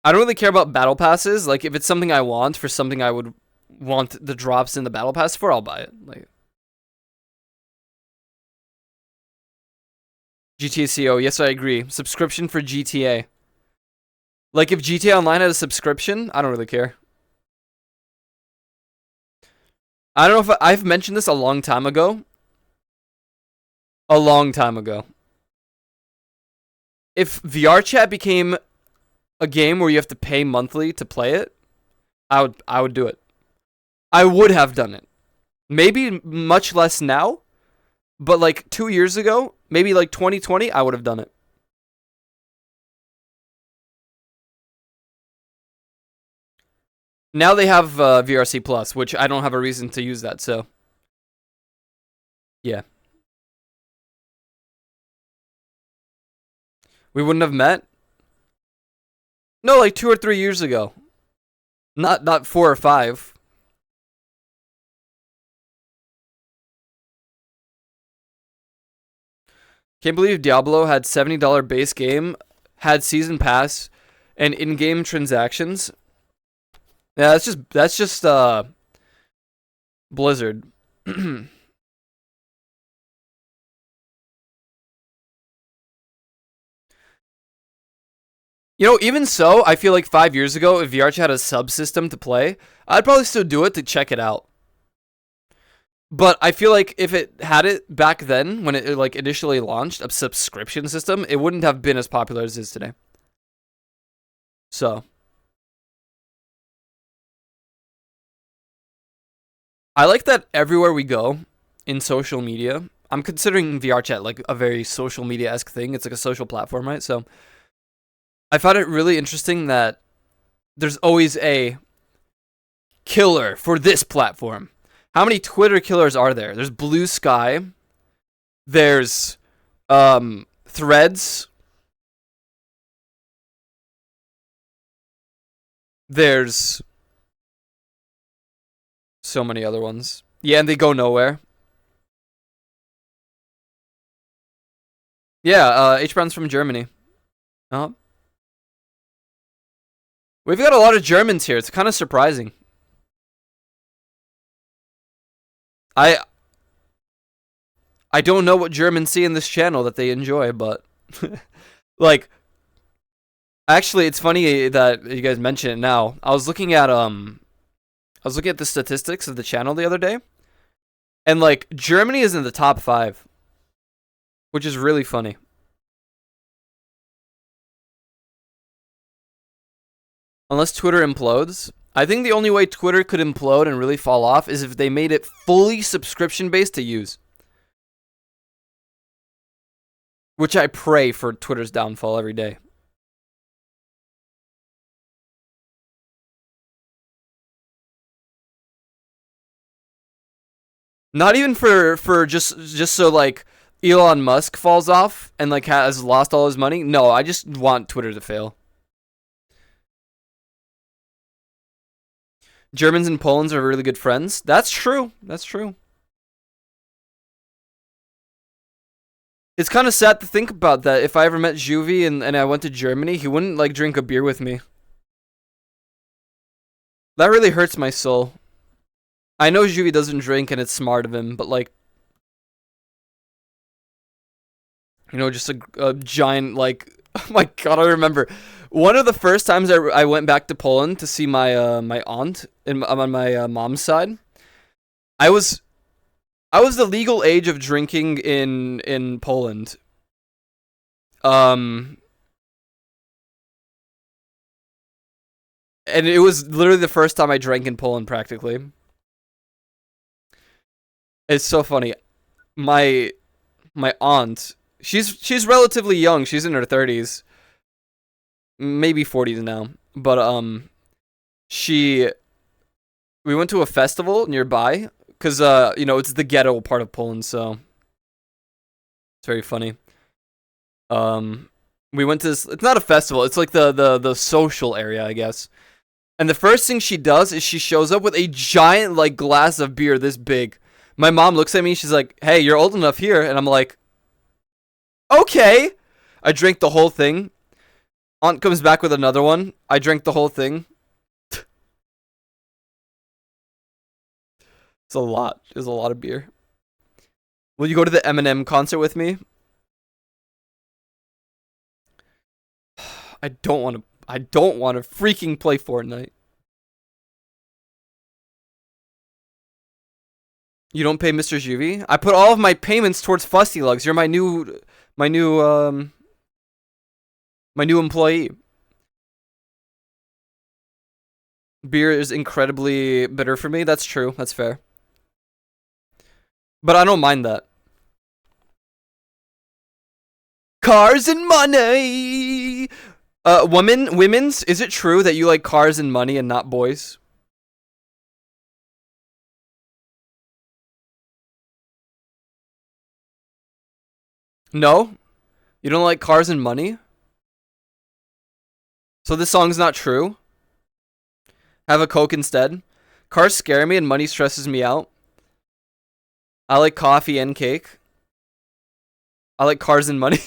I don't really care about battle passes. Like, if it's something I want for something I would want the drops in the battle pass for, I'll buy it. Like, GTA CO, yes, I agree. Subscription for GTA. Like, if GTA Online had a subscription, I don't really care. I don't know if I've mentioned this a long time ago. A long time ago. If VRChat became a game where you have to pay monthly to play it, I would do it. I would have done it. Maybe much less now, but like 2 years ago, maybe like 2020, I would have done it. Now they have VRC Plus, which I don't have a reason to use that, so yeah. We wouldn't have met? No, like 2 or 3 years ago. Not 4 or 5. Can't believe Diablo had $70 base game, had season pass, and in-game transactions. Yeah, that's just Blizzard. You know, even so, I feel like 5 years ago, if VRChat had a subsystem to play, I'd probably still do it to check it out. But I feel like if it had it back then, when it like initially launched, a subscription system, it wouldn't have been as popular as it is today. So, I like that everywhere we go in social media, I'm considering VRChat like a very social media-esque thing. It's like a social platform, right? So, I found it really interesting that there's always a killer for this platform. How many Twitter killers are there? There's Blue Sky. There's Threads. There's so many other ones. Yeah, and they go nowhere. Yeah, H. Brown's from Germany. Uh-huh. We've got a lot of Germans here. It's kind of surprising. I don't know what Germans see in this channel that they enjoy, but like, actually, it's funny that you guys mention it now. I was looking at the statistics of the channel the other day, and like Germany is in the top 5. which is really funny. Unless Twitter implodes. I think the only way Twitter could implode and really fall off is if they made it fully subscription-based to use. Which I pray for Twitter's downfall every day. Not even for just so like Elon Musk falls off and like has lost all his money. No, I just want Twitter to fail. Germans and Polands are really good friends. That's true. That's true. It's kind of sad to think about that. If I ever met Juvie and I went to Germany, he wouldn't like drink a beer with me. That really hurts my soul. I know Juvie doesn't drink and it's smart of him, but like, you know, just a giant like, oh my god, I remember one of the first times I went back to Poland to see my my aunt on my mom's side. I was the legal age of drinking in Poland. And it was literally the first time I drank in Poland practically. It's so funny. My aunt, she's relatively young. She's in her 30s. Maybe 40s now. But we went to a festival nearby cuz you know, it's the ghetto part of Poland, so it's very funny. We went to this, it's not a festival, it's like the social area, I guess. And the first thing she does is she shows up with a giant like glass of beer this big. My mom looks at me, she's like, "Hey, you're old enough here." And I'm like, "Okay." I drank the whole thing. Aunt comes back with another one. I drank the whole thing. It's a lot. There's a lot of beer. Will you go to the Eminem concert with me? I don't want to freaking play Fortnite. You don't pay Mr. Juvie? I put all of my payments towards Fusty Lugs. You're my new employee. Beer is incredibly bitter for me. That's true. That's fair. But I don't mind that. Cars and money. Women's. Is it true that you like cars and money and not boys? No? You don't like cars and money? So this song's not true? Have a Coke instead? Cars scare me and money stresses me out. I like coffee and cake. I like cars and money.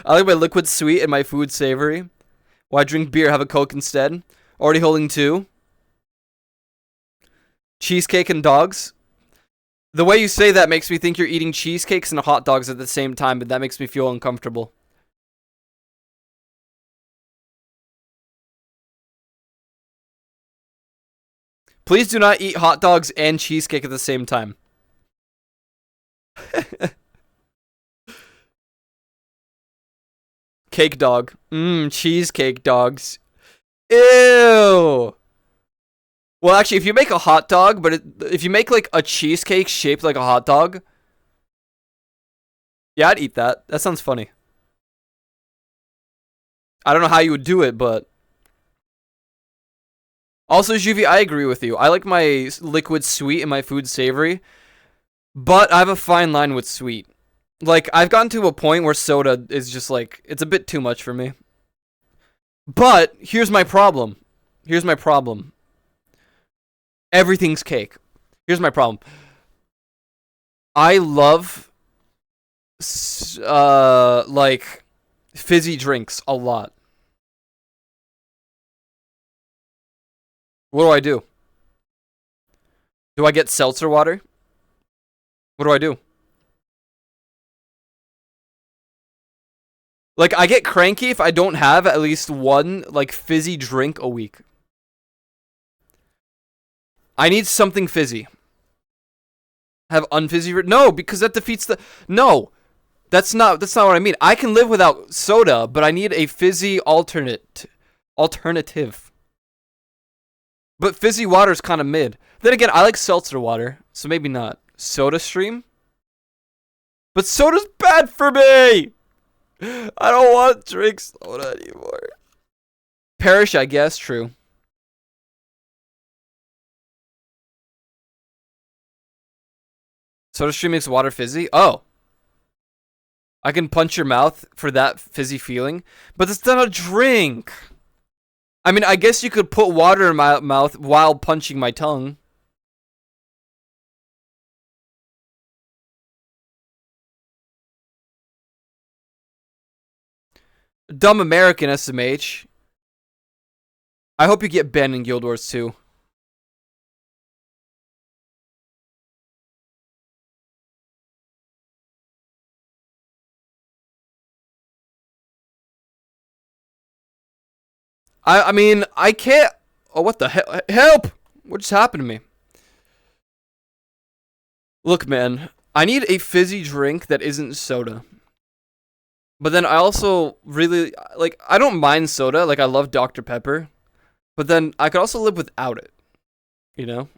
I like my liquid sweet and my food savory. Why drink beer? Have a Coke instead. Already holding 2. Cheesecake and dogs. The way you say that makes me think you're eating cheesecakes and hot dogs at the same time, but that makes me feel uncomfortable. Please do not eat hot dogs and cheesecake at the same time. Cake dog. Cheesecake dogs. Ew. Well, actually, if you make a hot dog, but if you make like a cheesecake shaped like a hot dog, yeah, I'd eat that. That sounds funny. I don't know how you would do it, but also, Juvie, I agree with you. I like my liquid sweet and my food savory, but I have a fine line with sweet. Like, I've gotten to a point where soda is just like, it's a bit too much for me. But here's my problem. Here's my problem. Everything's cake. Here's my problem. I love like fizzy drinks a lot. What do I do? Do I get seltzer water? What do I do? Like, I get cranky if I don't have at least one, like, fizzy drink a week. I need something fizzy. Have unfizzy... No, because that defeats the... No! That's not what I mean. I can live without soda, but I need a fizzy alternative. But fizzy water is kind of mid. Then again, I like seltzer water, so maybe not. Soda Stream? But soda's bad for me! I don't want to drink soda anymore. Perish, I guess, true. Soda Stream makes water fizzy? Oh. I can punch your mouth for that fizzy feeling, but it's not a drink. I mean, I guess you could put water in my mouth while punching my tongue. Dumb American SMH. I hope you get banned in Guild Wars 2. I mean, I can't... Oh, what the hell? Help! What just happened to me? Look, man. I need a fizzy drink that isn't soda. But then I also really... Like, I don't mind soda. Like, I love Dr. Pepper. But then I could also live without it. You know?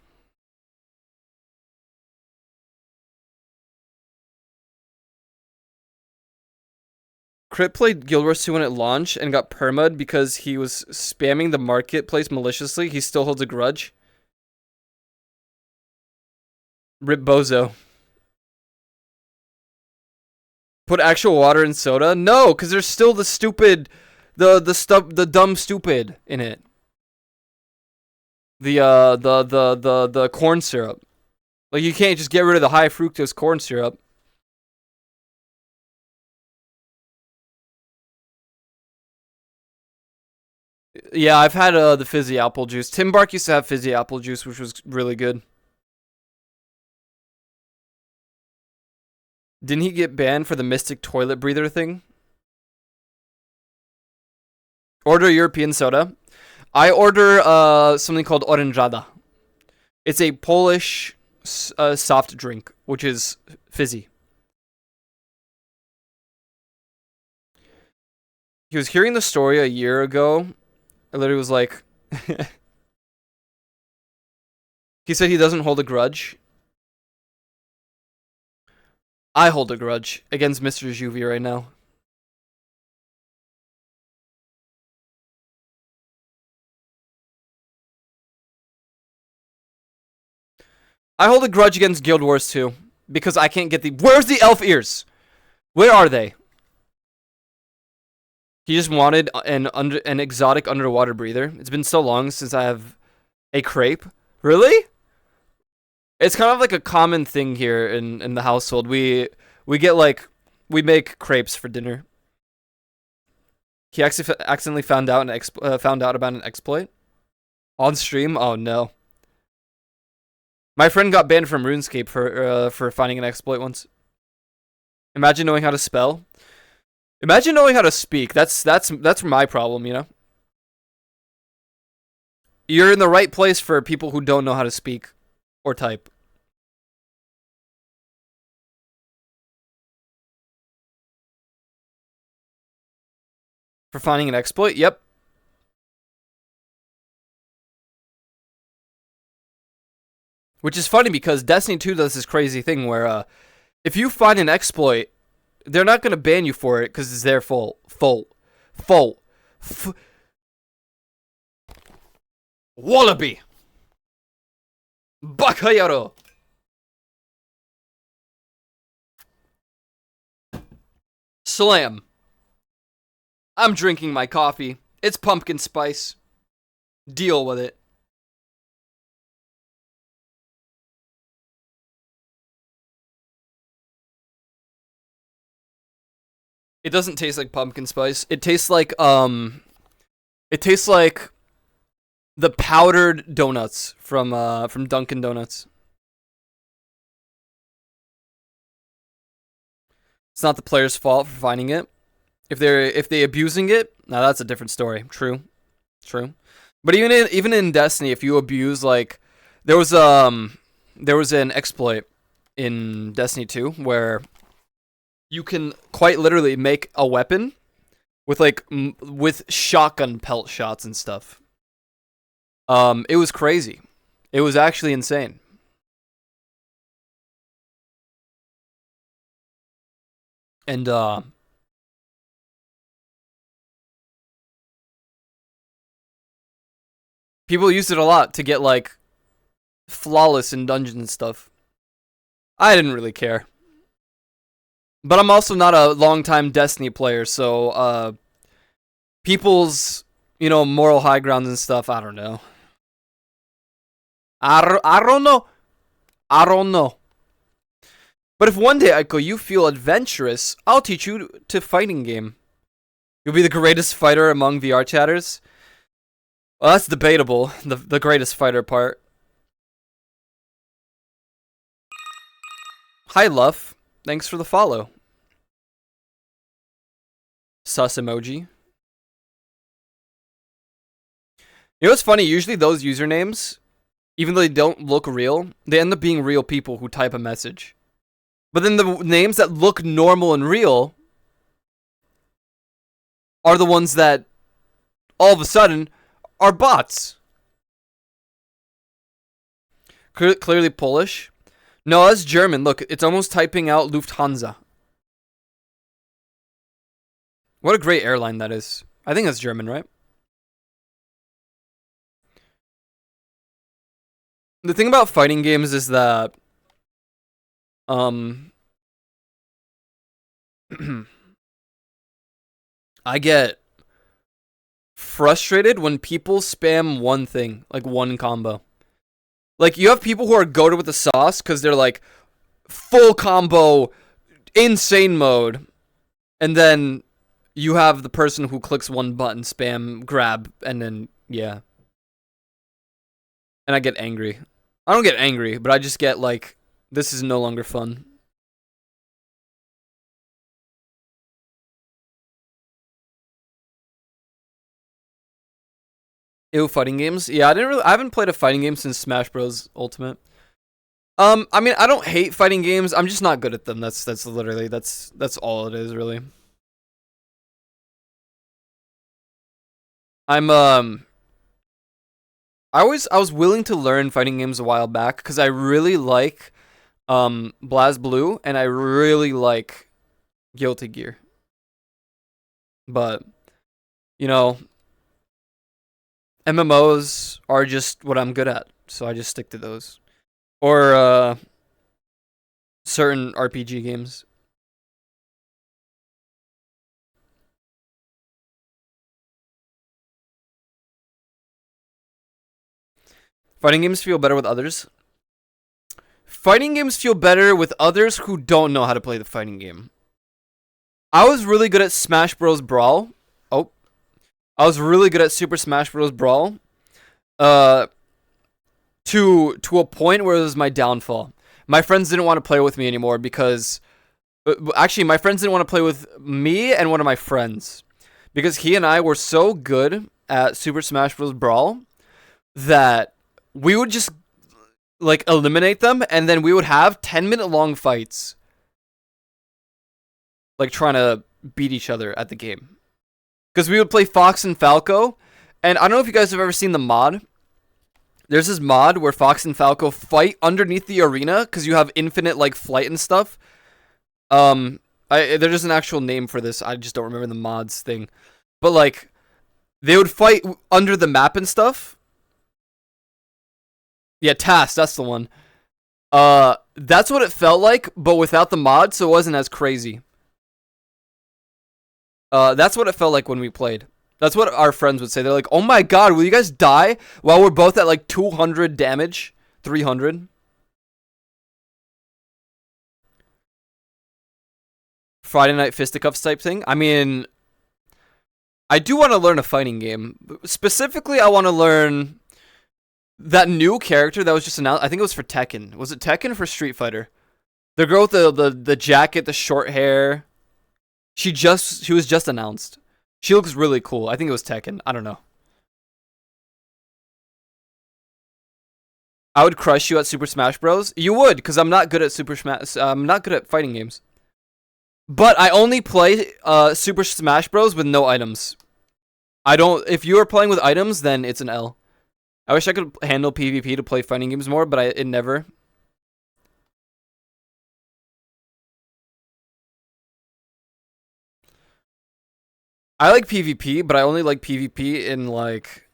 Crit played Guild Wars 2 when it launched and got perma'd because he was spamming the marketplace maliciously. He still holds a grudge. Rip Bozo. Put actual water in soda? No, because there's still the stupid, the dumb stupid in it. The corn syrup. Like, you can't just get rid of the high fructose corn syrup. Yeah, I've had the fizzy apple juice. Tim Bark used to have fizzy apple juice, which was really good. Didn't he get banned for the Mystic toilet breather thing? Order European soda. I order something called oranżada. It's a Polish soft drink, which is fizzy. He was hearing the story a year ago. I literally was like... He said he doesn't hold a grudge. I hold a grudge against Mr. Juvie right now. I hold a grudge against Guild Wars 2 because I can't get the... Where's the elf ears? Where are they? He just wanted an exotic underwater breather. It's been so long since I have a crepe. Really? It's kind of like a common thing here in the household. We get like... We make crepes for dinner. He accidentally found out about an exploit on stream. Oh no! My friend got banned from RuneScape for finding an exploit once. Imagine knowing how to spell. Imagine knowing how to speak. That's my problem, you know. You're in the right place for people who don't know how to speak or type. For finding an exploit? Yep. Which is funny because Destiny 2 does this crazy thing where if you find an exploit, they're not going to ban you for it because it's their fault. Wallaby! Bakayaro! Slam. I'm drinking my coffee. It's pumpkin spice. Deal with it. It doesn't taste like pumpkin spice. It tastes like the powdered donuts from Dunkin' Donuts. It's not the player's fault for finding it. If they abusing it, now that's a different story. True. But even in Destiny, if you abuse, like, there was an exploit in Destiny 2 where you can quite literally make a weapon with like with shotgun pelt shots and stuff. It was crazy. It was actually insane. And people used it a lot to get like flawless in dungeons and stuff. I didn't really care. But I'm also not a longtime Destiny player, so people's, moral high grounds and stuff, I don't know. I don't know. I don't know. But if one day, Aiko, you feel adventurous, I'll teach you to fighting game. You'll be the greatest fighter among VR chatters. Well, that's debatable, the greatest fighter part. Hi, Luff. Thanks for the follow. Sus emoji. You know what's funny? Usually those usernames, even though they don't look real, they end up being real people who type a message. But then the names that look normal and real are the ones that all of a sudden are bots. Clearly Polish. No, that's German. Look, it's almost typing out Lufthansa. What a great airline that is. I think that's German, right? The thing about fighting games is that I get frustrated when people spam one thing, like one combo. Like, you have people who are goated with the sauce because they're like, full combo, insane mode. And then you have the person who clicks one button, spam, grab, and then, yeah. And I get angry. I don't get angry, but I just get like, this is no longer fun. Ew, fighting games? Yeah, I haven't played a fighting game since Smash Bros. Ultimate. I mean, I don't hate fighting games. I'm just not good at them. That's literally that's all it is, really. I was willing to learn fighting games a while back because I really like BlazBlue and I really like Guilty Gear. But MMOs are just what I'm good at, so I just stick to those. Or certain RPG games. Fighting games feel better with others. Fighting games feel better with others who don't know how to play the fighting game. I was really good at Smash Bros. Brawl. Oh. I was really good at Super Smash Bros. Brawl. To a point where it was my downfall. My friends didn't want to play with me anymore because... Actually, my friends didn't want to play with me and one of my friends. Because he and I were so good at Super Smash Bros. Brawl that we would just like eliminate them and then we would have 10-minute long fights. Like trying to beat each other at the game. Because we would play Fox and Falco. And I don't know if you guys have ever seen the mod. There's this mod where Fox and Falco fight underneath the arena because you have infinite like flight and stuff. There's an actual name for this. I just don't remember the mods thing. But like, they would fight under the map and stuff. Yeah, TAS, that's the one. That's what it felt like, but without the mod, so it wasn't as crazy. That's what it felt like when we played. That's what our friends would say. They're like, oh my god, will you guys die while we're both at like 200 damage? 300? Friday Night Fisticuffs type thing? I mean, I do want to learn a fighting game. Specifically, I want to learn that new character that was just announced. I think it was for Tekken. Was it Tekken or for Street Fighter? The girl with the jacket, the short hair. She was just announced. She looks really cool. I think it was Tekken. I don't know. I would crush you at Super Smash Bros. You would, because I'm not good at I'm not good at fighting games. But I only play Super Smash Bros with no items. I don't. If you are playing with items, then it's an L. I wish I could handle PvP to play fighting games more, but it never. I like PvP, but I only like PvP in like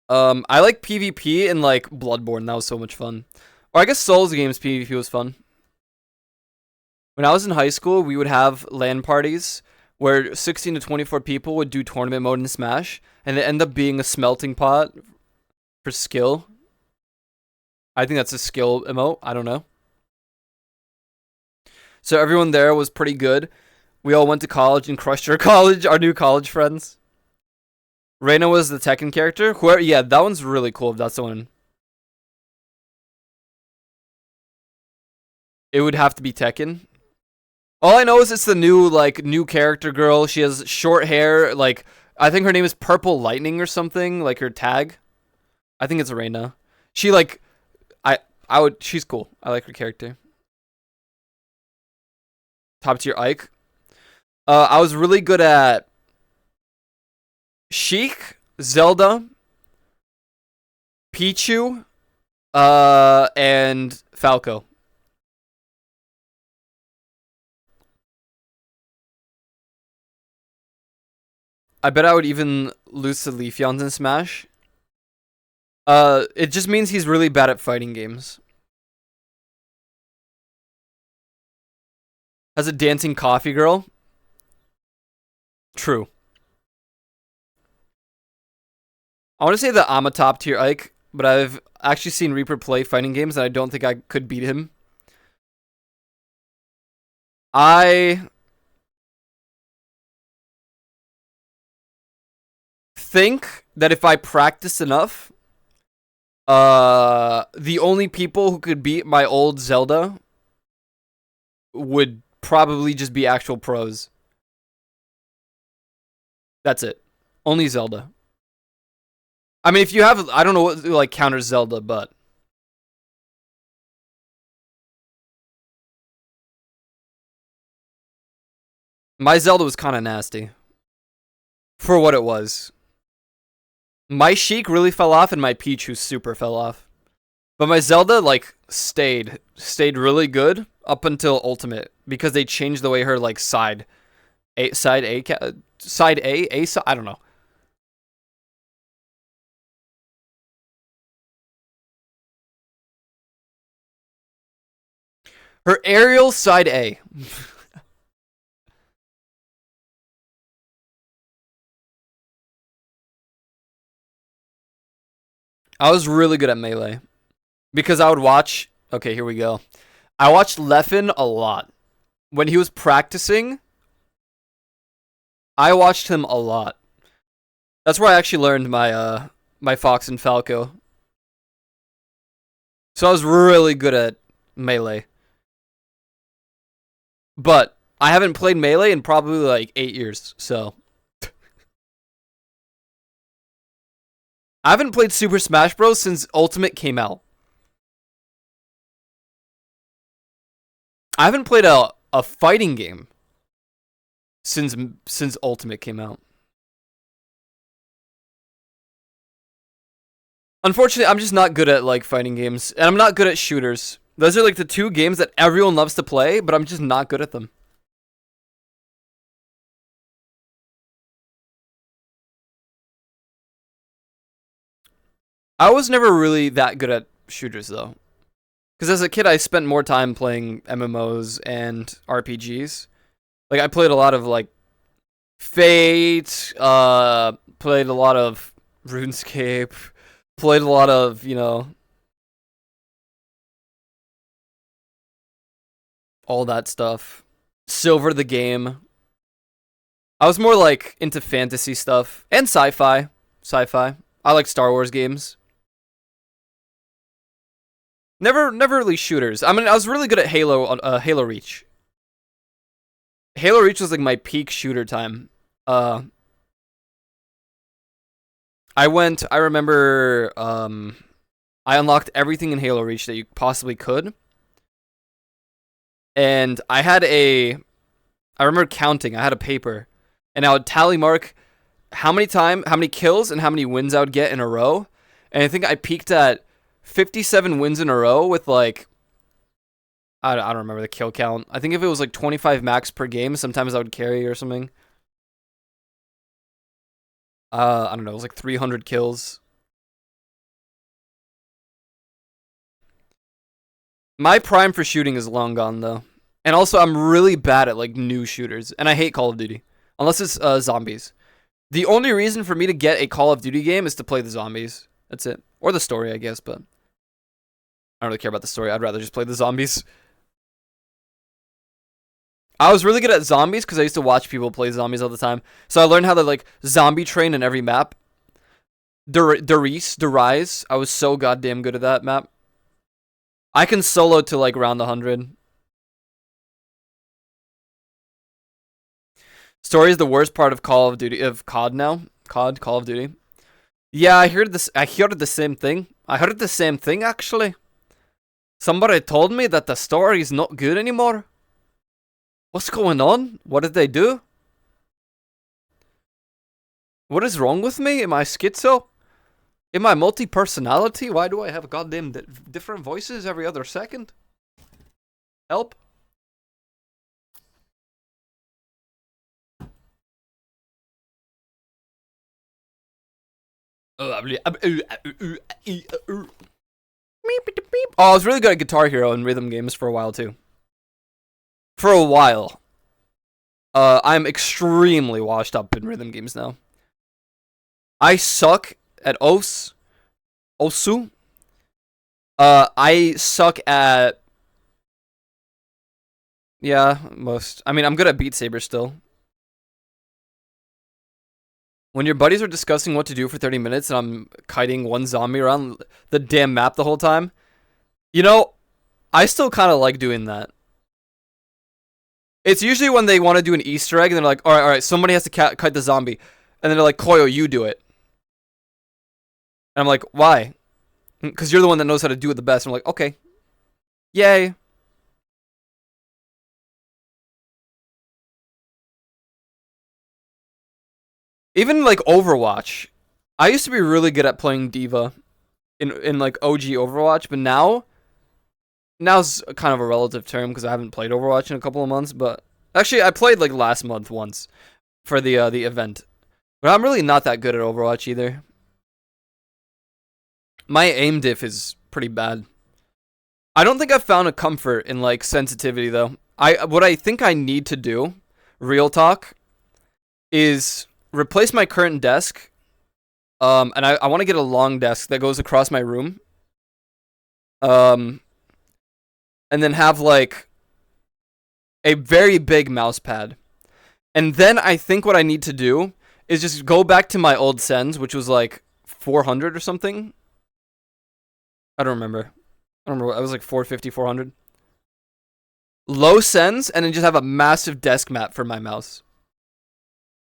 I like PvP in like Bloodborne. That was so much fun. Or I guess Souls games PvP was fun. When I was in high school, we would have LAN parties where 16 to 24 people would do tournament mode in Smash, and it ended up being a smelting pot for skill. I think that's a skill emote. I don't know. So everyone there was pretty good. We all went to college and crushed our new college friends. Reina was the Tekken character. Yeah, that one's really cool if that's the one. It would have to be Tekken. All I know is it's the new character girl. She has short hair, like I think her name is Purple Lightning or something, like her tag. I think it's Reina. She like she's cool. I like her character. Top tier Ike. I was really good at Sheik, Zelda, Pichu, and Falco. I bet I would even lose to Leafeons in Smash. It just means he's really bad at fighting games. Has a dancing coffee girl. True. I want to say that I'm a top tier Ike, but I've actually seen Reaper play fighting games, and I don't think I could beat him. I think that if I practice enough, the only people who could beat my old Zelda would probably just be actual pros. That's it. Only Zelda. I mean, if you have, I don't know what like counters Zelda, but my Zelda was kind of nasty for what it was. My Sheik really fell off, and my Pichu super fell off. But my Zelda like stayed really good up until Ultimate because they changed the way her like side A, I don't know. Her aerial side A. I was really good at Melee because I would watch. Okay, here we go. I watched Leffen a lot when he was practicing. I watched him a lot. That's where I actually learned my Fox and Falco. So I was really good at Melee. But I haven't played Melee in probably like 8 years, so I haven't played Super Smash Bros. Since Ultimate came out. I haven't played a fighting game since Ultimate came out. Unfortunately, I'm just not good at like fighting games, and I'm not good at shooters. Those are like the two games that everyone loves to play, but I'm just not good at them. I was never really that good at shooters though. Because as a kid, I spent more time playing MMOs and RPGs. Like I played a lot of like Fate, played a lot of RuneScape, played a lot of, all that stuff. Silver the game. I was more like into fantasy stuff and sci-fi. Sci-fi. I like Star Wars games. Never really shooters. I mean, I was really good at Halo Reach. Halo Reach was like my peak shooter time. I remember I unlocked everything in Halo Reach that you possibly could. and I remember counting. I had a paper, and I would tally mark how many kills, and how many wins I would get in a row. And I think I peaked at 57 wins in a row with like I don't remember the kill count. I think if it was like 25 max per game, sometimes I would carry or something. I don't know. It was like 300 kills. My prime for shooting is long gone though, and also I'm really bad at like new shooters, and I hate Call of Duty unless it's zombies. The only reason for me to get a Call of Duty game is to play the zombies. That's it, or the story, I guess. But I don't really care about the story. I'd rather just play the zombies. I was really good at zombies because I used to watch people play zombies all the time. So I learned how to like zombie train in every map. Derise. I was so goddamn good at that map. I can solo to like round 100. Story is the worst part of Call of Duty of COD now. Call of Duty. Yeah, I heard this. I heard the same thing. I heard the same thing actually. Somebody told me that the story is not good anymore. What's going on? What did they do? What is wrong with me? Am I schizo? Am I multi-personality? Why do I have goddamn different voices every other second? Help. Oh, I was really good at Guitar Hero and rhythm games for a while too. For a while. I'm extremely washed up in rhythm games now. I suck at Osu. I suck at... Yeah, most. I mean, I'm good at Beat Saber still. When your buddies are discussing what to do for 30 minutes and I'm kiting one zombie around the damn map the whole time, you know, I still kind of like doing that. It's usually when they want to do an Easter egg and they're like, all right, somebody has to kite the zombie. And then they're like, Koyo, you do it. And I'm like, why? Because you're the one that knows how to do it the best. And I'm like, okay. Yay. Even like Overwatch. I used to be really good at playing Diva in like OG Overwatch, but now's kind of a relative term because I haven't played Overwatch in a couple of months, but actually I played like last month once for the event. But I'm really not that good at Overwatch either. My aim diff is pretty bad. I don't think I've found a comfort in like sensitivity though. What I think I need to do, real talk, is replace my current desk. And I want to get a long desk that goes across my room. And then have like a very big mouse pad. And then I think what I need to do is just go back to my old sends, which was like 400 or something. I don't remember. I was like 450, 400. Low sends, and then just have a massive desk mat for my mouse.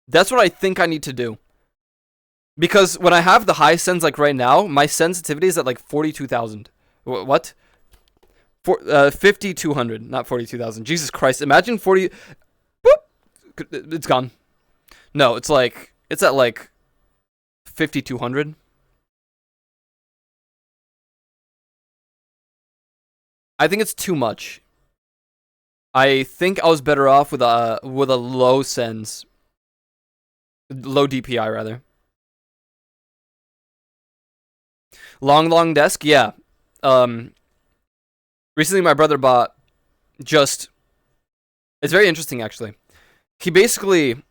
That's what I think I need to do. Because when I have the high sends like right now, my sensitivity is at like 42,000. What? 5,200, not 42,000. Jesus Christ! Imagine 40. Boop! It's gone. No, it's at like 5,200. I think it's too much. I think I was better off with a low sends, low DPI rather. Long desk, yeah. Recently my brother bought just... It's very interesting, actually. He basically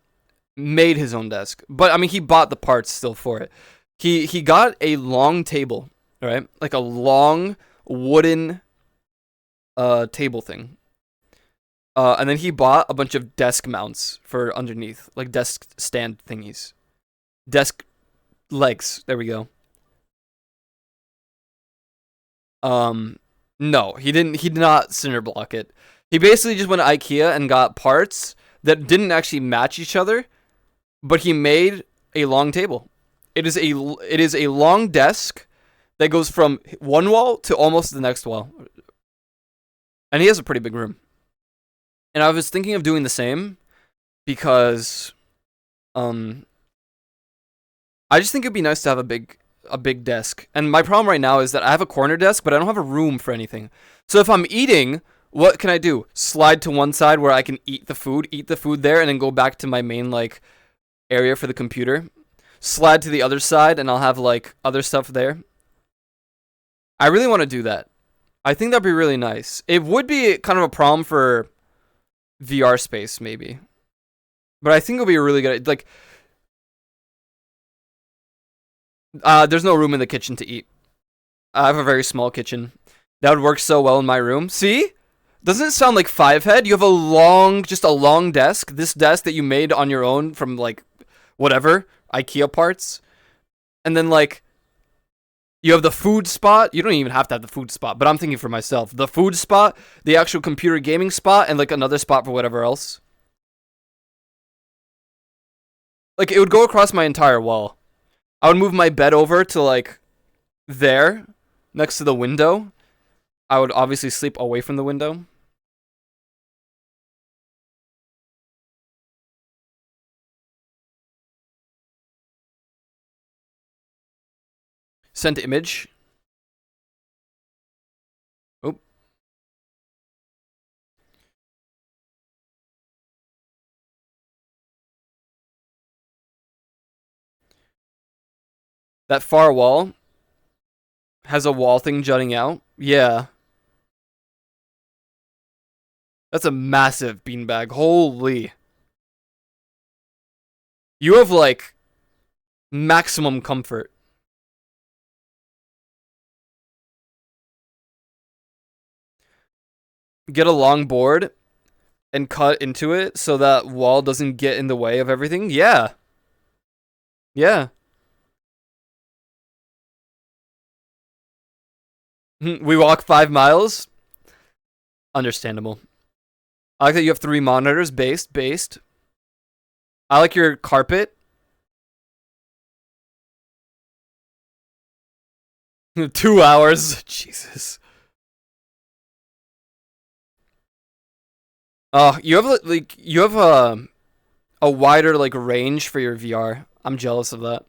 made his own desk. But, I mean, he bought the parts still for it. He got a long table, right? Like a long wooden table thing. And then he bought a bunch of desk mounts for underneath. Like desk stand thingies. Desk legs. There we go. No, he didn't. He did not cinder block it. He basically just went to IKEA and got parts that didn't actually match each other, but he made a long table. It is a long desk that goes from one wall to almost the next wall, and he has a pretty big room. And I was thinking of doing the same because um I just think it'd be nice to have a big desk. And my problem right now is that I have a corner desk, but I don't have a room for anything. So if I'm eating, what can I do? Slide to one side where I can eat the food there, and then go back to my main like area for the computer. Slide to the other side, and I'll have like other stuff there. I really want to do that. I think that'd be really nice. It would be kind of a problem for VR space, maybe, but I think it'll be a really good. Like, there's no room in the kitchen to eat. I have a very small kitchen. That would work so well in my room. See? Doesn't it sound like Five Head? You have just a long desk. This desk that you made on your own from like whatever IKEA parts, and then like you have the food spot. You don't even have to have the food spot, but I'm thinking for myself. The food spot, the actual computer gaming spot, and like another spot for whatever else. Like it would go across my entire wall. I would move my bed over to like there, next to the window. I would obviously sleep away from the window. Send image. Oh. That far wall has a wall thing jutting out. Yeah. That's a massive beanbag. Holy. You have like maximum comfort. Get a long board and cut into it so that wall doesn't get in the way of everything. Yeah. Yeah. We walk 5 miles. Understandable. I like that you have 3 monitors. Based. I like your carpet. 2 hours. Jesus. You have like you have a wider like range for your VR. I'm jealous of that.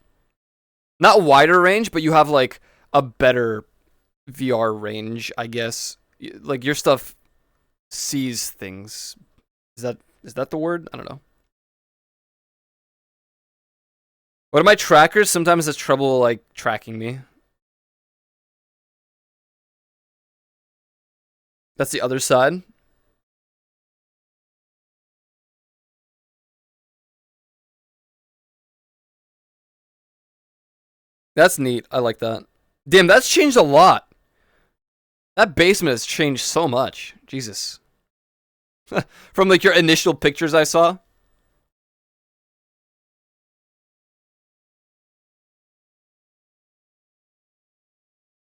Not wider range, but you have like a better VR range, I guess. Like your stuff sees things. Is that the word? I don't know. What are my trackers? Sometimes it's trouble like tracking me. That's the other side. That's neat. I like that. Damn, that's changed a lot. That basement has changed so much. Jesus. From like your initial pictures I saw.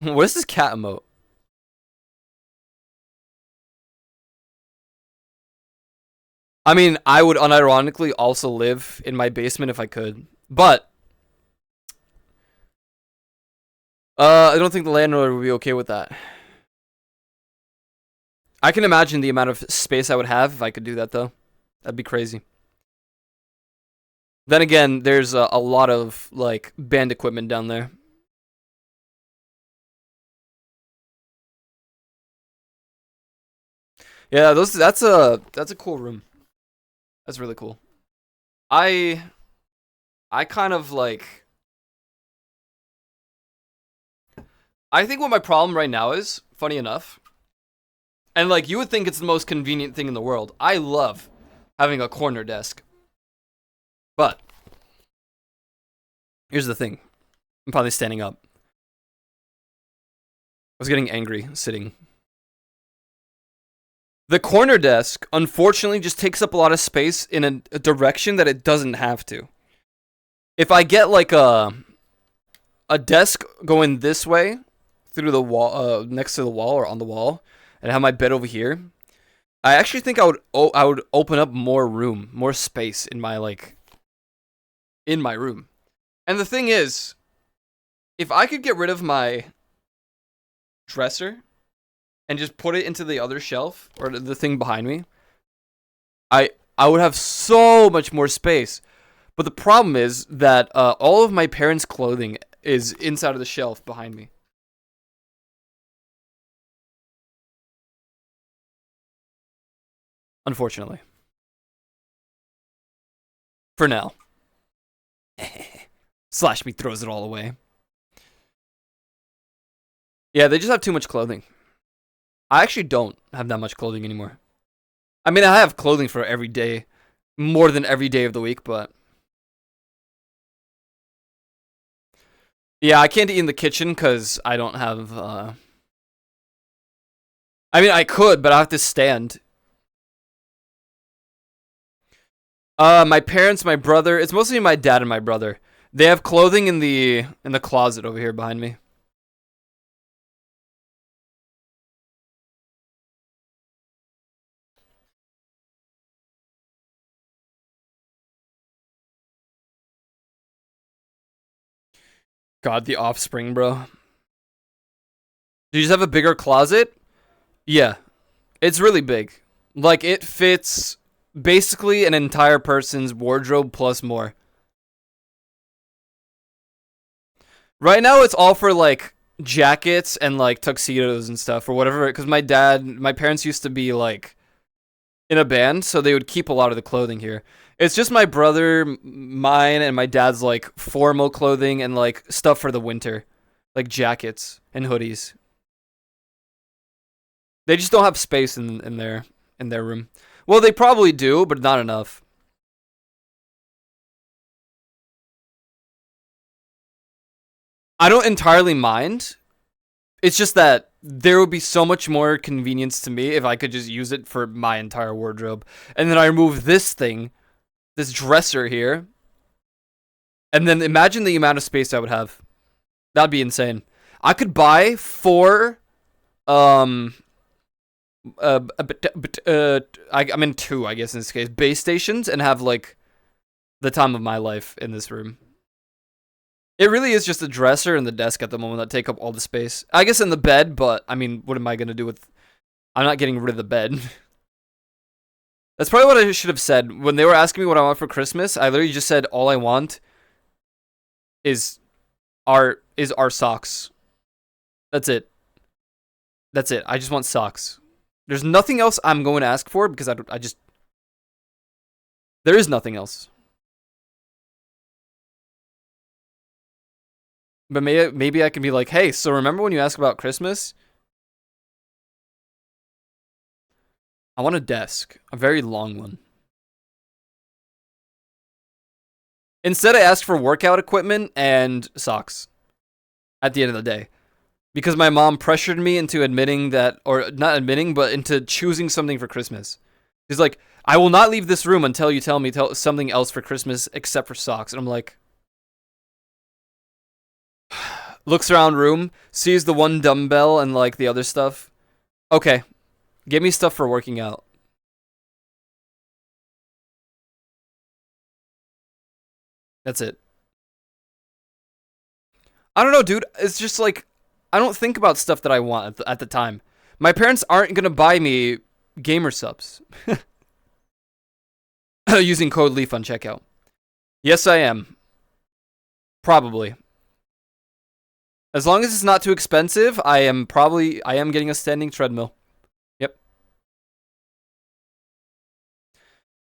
What is this cat emote? I mean, I would unironically also live in my basement if I could. But I don't think the landlord would be okay with that. I can imagine the amount of space I would have if I could do that, though. That'd be crazy. Then again, there's a lot of like band equipment down there. Yeah, that's a cool room. That's really cool. I I kind of like I think what my problem right now is, funny enough, and like you would think it's the most convenient thing in the world. I love having a corner desk. But here's the thing. I'm probably standing up. I was getting angry sitting. The corner desk, unfortunately, just takes up a lot of space in a direction that it doesn't have to. If I get like a desk going this way through the wall, next to the wall or on the wall, and have my bed over here, I actually think I would open up more room, more space in my room. And the thing is, if I could get rid of my dresser and just put it into the other shelf or the thing behind me, I would have so much more space. But the problem is that all of my parents' clothing is inside of the shelf behind me. Unfortunately. For now. Slash me throws it all away. Yeah, they just have too much clothing. I actually don't have that much clothing anymore. I mean, I have clothing for every day, more than every day of the week, but yeah, I can't eat in the kitchen because I don't have. I mean, I could, but I have to stand. My parents, my brother. It's mostly my dad and my brother. They have clothing in the closet over here behind me. God, the offspring, bro. Do you just have a bigger closet? Yeah, it's really big. Like it fits basically an entire person's wardrobe plus more. Right now, it's all for like jackets and like tuxedos and stuff or whatever. Because my parents used to be like in a band, so they would keep a lot of the clothing here. It's just my brother, mine, and my dad's like formal clothing and like stuff for the winter, like jackets and hoodies. They just don't have space in their room. Well, they probably do, but not enough. I don't entirely mind. It's just that there would be so much more convenience to me if I could just use it for my entire wardrobe. And then I remove this thing, this dresser here, and then imagine the amount of space I would have. That'd be insane. I could buy four, um, I'm in two, I guess in this case, base stations and have like the time of my life in this room. It really is just the dresser and the desk at the moment that take up all the space. I guess in the bed, but I mean, what am I gonna do with? I'm not getting rid of the bed. That's probably what I should have said when they were asking me what I want for Christmas. I literally just said all I want is our socks. That's it. That's it. I just want socks. There's nothing else I'm going to ask for because I just there is nothing else. But maybe I can be like, hey, so remember when you asked about Christmas? I want a desk, a very long one. Instead, I asked for workout equipment and socks at the end of the day. Because my mom pressured me into admitting that, or not admitting, but into choosing something for Christmas. She's like, I will not leave this room until you tell me something else for Christmas except for socks. And I'm like, looks around room, sees the one dumbbell and like the other stuff. Okay, give me stuff for working out. That's it. I don't know, dude. It's just like I don't think about stuff that I want at the time. My parents aren't gonna buy me gamer subs using code LEAF on checkout. Yes, I am. Probably. As long as it's not too expensive, I am getting a standing treadmill. Yep.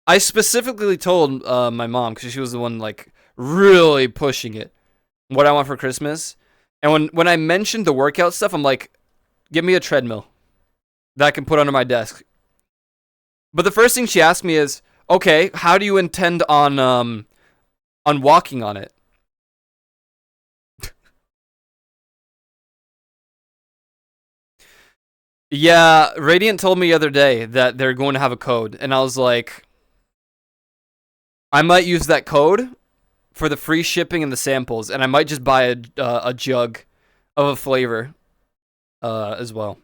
I specifically told my mom because she was the one like really pushing it. What I want for Christmas, and when I mentioned the workout stuff, I'm like, give me a treadmill that I can put under my desk. But the first thing she asked me is, okay, how do you intend on walking on it? Yeah, Radiant told me the other day that they're going to have a code, and I was like, I might use that code for the free shipping and the samples, and I might just buy a jug of a flavor as well.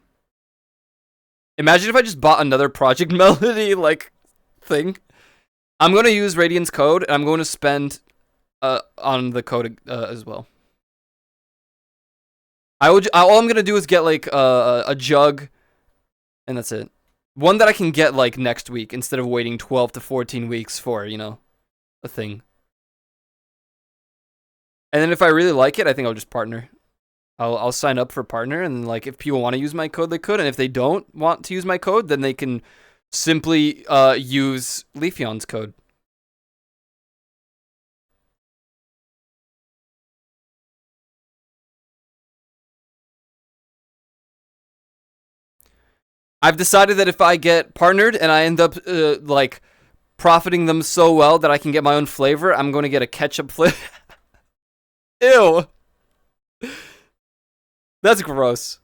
Imagine if I just bought another Project Melody like thing. I'm gonna use Radiant's code, and I'm going to spend on the code as well. All I'm gonna do is get like a jug, and that's it. One that I can get like next week instead of waiting 12 to 14 weeks for, you know, a thing. And then if I really like it, I think I'll just partner. I'll sign up for partner, and like if people want to use my code, they could, and if they don't want to use my code, then they can simply use Leafeon's code. I've decided that if I get partnered and I end up like profiting them so well that I can get my own flavor, I'm going to get a ketchup flavor. Ew. That's gross.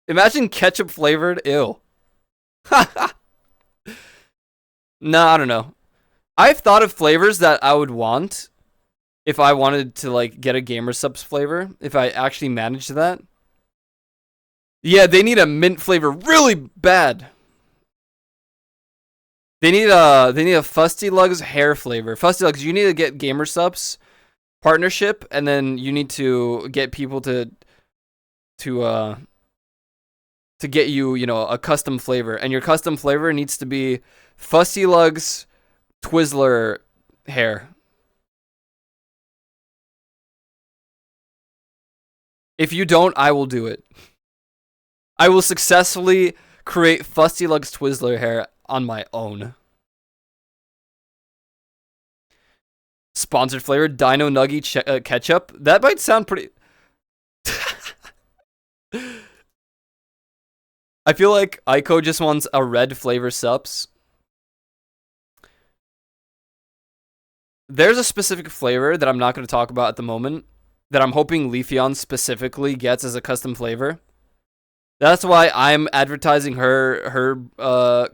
Imagine ketchup flavored. Ew. No, I don't know. I've thought of flavors that I would want if I wanted to like get a Gamer Subs flavor. If I actually managed that. Yeah, they need a mint flavor really bad. They need a Fusty Lugs hair flavor. Fusty Lugs, you need to get Gamer Subs partnership, and then you need to get people to get you, you know, a custom flavor, and your custom flavor needs to be Fusty Lugs Twizzler hair. If you don't, I will do it. I will successfully create Fusty Lugs Twizzler hair on my own. Sponsored flavor Dino Nugget ketchup. That might sound pretty. I feel like Aiko just wants a red flavor subs. There's a specific flavor that I'm not going to talk about at the moment that I'm hoping Leafeon specifically gets as a custom flavor. That's why I'm advertising her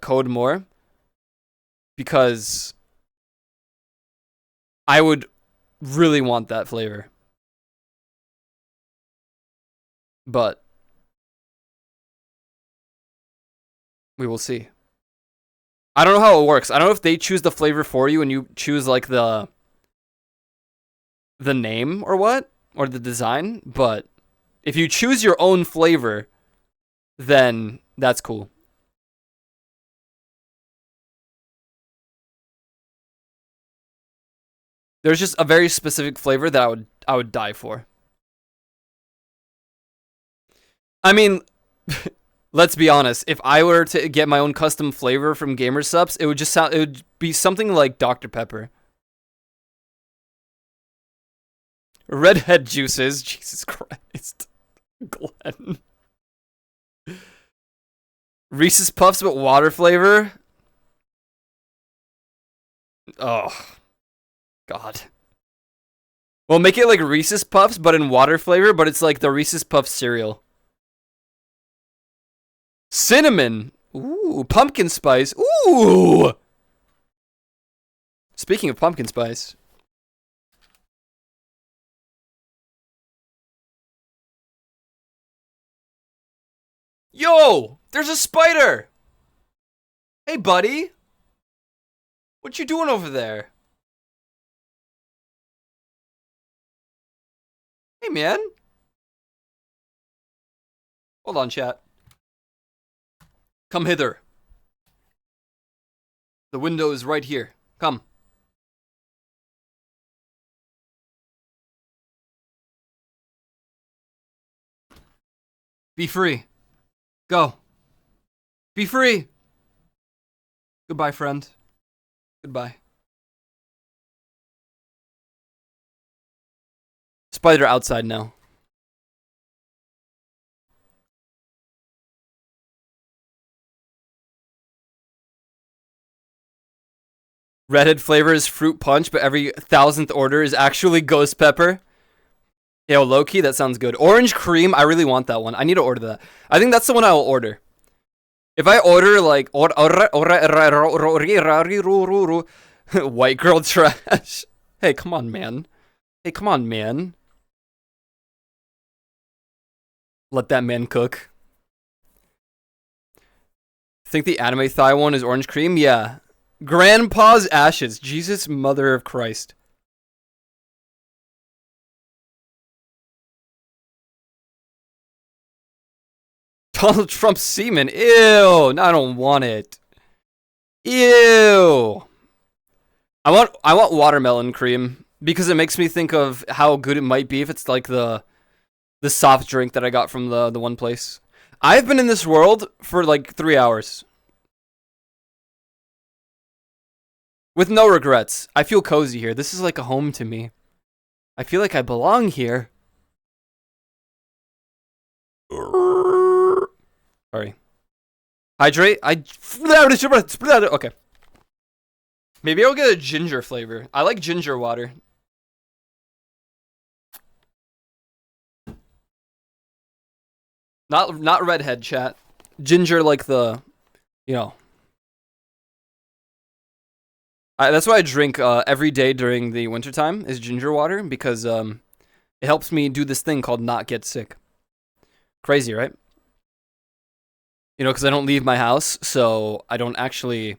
code more, because I would really want that flavor. But we will see. I don't know how it works. I don't know if they choose the flavor for you and you choose like the name or what, or the design, but if you choose your own flavor, then that's cool. There's just a very specific flavor that I would die for. I mean, let's be honest. If I were to get my own custom flavor from Gamer Subs, it would be something like Dr. Pepper. Redhead juices. Jesus Christ. Glenn. Reese's Puffs but water flavor. Oh. God. Well, make it like Reese's Puffs but in water flavor, but it's like the Reese's Puffs cereal. Cinnamon. Ooh, pumpkin spice. Ooh. Speaking of pumpkin spice. Yo, there's a spider. Hey, buddy. What you doing over there? Hey, man. Hold on, chat. Come hither. The window is right here. Come. Be free. Go. Be free. Goodbye, friend. Goodbye. Spider outside now. Redhead flavor is fruit punch, but every 1000th order is actually ghost pepper. Yo, low-key, that sounds good. Orange cream, I really want that one. I need to order that. I think that's the one I will order. If I order, like... White girl trash. Hey, come on, man. Hey, come on, man. Let that man cook. Think the anime thigh one is orange cream? Yeah. Grandpa's ashes. Jesus, mother of Christ. Donald Trump semen. Ew. No, I don't want it. Ew. I want watermelon cream because it makes me think of how good it might be if it's like the soft drink that I got from the one place. I've been in this world for like 3 hours. With no regrets. I feel cozy here. This is like a home to me. I feel like I belong here. Sorry. Hydrate? Okay. Maybe I'll get a ginger flavor. I like ginger water. Not redhead, chat. Ginger like the, you know. That's why I drink every day during the wintertime is ginger water because it helps me do this thing called not get sick. Crazy, right? You know, because I don't leave my house, so I don't actually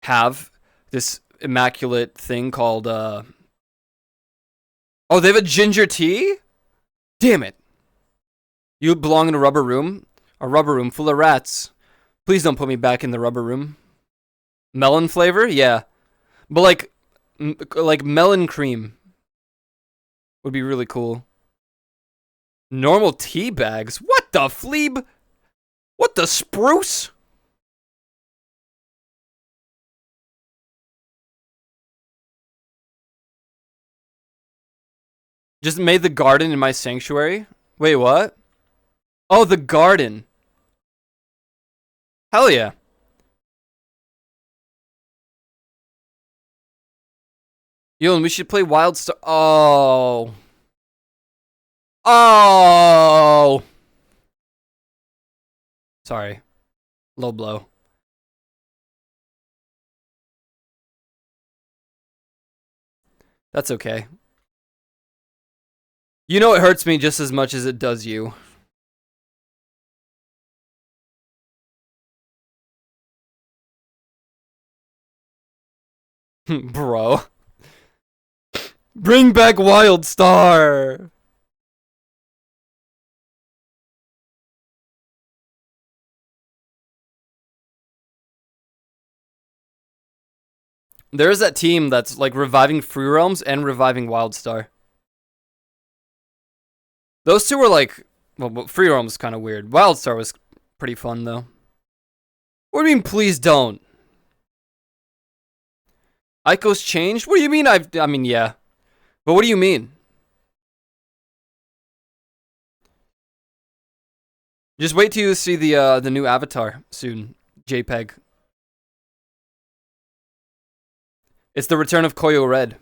have this immaculate thing called oh, they have a ginger tea? Damn it. You belong in a rubber room full of rats. Please don't put me back in the rubber room. Melon flavor? Yeah. But like melon cream would be really cool. Normal tea bags? What the fleeb? What the spruce? Just made the garden in my sanctuary? Wait, what? Oh, the garden. Hell yeah. Yo, and we should play Wild Star. Oh. Oh. Sorry. Low blow. That's okay. You know it hurts me just as much as it does you. Bro. Bring back Wild Star. There's that team that's like reviving Free Realms and reviving Wildstar. Those two were like, well, Free Realms was kind of weird. Wildstar was pretty fun though. What do you mean, please don't? Ico's changed? What do you mean? I mean, yeah. But what do you mean? Just wait till you see the new avatar soon. JPEG. It's the return of Koyo Red,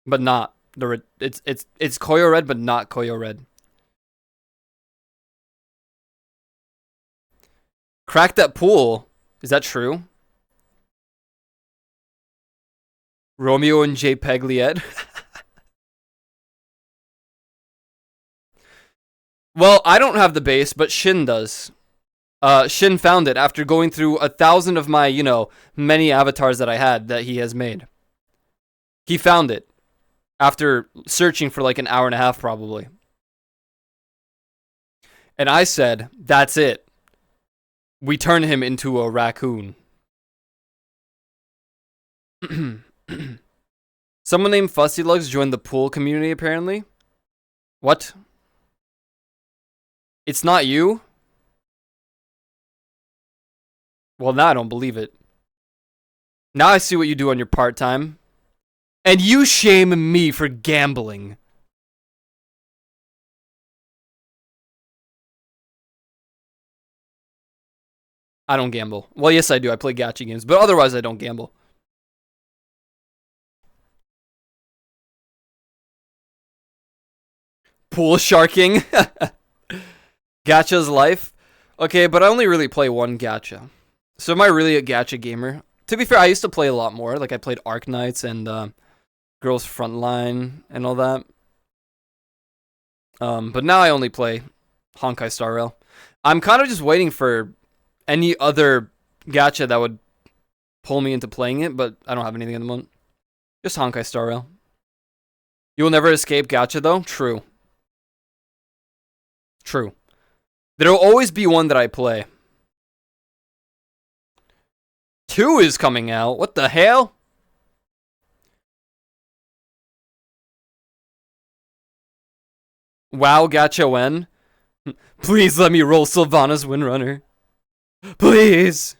but not it's Koyo Red, but not Koyo Red. Crack that pool. Is that true? Romeo and JPEG Liet. Well, I don't have the base, but Shin does. Shin found it after going through 1,000 of my, many avatars that I had that he has made. He found it after searching for like an hour and a half, probably. And I said, that's it. We turn him into a raccoon. Someone named Fussy Lugs joined the pool community, apparently. What? It's not you? Well, now I don't believe it. Now I see what you do on your part-time. And you shame me for gambling. I don't gamble. Well, yes, I do. I play gacha games. But otherwise, I don't gamble. Pool sharking. Gacha's life. Okay, but I only really play one gacha. So am I really a gacha gamer? To be fair, I used to play a lot more. Like I played Arc Knights and Girls Frontline and all that. But now I only play Honkai Star Rail. I'm kind of just waiting for any other gacha that would pull me into playing it, but I don't have anything at the moment. Just Honkai Star Rail. You will never escape gacha though? True. True. There'll always be one that I play. 2 is coming out. What the hell? Wow, gotcha when? Please let me roll Sylvanas Windrunner. Please.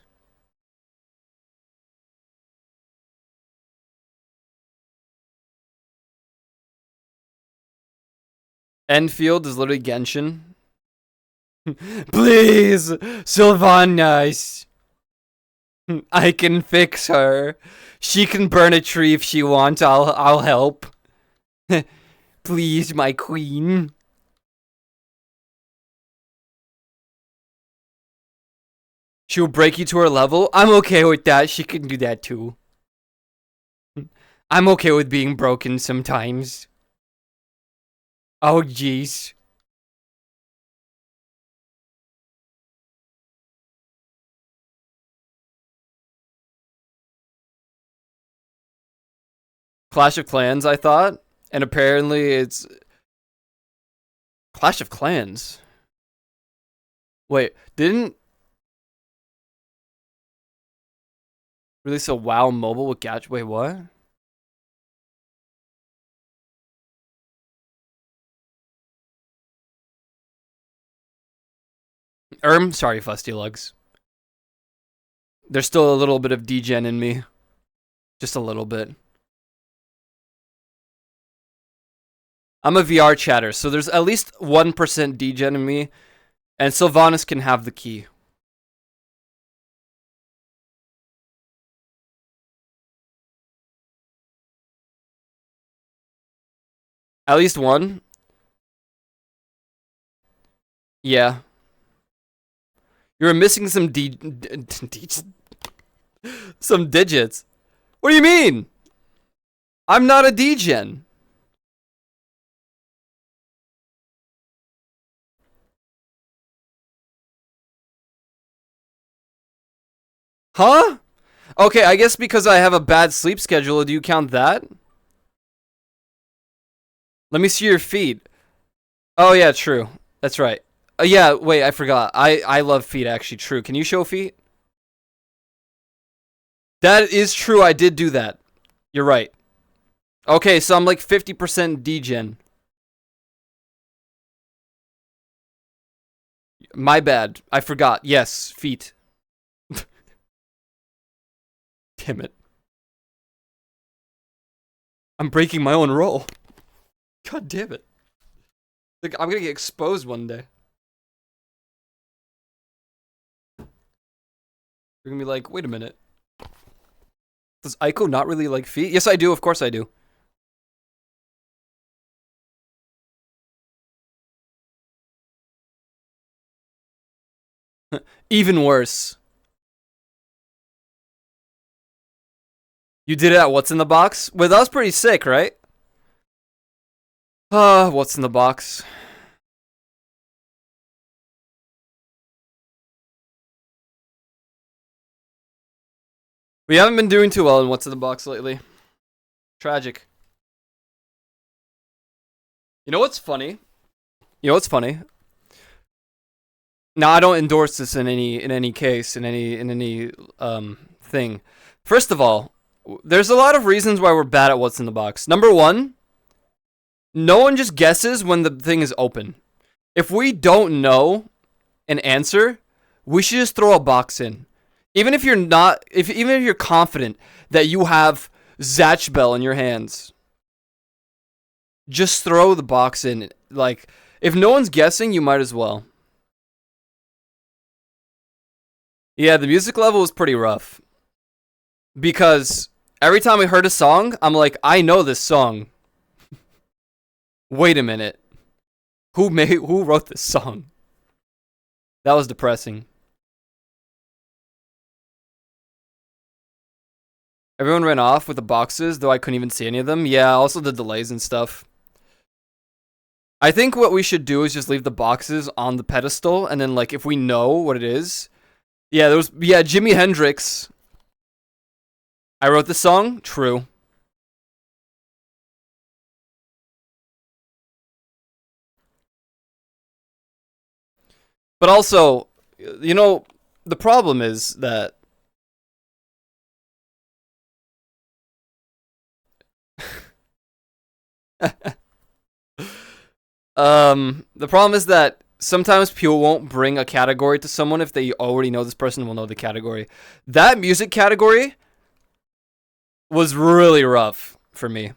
Enfield is literally Genshin. Please, Sylvanas. I can fix her. She can burn a tree if she wants. I'll help. Please, my queen. She'll break you to her level. I'm okay with that. She can do that too. I'm okay with being broken sometimes. Oh, jeez. Clash of Clans, I thought. And apparently it's... Clash of Clans? Wait, didn't... Release a WoW mobile with Gacha? Wait, what? Sorry, Fusty Lugs. There's still a little bit of degen in me. Just a little bit. I'm a VR chatter, so there's at least 1% degen in me. And Sylvanas can have the key. At least one? Yeah. You're missing some some digits. What do you mean? I'm not a degen. Huh? Okay, I guess because I have a bad sleep schedule, do you count that? Let me see your feet. Oh yeah, true. That's right. Yeah, wait, I forgot. I love feet, actually. True. Can you show feet? That is true. I did do that. You're right. Okay, so I'm like 50% degen. My bad. I forgot. Yes, feet. Damn it. I'm breaking my own role. God damn it. Like, I'm gonna get exposed one day. You're gonna be like, wait a minute. Does Aiko not really like feet? Yes, I do. Of course I do. Even worse. You did it at What's in the Box? Well, that was pretty sick, right? What's in the box? We haven't been doing too well in What's in the Box lately. Tragic. You know what's funny? You know what's funny? Now I don't endorse this in any case, in any thing. First of all, there's a lot of reasons why we're bad at What's in the Box. Number one, no one just guesses when the thing is open. If we don't know an answer, we should just throw a box in. Even if you're not, even if you're confident that you have Zatch Bell in your hands, just throw the box in. Like, if no one's guessing, you might as well. Yeah, the music level was pretty rough. Because every time I heard a song, I'm like, I know this song. Wait a minute. Who wrote this song? That was depressing. Everyone ran off with the boxes, though I couldn't even see any of them. Yeah, also the delays and stuff. I think what we should do is just leave the boxes on the pedestal, and then, like, if we know what it is... Yeah, there was... Yeah, Jimi Hendrix. I wrote the song? True. But also, the problem is that the problem is that sometimes people won't bring a category to someone if they already know this person will know the category. That music category was really rough for me.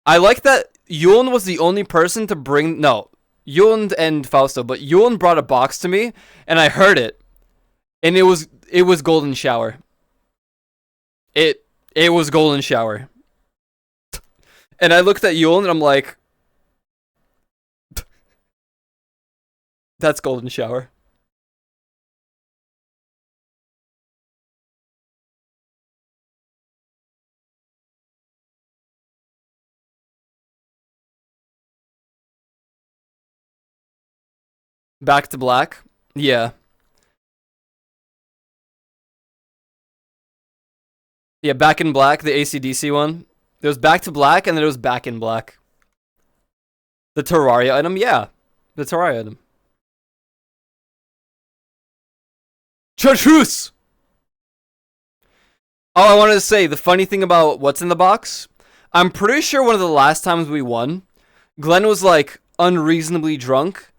I like that Yulin was the only person to bring. No, Yulin and Fausto, but Yulin brought a box to me, and I heard it, and it was Golden Shower. It was Golden Shower, and I looked at Yulin and I'm like, that's Golden Shower. Back to Black. Yeah. Yeah, Back in Black, the AC/DC one. There was Back to Black, and then it was Back in Black. The Terraria item, yeah. The Terraria item. Chartreuse! Oh, I wanted to say, the funny thing about what's in the box, I'm pretty sure one of the last times we won, Glenn was like unreasonably drunk.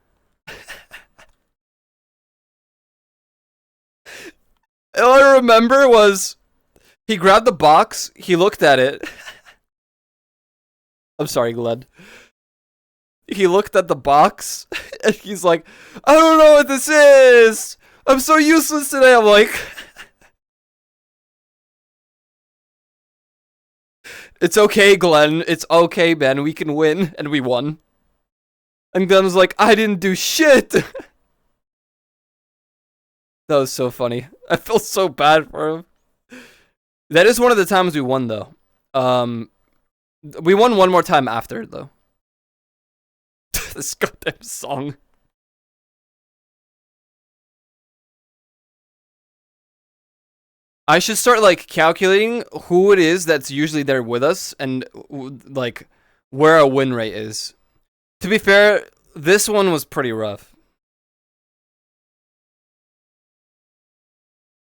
All I remember was he grabbed the box, he looked at it. I'm sorry, Glenn. He looked at the box, and he's like, I don't know what this is! I'm so useless today. I'm like, it's okay, Glenn. It's okay, man. We can win. And we won. And Glenn was like, I didn't do shit. That was so funny. I feel so bad for him. That is one of the times we won, though. We won one more time after, though. This goddamn song. I should start like calculating who it is that's usually there with us and like where our win rate is. To be fair, this one was pretty rough.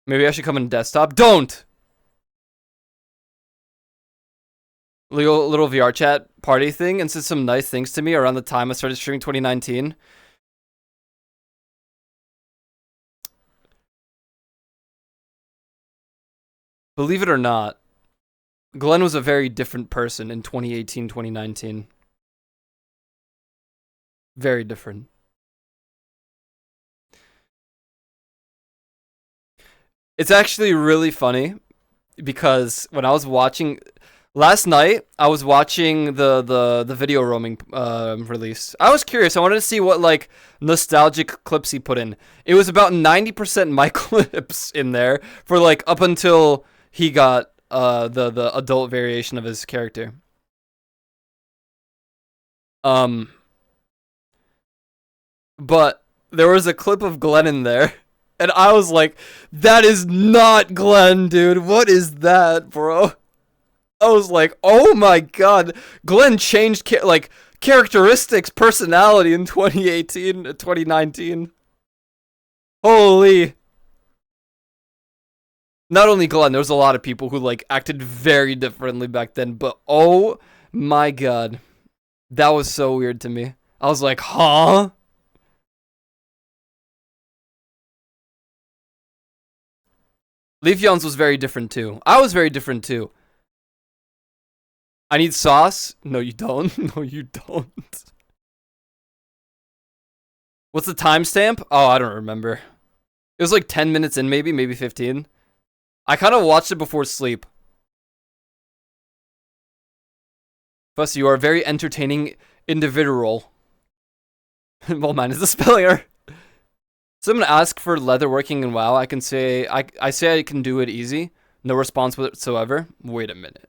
Maybe I should come in desktop. Don't! Little VRChat party thing and said some nice things to me around the time I started streaming 2019. Believe it or not, Glenn was a very different person in 2018, 2019. Very different. It's actually really funny because when I was watching last night, I was watching the video roaming release. I was curious. I wanted to see what like nostalgic clips he put in. It was about 90% my clips in there for like up until he got the adult variation of his character. But there was a clip of Glenn in there, and I was like, "That is not Glenn, dude. What is that, bro?" I was like, "Oh my god, Glenn changed like characteristics, personality in 2018, 2019. Holy." Not only Glenn, there was a lot of people who like acted very differently back then, but oh my god. That was so weird to me. I was like, huh? Leafeon's was very different too. I was very different too. I need sauce? No, you don't. No, you don't. What's the timestamp? Oh, I don't remember. It was like 10 minutes in, maybe 15. I kind of watched it before sleep. Plus, you are a very entertaining individual. Well, mine is the spelling error. So I'm gonna ask for leatherworking in WoW. I can say I say I can do it easy. No response whatsoever. Wait a minute.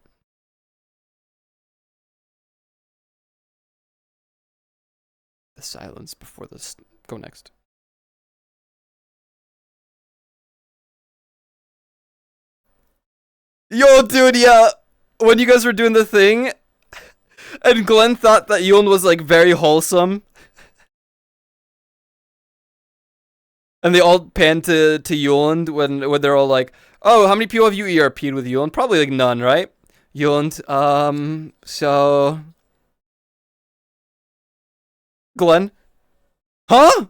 The silence before this. Go next. Yo, dude, yeah. When you guys were doing the thing, and Glenn thought that Yulin was like very wholesome. And they all pan to Yuland when they're all like, "Oh, how many people have you ERP'd with Yuland? Probably like none, right?" Yuland, so Glenn, huh?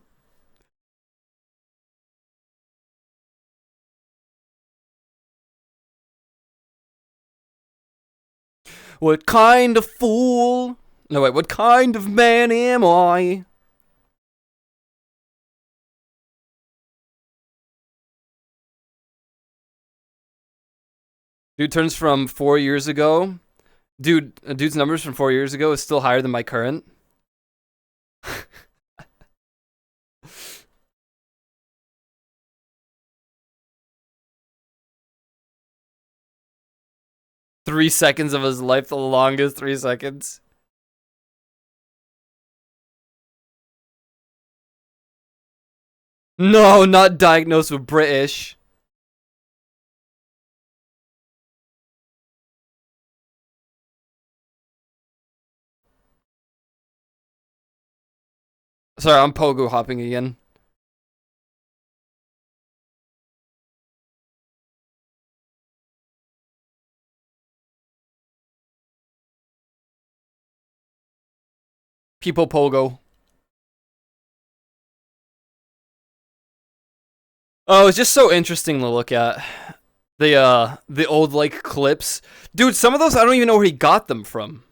What kind of fool? No, wait, what kind of man am I? Dude turns from 4 years ago. Dude's numbers from 4 years ago is still higher than my current. 3 seconds of his life, the longest 3 seconds. No, not diagnosed with British. Sorry, I'm pogo hopping again. People pogo. Oh, it's just so interesting to look at. The old like clips. Dude, some of those I don't even know where he got them from.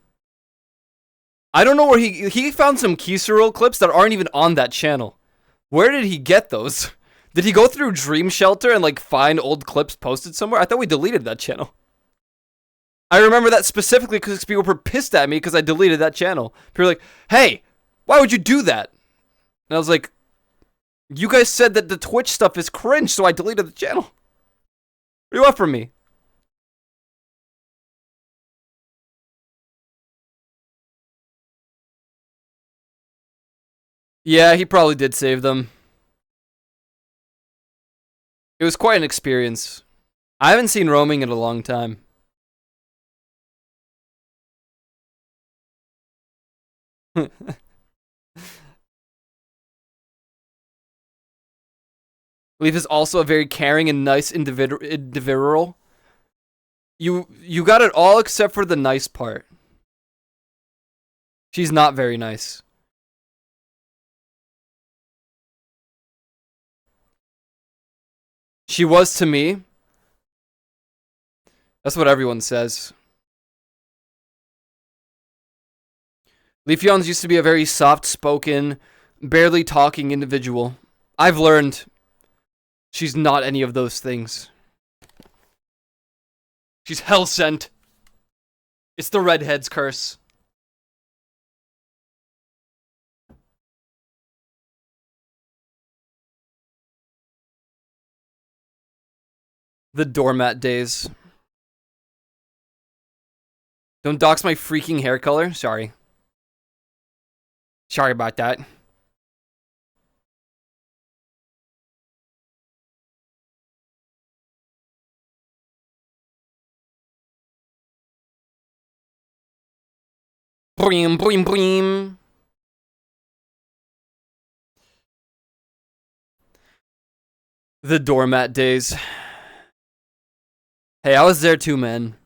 I don't know where he found some Kisero clips that aren't even on that channel. Where did he get those? Did he go through Dream Shelter and like find old clips posted somewhere? I thought we deleted that channel. I remember that specifically because people were pissed at me because I deleted that channel. People were like, "Hey, why would you do that?" And I was like, "You guys said that the Twitch stuff is cringe, so I deleted the channel. What do you want from me?" Yeah, he probably did save them. It was quite an experience. I haven't seen roaming in a long time. Leaf is also a very caring and nice individual. You got it all except for the nice part. She's not very nice. She was to me. That's what everyone says. Leafeons used to be a very soft-spoken, barely talking individual. I've learned she's not any of those things. She's hell sent. It's the redhead's curse. The doormat days. Don't dox my freaking hair color. Sorry. Sorry about that. Bream, bream, bream. The doormat days. Hey, I was there too, man.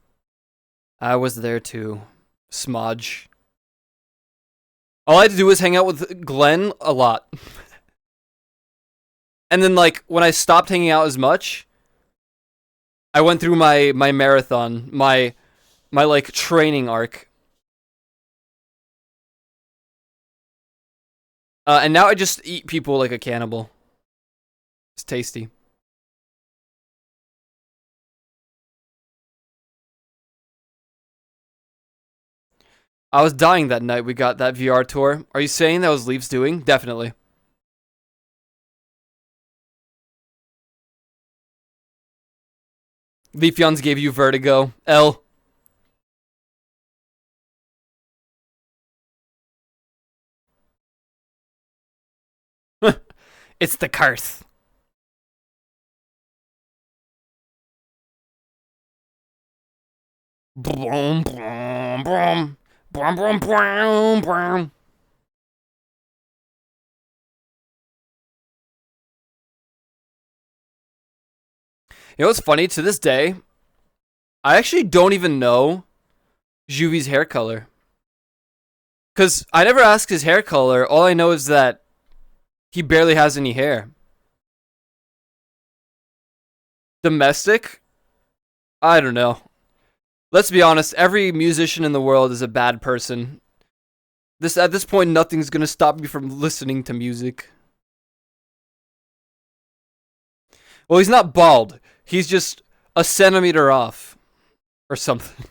I was there too. Smudge. All I had to do was hang out with Glenn a lot. And then, like, when I stopped hanging out as much, I went through my marathon, my like training arc. And now I just eat people like a cannibal. It's tasty. I was dying that night we got that VR tour. Are you saying that was Leaf's doing? Definitely. Leafeons gave you vertigo. L. It's the curse. Boom, boom, boom. Boom, boom, boom, boom. You know what's funny? To this day, I actually don't even know Juvi's hair color. Because I never asked his hair color. All I know is that he barely has any hair. Domestic? I don't know. Let's be honest, every musician in the world is a bad person. At this point, nothing's gonna stop me from listening to music. Well, he's not bald. He's just a centimeter off. Or something.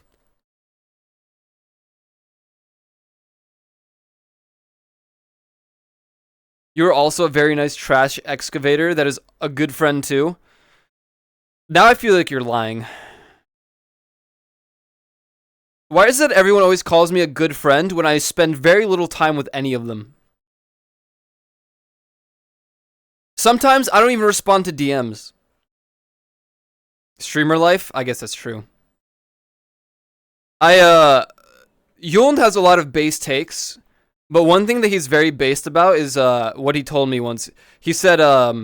You're also a very nice trash excavator that is a good friend too. Now I feel like you're lying. Why is it everyone always calls me a good friend when I spend very little time with any of them? Sometimes I don't even respond to DMs. Streamer life? I guess that's true. Yulnd has a lot of base takes, but one thing that he's very based about is what he told me once. He said, what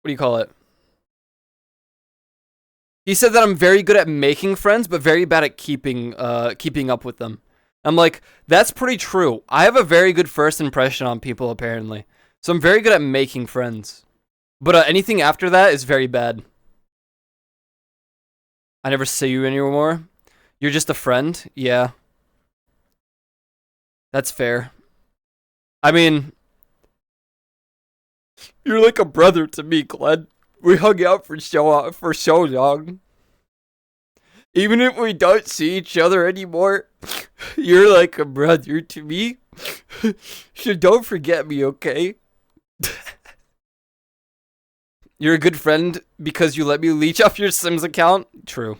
do you call it? He said that I'm very good at making friends, but very bad at keeping up with them. I'm like, that's pretty true. I have a very good first impression on people, apparently. So I'm very good at making friends. But anything after that is very bad. I never see you anymore. You're just a friend? Yeah. That's fair. I mean, you're like a brother to me, Glenn. We hung out for so long. Even if we don't see each other anymore, you're like a brother to me. So don't forget me, okay? You're a good friend because you let me leech off your Sims account? True.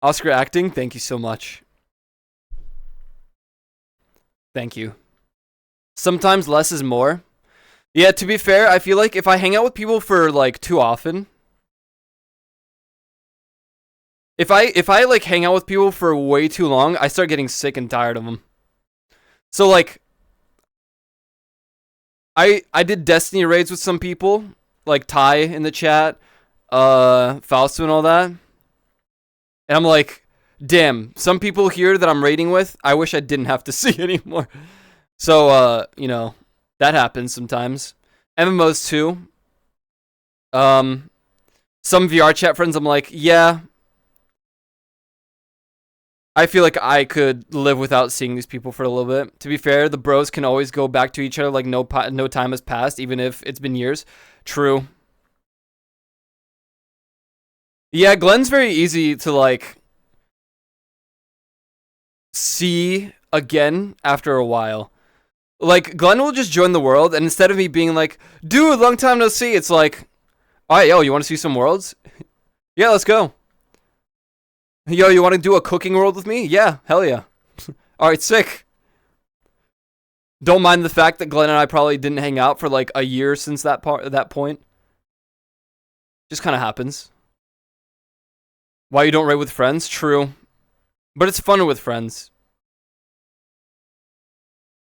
Oscar acting, thank you so much. Thank you. Sometimes less is more. Yeah, to be fair, I feel like if I hang out with people for like too often, if I like hang out with people for way too long, I start getting sick and tired of them. So like I did Destiny raids with some people, like Ty in the chat, Fausto and all that. And I'm like, damn, some people here that I'm raiding with, I wish I didn't have to see anymore. So, you know, that happens sometimes. MMOs too. Some VRChat friends, I'm like, yeah, I feel like I could live without seeing these people for a little bit. To be fair, the bros can always go back to each other like no time has passed, even if it's been years. True. Yeah, Glenn's very easy to like see again after a while. Like, Glenn will just join the world, and instead of me being like, dude, long time no see, it's like, alright, yo, you want to see some worlds? Yeah, let's go. Yo, you want to do a cooking world with me? Yeah, hell yeah. Alright, sick. Don't mind the fact that Glenn and I probably didn't hang out for like a year since that point. Just kind of happens. Why you don't raid with friends? True. But it's funner with friends.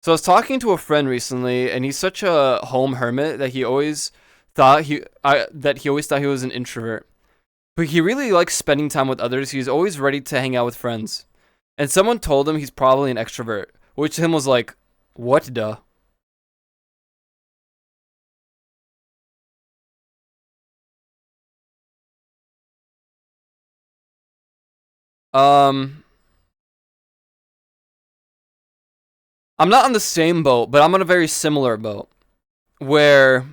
So I was talking to a friend recently, and he's such a home hermit that he always thought he was an introvert. But he really likes spending time with others. He's always ready to hang out with friends. And someone told him he's probably an extrovert, which to him was like, what duh? I'm not on the same boat, but I'm on a very similar boat. Where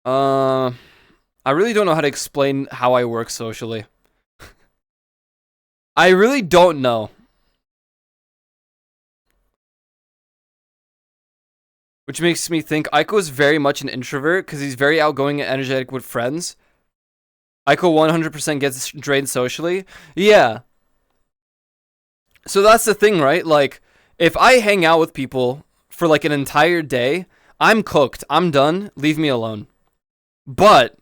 I really don't know how to explain how I work socially. I really don't know. Which makes me think Aiko is very much an introvert because he's very outgoing and energetic with friends. Aiko 100% gets drained socially. Yeah. So that's the thing, right? Like, if I hang out with people for like an entire day, I'm cooked. I'm done. Leave me alone. But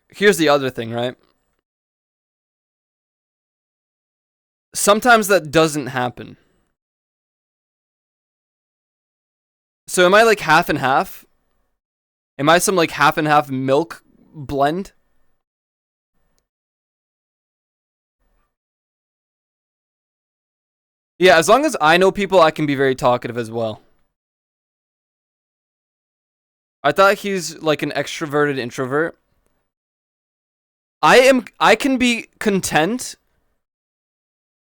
here's the other thing, right? Sometimes that doesn't happen. So am I like half and half? Am I some like half and half milk blend? Yeah, as long as I know people, I can be very talkative as well. I thought he's like an extroverted introvert. I can be content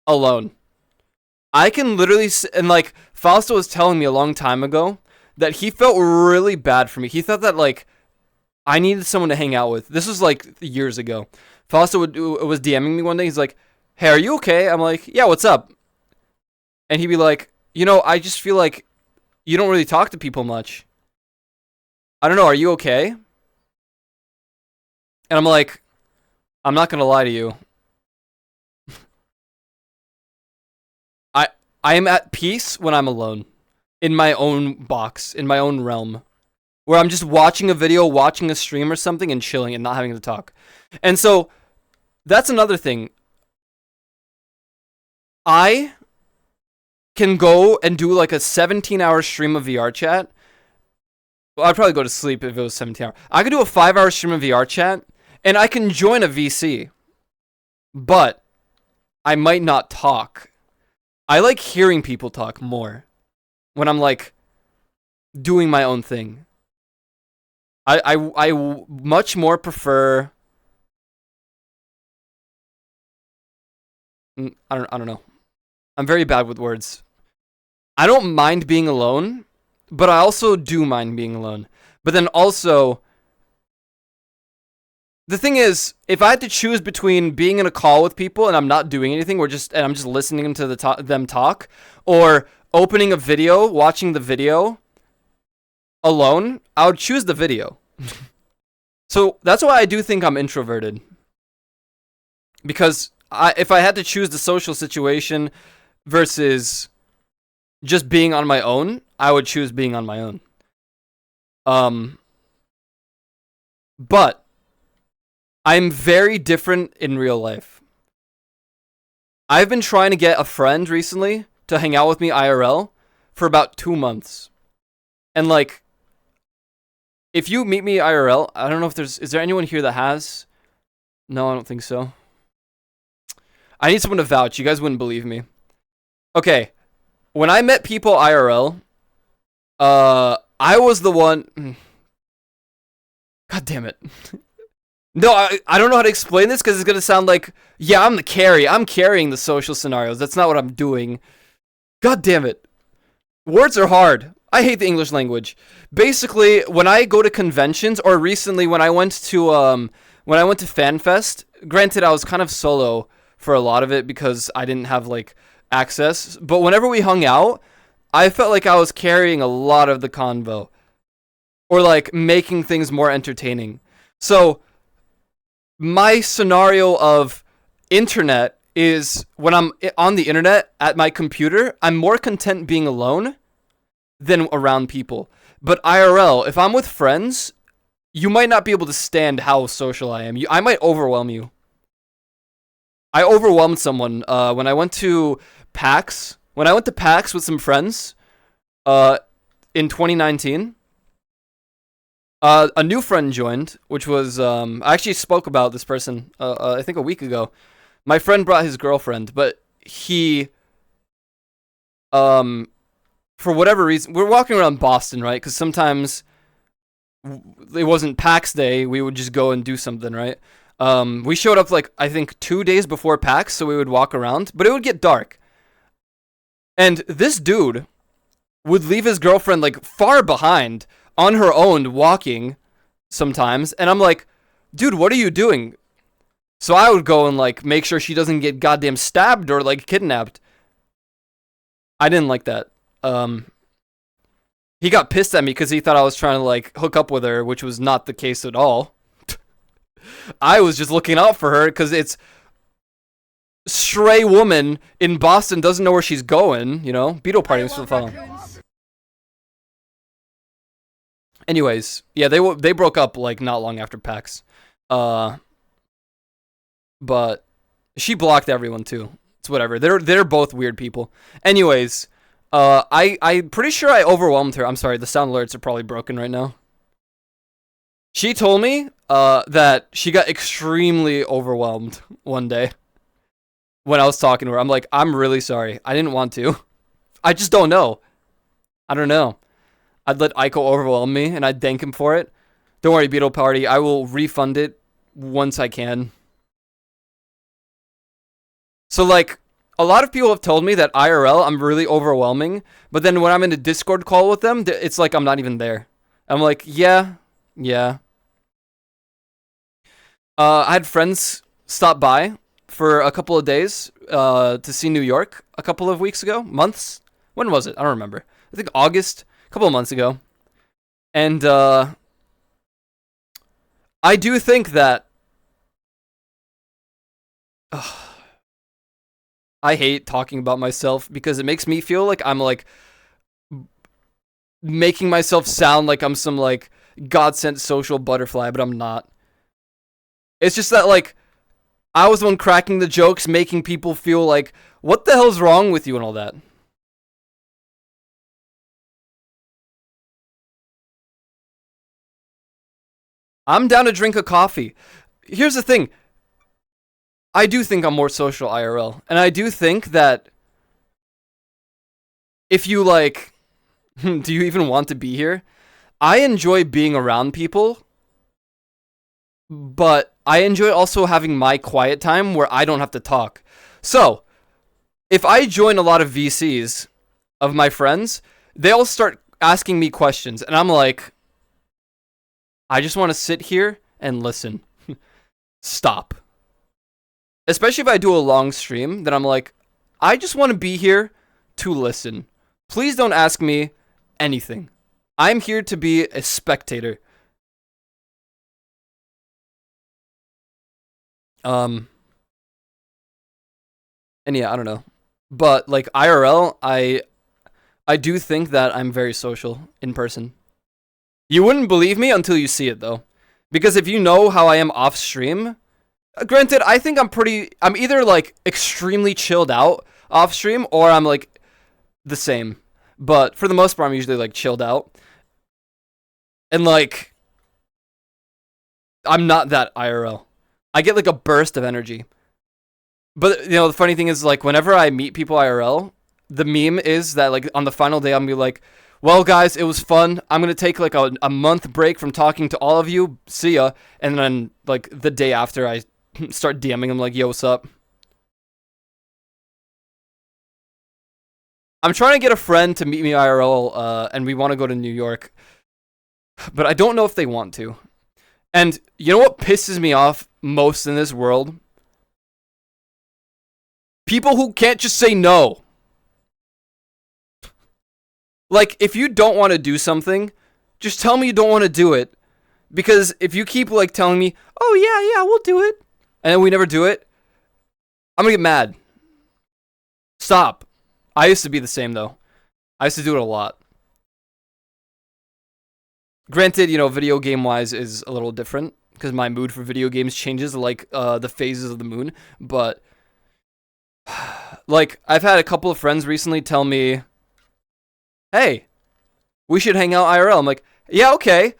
alone. I can literally and like Fausto was telling me a long time ago that he felt really bad for me. He thought that like I needed someone to hang out with. This was like years ago. Fausto was DMing me one day. He's like, "Hey, are you okay?" I'm like, "Yeah, what's up?" And he'd be like, I just feel like you don't really talk to people much. I don't know, are you okay?" And I'm like, I'm not gonna lie to you. I I am at peace when I'm alone. In my own box, in my own realm. Where I'm just watching a video, watching a stream or something, and chilling and not having to talk. And so, that's another thing. I can go and do like a 17-hour stream of VRChat. Well, I'd probably go to sleep if it was 17 hours. I could do a 5-hour stream of VRChat, and I can join a VC. But I might not talk. I like hearing people talk more when I'm like doing my own thing. I much more prefer. I don't know. I'm very bad with words. I don't mind being alone, but I also do mind being alone. But then also, the thing is, if I had to choose between being in a call with people and I'm not doing anything, and I'm just listening to them talk, or opening a video, watching the video alone, I would choose the video. So that's why I do think I'm introverted. Because if I had to choose the social situation versus just being on my own, I would choose being on my own. But I'm very different in real life. I've been trying to get a friend recently to hang out with me IRL for about 2 months. And like, if you meet me IRL, I don't know if is there anyone here that has? No, I don't think so. I need someone to vouch. You guys wouldn't believe me. Okay. When I met people IRL, I was the one. God damn it. No, I don't know how to explain this because it's going to sound like, yeah, I'm the carry. I'm carrying the social scenarios. That's not what I'm doing. God damn it. Words are hard. I hate the English language. Basically, when I go to conventions, or recently when I went to FanFest, granted I was kind of solo for a lot of it because I didn't have like access, but whenever we hung out, I felt like I was carrying a lot of the convo, or like making things more entertaining. So my scenario of internet is when I'm on the internet at my computer, I'm more content being alone than around people. But IRL, if I'm with friends, you might not be able to stand how social I am. I might overwhelm you. I overwhelmed someone when I went to PAX. When I went to PAX with some friends in 2019, a new friend joined, which was I actually spoke about this person I think a week ago. My friend brought his girlfriend, but he for whatever reason, we're walking around Boston, right? Because sometimes it wasn't PAX day, we would just go and do something, right? We showed up like I think 2 days before PAX, so we would walk around, but it would get dark. And this dude would leave his girlfriend like far behind on her own walking sometimes, and I'm like, dude, what are you doing? So I would go and like make sure she doesn't get goddamn stabbed or like kidnapped. I didn't like that. He got pissed at me because he thought I was trying to like hook up with her, which was not the case at all. I was just looking out for her because stray woman in Boston doesn't know where she's going, you know? Beetle party was for fun. Anyways, yeah, they broke up like not long after PAX. But she blocked everyone too. It's whatever. They're both weird people. Anyways, I'm pretty sure I overwhelmed her. I'm sorry, the sound alerts are probably broken right now. She told me that she got extremely overwhelmed one day when I was talking to her. I'm like, I'm really sorry. I didn't want to. I just don't know. I don't know. I'd let Aiko overwhelm me, and I'd thank him for it. Don't worry, Beetle Party. I will refund it once I can. So, like, a lot of people have told me that IRL, I'm really overwhelming. But then when I'm in a Discord call with them, it's like I'm not even there. I'm like, yeah. I had friends stop by for a couple of days to see New York a couple of weeks ago. Months? When was it? I don't remember. I think August. A couple of months ago. And I do think that I hate talking about myself because it makes me feel like I'm like making myself sound like I'm some like God-sent social butterfly, but I'm not. It's just that like I was the one cracking the jokes, making people feel like, what the hell's wrong with you and all that. I'm down to drink a coffee. Here's the thing. I do think I'm more social IRL. And I do think that if you like, do you even want to be here? I enjoy being around people, but I enjoy also having my quiet time where I don't have to talk. So, if I join a lot of VCs of my friends, they all start asking me questions. And I'm like, I just want to sit here and listen. Stop. Especially if I do a long stream, then I'm like, I just want to be here to listen. Please don't ask me anything. I'm here to be a spectator. And yeah, I don't know. But like IRL, I do think that I'm very social in person. You wouldn't believe me until you see it though. Because if you know how I am off stream, granted, I think I'm either like extremely chilled out off stream or I'm like the same. But for the most part, I'm usually like chilled out. And like, I'm not that IRL. I get like a burst of energy. But you know, the funny thing is like whenever I meet people IRL, the meme is that like on the final day, I'm gonna be like, well, guys, it was fun. I'm going to take like a month break from talking to all of you. See ya. And then like the day after I start DMing them like, yo, what's up? I'm trying to get a friend to meet me IRL and we want to go to New York. But I don't know if they want to. And you know what pisses me off most in this world? People who can't just say no. Like, if you don't want to do something, just tell me you don't want to do it. Because if you keep, like, telling me, oh, yeah, we'll do it, and then we never do it, I'm going to get mad. Stop. I used to be the same, though. I used to do it a lot. Granted, you know, video game-wise is a little different, because my mood for video games changes, like, the phases of the moon, but, like, I've had a couple of friends recently tell me, hey, we should hang out IRL. I'm like, yeah, okay.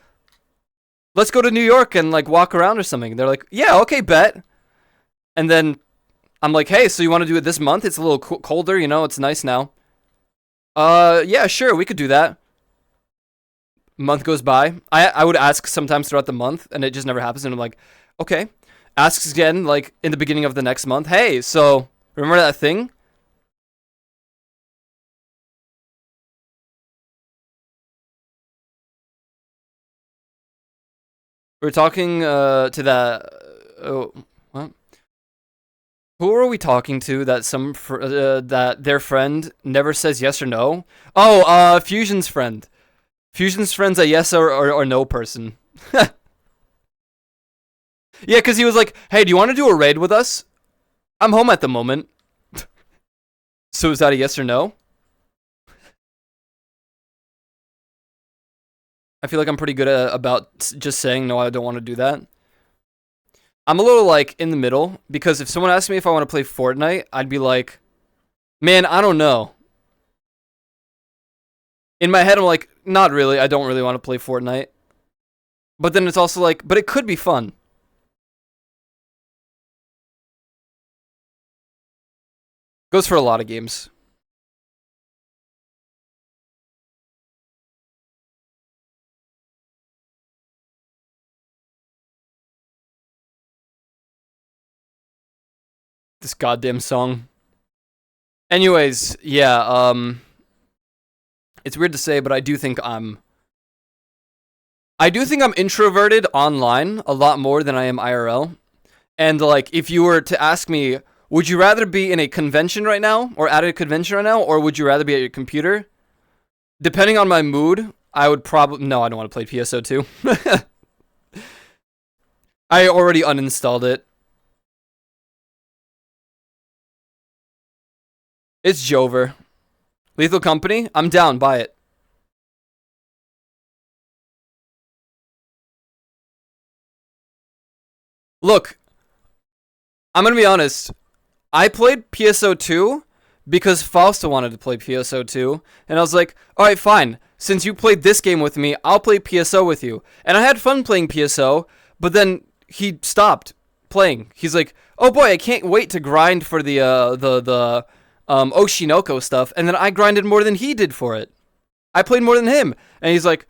Let's go to New York and like walk around or something. They're like, yeah, okay, bet. And then I'm like, hey, so you want to do it this month? It's a little colder, you know, it's nice now. Yeah, sure, we could do that. Month goes by. I would ask sometimes throughout the month, and it just never happens. And I'm like, okay. Asks again, like in the beginning of the next month. Hey, so remember that thing? We're talking to that. Oh, what? Who are we talking to that that their friend never says yes or no? Oh, Fusion's friend. Fusion's friend's a yes or no person. Yeah, because he was like, hey, do you want to do a raid with us? I'm home at the moment. So is that a yes or no? I feel like I'm pretty good about just saying no, I don't want to do that. I'm a little like in the middle because if someone asks me if I want to play Fortnite, I'd be like, man, I don't know. In my head, I'm like, not really. I don't really want to play Fortnite. But then it's also like, but it could be fun. Goes for a lot of games. This goddamn song. Anyways, yeah, it's weird to say, but I do think I'm introverted online a lot more than I am IRL. And like, if you were to ask me, would you rather be in a convention right now, or at a convention right now, or would you rather be at your computer? Depending on my mood, I would probably... No, I don't want to play PSO2. I already uninstalled it. It's Jover. Lethal Company? I'm down, buy it. Look, I'm gonna be honest. I played PSO2 because Fausta wanted to play PSO2, and I was like, alright, fine. Since you played this game with me, I'll play PSO with you. And I had fun playing PSO, but then he stopped playing. He's like, oh boy, I can't wait to grind for the Oshinoko stuff, and then I grinded more than he did for it. I played more than him. And he's like,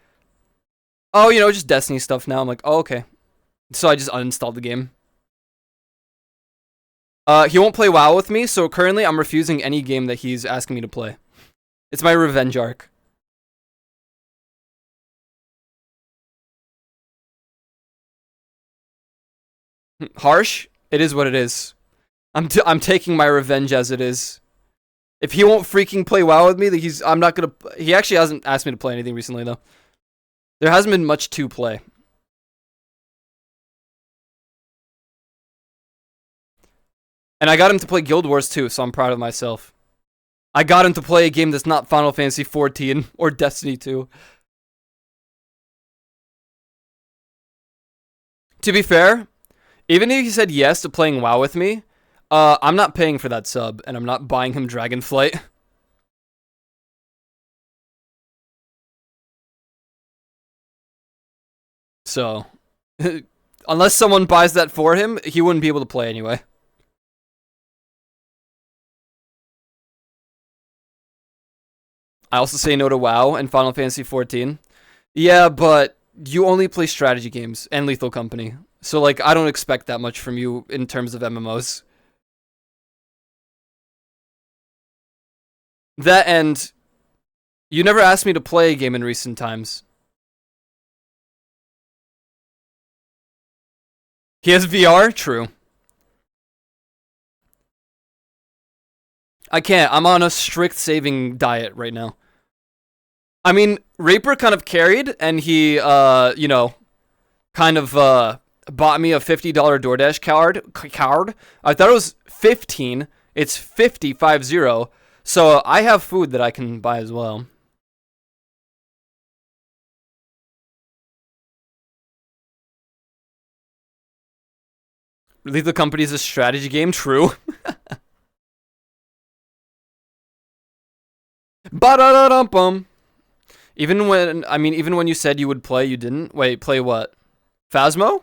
oh, just Destiny stuff now. I'm like, oh, okay. So I just uninstalled the game. He won't play WoW with me, so currently I'm refusing any game that he's asking me to play. It's my revenge arc. Harsh? It is what it is. I'm taking my revenge as it is. If he won't freaking play WoW with me, I'm not gonna... He actually hasn't asked me to play anything recently, though. There hasn't been much to play. And I got him to play Guild Wars too, so I'm proud of myself. I got him to play a game that's not Final Fantasy XIV or Destiny 2. To be fair, even if he said yes to playing WoW with me, I'm not paying for that sub, and I'm not buying him Dragonflight. So, unless someone buys that for him, he wouldn't be able to play anyway. I also say no to WoW and Final Fantasy XIV. Yeah, but you only play strategy games and Lethal Company. So, like, I don't expect that much from you in terms of MMOs. That and you never asked me to play a game in recent times. He has VR? True. I can't. I'm on a strict saving diet right now. I mean, Reaper kind of carried, and he, kind of, bought me a $50 DoorDash card. I thought it was 15. It's 50. So I have food that I can buy as well. Leave the Company is a strategy game. True. Ba-da-da-dum-bum. Even when you said you would play, you didn't. Wait, play what? Phasmo?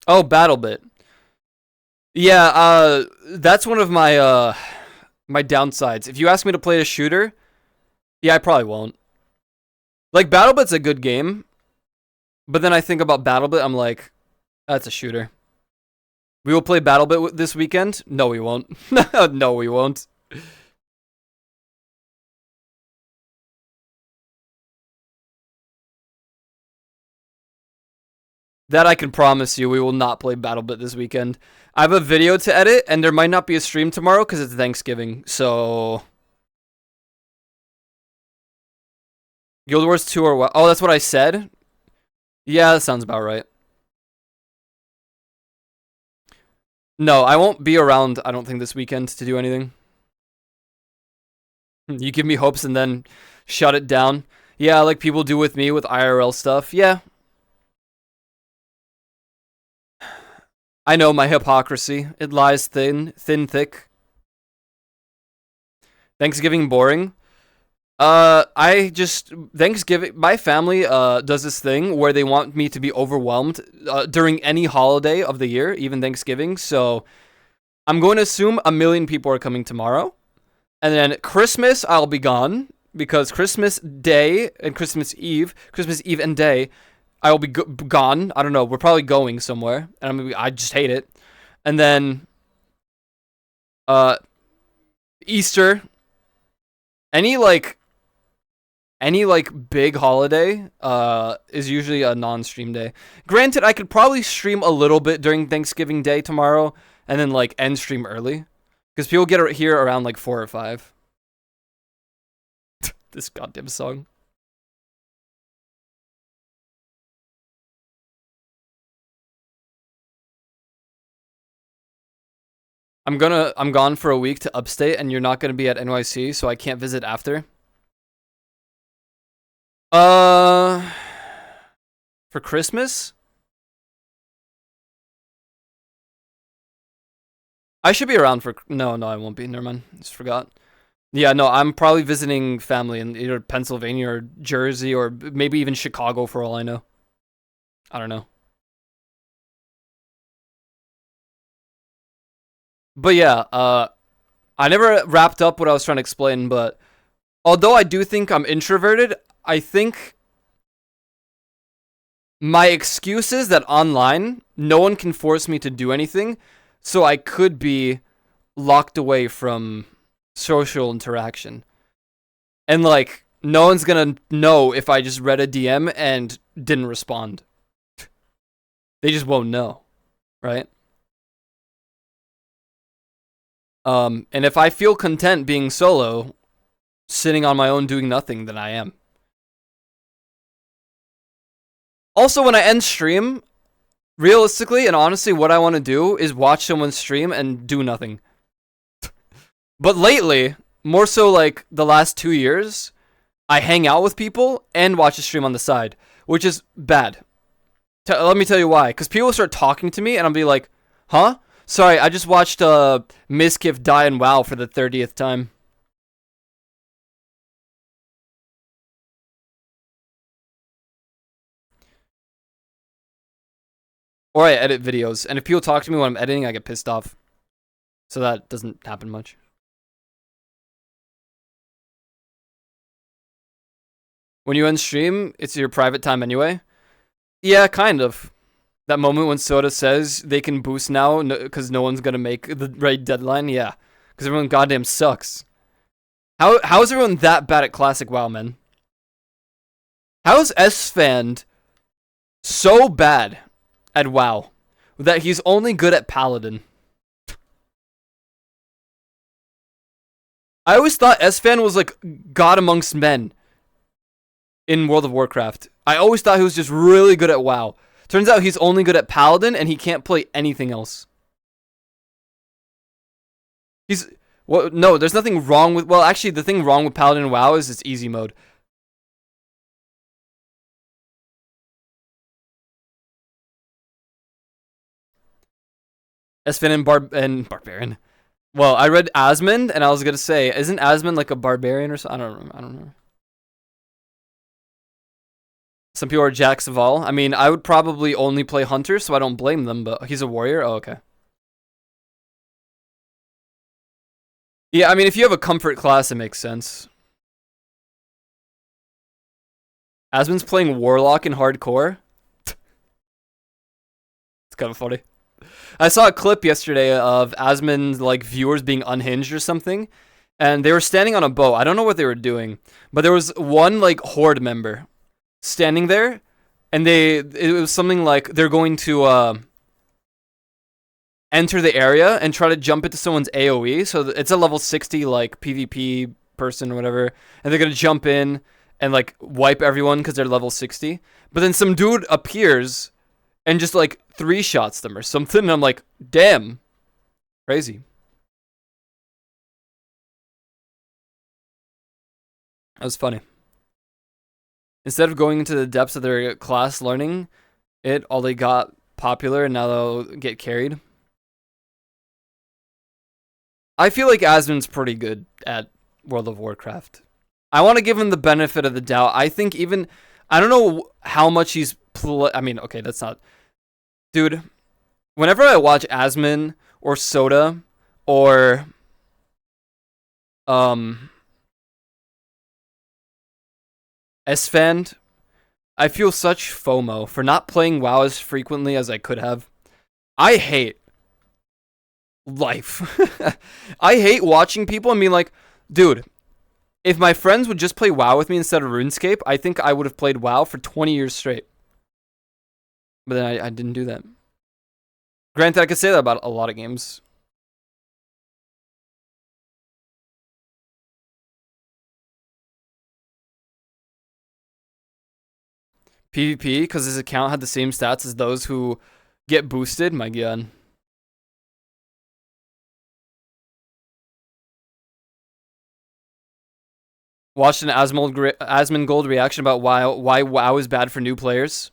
Oh, BattleBit. Yeah, that's one of my my downsides. If you ask me to play a shooter, yeah, I probably won't. Like, BattleBit's a good game, but then I think about BattleBit, I'm like, that's a shooter. We will play BattleBit this weekend? No, we won't. No, we won't. That I can promise you, we will not play BattleBit this weekend. I have a video to edit, and there might not be a stream tomorrow because it's Thanksgiving, so... Guild Wars 2 or what? Oh, that's what I said? Yeah, that sounds about right. No, I won't be around, I don't think, this weekend to do anything. You give me hopes and then shut it down. Yeah, like people do with me with IRL stuff. Yeah. I know my hypocrisy. It lies thin, thick. Thanksgiving boring. I just Thanksgiving. My family does this thing where they want me to be overwhelmed during any holiday of the year, even Thanksgiving. So I'm going to assume 1,000,000 people are coming tomorrow, and then Christmas I'll be gone because Christmas Day and Christmas Eve and Day, I will be gone. I don't know. We're probably going somewhere, and I just hate it. And then uh Easter, any like big holiday is usually a non-stream day. Granted, I could probably stream a little bit during Thanksgiving Day tomorrow and then like end stream early because people get here around like 4 or 5. This goddamn song. I'm gone for a week to upstate and you're not gonna be at NYC, so I can't visit after. Uh for Christmas? I should be around for no, I won't be. Never mind. Just forgot. Yeah, no, I'm probably visiting family in either Pennsylvania or Jersey or maybe even Chicago for all I know. I don't know. But yeah, I never wrapped up what I was trying to explain, but although I do think I'm introverted, I think my excuse is that online, no one can force me to do anything, so I could be locked away from social interaction. And like, no one's gonna know if I just read a DM and didn't respond. They just won't know, right? And if I feel content being solo, sitting on my own doing nothing, then I am. Also, when I end stream, realistically and honestly, what I want to do is watch someone stream and do nothing. But lately, more so like the last 2 years, I hang out with people and watch a stream on the side, which is bad. Let me tell you why. Because people start talking to me and I'll be like, huh? Sorry, I just watched Miskiff die in WoW for the 30th time. Or I edit videos. And if people talk to me when I'm editing, I get pissed off. So that doesn't happen much. When you end stream, it's your private time anyway. Yeah, kind of. That moment when Soda says they can boost now because no one's gonna make the right deadline. Yeah, because everyone goddamn sucks. How is everyone that bad at classic WoW, man? How is S-Fan so bad at WoW that he's only good at Paladin? I always thought S-Fan was like God amongst men in World of Warcraft. I always thought he was just really good at WoW. Turns out he's only good at Paladin and he can't play anything else. No, there's nothing wrong with... Well, actually, the thing wrong with Paladin and WoW is it's easy mode. Esfin and Barbarian. Well, I read Asmund, and I was gonna say, isn't Asmund like a barbarian or something? I don't know. Some people are Jack Saval. I mean, I would probably only play Hunter, so I don't blame them, but he's a warrior? Oh, okay. Yeah, I mean, if you have a comfort class, it makes sense. Asmund's playing Warlock in hardcore. It's kind of funny. I saw a clip yesterday of Asmund's like viewers being unhinged or something, and they were standing on a boat. I don't know what they were doing, but there was one like horde member standing there, and it was something like they're going to enter the area and try to jump into someone's AoE. So it's a level 60 like PvP person or whatever, and they're gonna jump in, and like wipe everyone because they're level 60. But then some dude appears and just like 3-shots them or something. And I'm like, damn, crazy. That was funny. Instead of going into the depths of their class learning it, all they got popular and now they'll get carried. I feel like Asmon's pretty good at World of Warcraft. I want to give him the benefit of the doubt. I think even I don't know how much he's I mean, okay, that's not dude. Whenever I watch Asmon or Soda or Esfand, I feel such FOMO for not playing WoW as frequently as I could have. I hate life. I hate watching people and being like, dude, if my friends would just play WoW with me instead of RuneScape, I think I would have played WoW for 20 years straight. But then I didn't do that. Granted, I could say that about a lot of games. PvP, because his account had the same stats as those who get boosted. My god. Watched an Asmongold reaction about why WoW is bad for new players.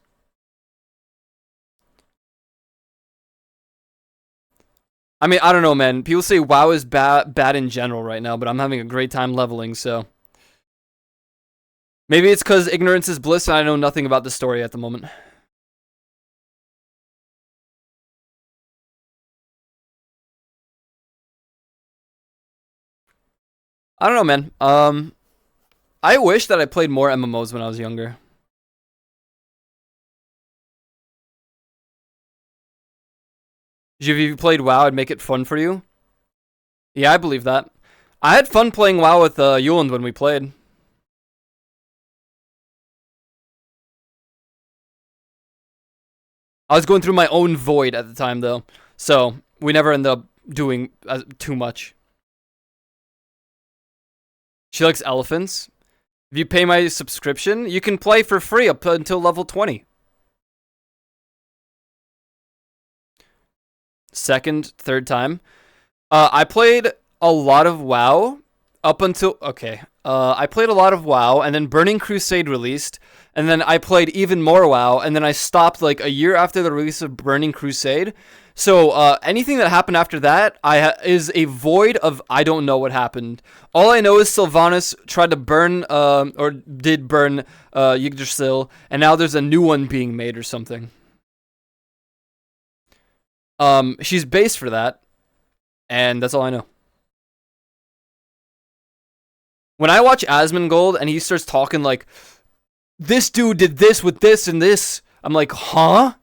I mean, I don't know, man. People say WoW is bad in general right now, but I'm having a great time leveling, so. Maybe it's because ignorance is bliss and I know nothing about the story at the moment. I don't know, man. I wish that I played more MMOs when I was younger. If you played WoW, it'd make it fun for you. Yeah, I believe that. I had fun playing WoW with Yuland when we played. I was going through my own void at the time, though. So, we never ended up doing too much. She likes elephants. If you pay my subscription, you can play for free up until level 20. Second, third time. I played a lot of WoW up until... Okay. I played a lot of WoW, and then Burning Crusade released, and then I played even more WoW, and then I stopped like a year after the release of Burning Crusade. So anything that happened after that is a void of I don't know what happened. All I know is Sylvanas tried to burn, or did burn Yggdrasil, and now there's a new one being made or something. She's base for that, and that's all I know. When I watch Asmongold and he starts talking like, this dude did this with this and this, I'm like, huh?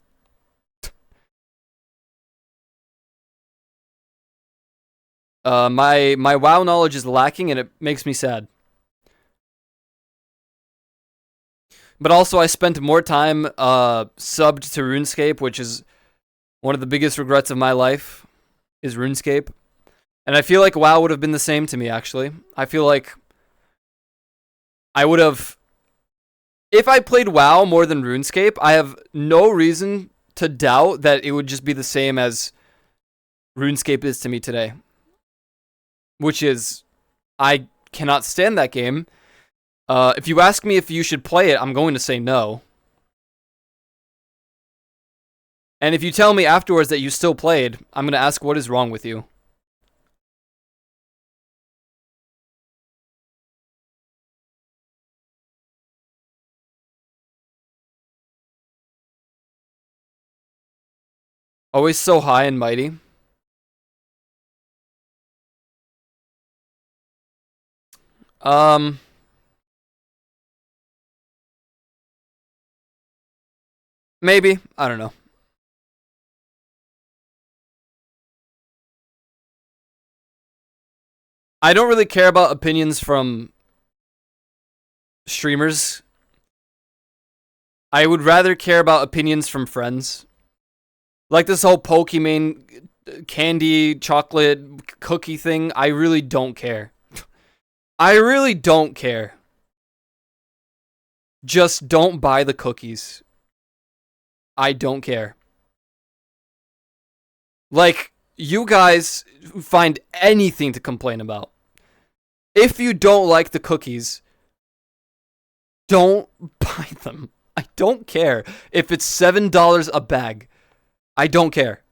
My WoW knowledge is lacking and it makes me sad. But also I spent more time subbed to RuneScape, which is one of the biggest regrets of my life, is RuneScape. And I feel like WoW would have been the same to me, actually. I feel like I would have... If I played WoW more than RuneScape, I have no reason to doubt that it would just be the same as RuneScape is to me today. Which is, I cannot stand that game. If you ask me if you should play it, I'm going to say no. And if you tell me afterwards that you still played, I'm going to ask what is wrong with you. Always so high and mighty. Maybe. I don't know. I don't really care about opinions from streamers. I would rather care about opinions from friends. Like this whole Pokemon candy, chocolate, cookie thing. I really don't care. I really don't care. Just don't buy the cookies. I don't care. Like, you guys find anything to complain about. If you don't like the cookies, don't buy them. I don't care if it's $7 a bag. I don't care.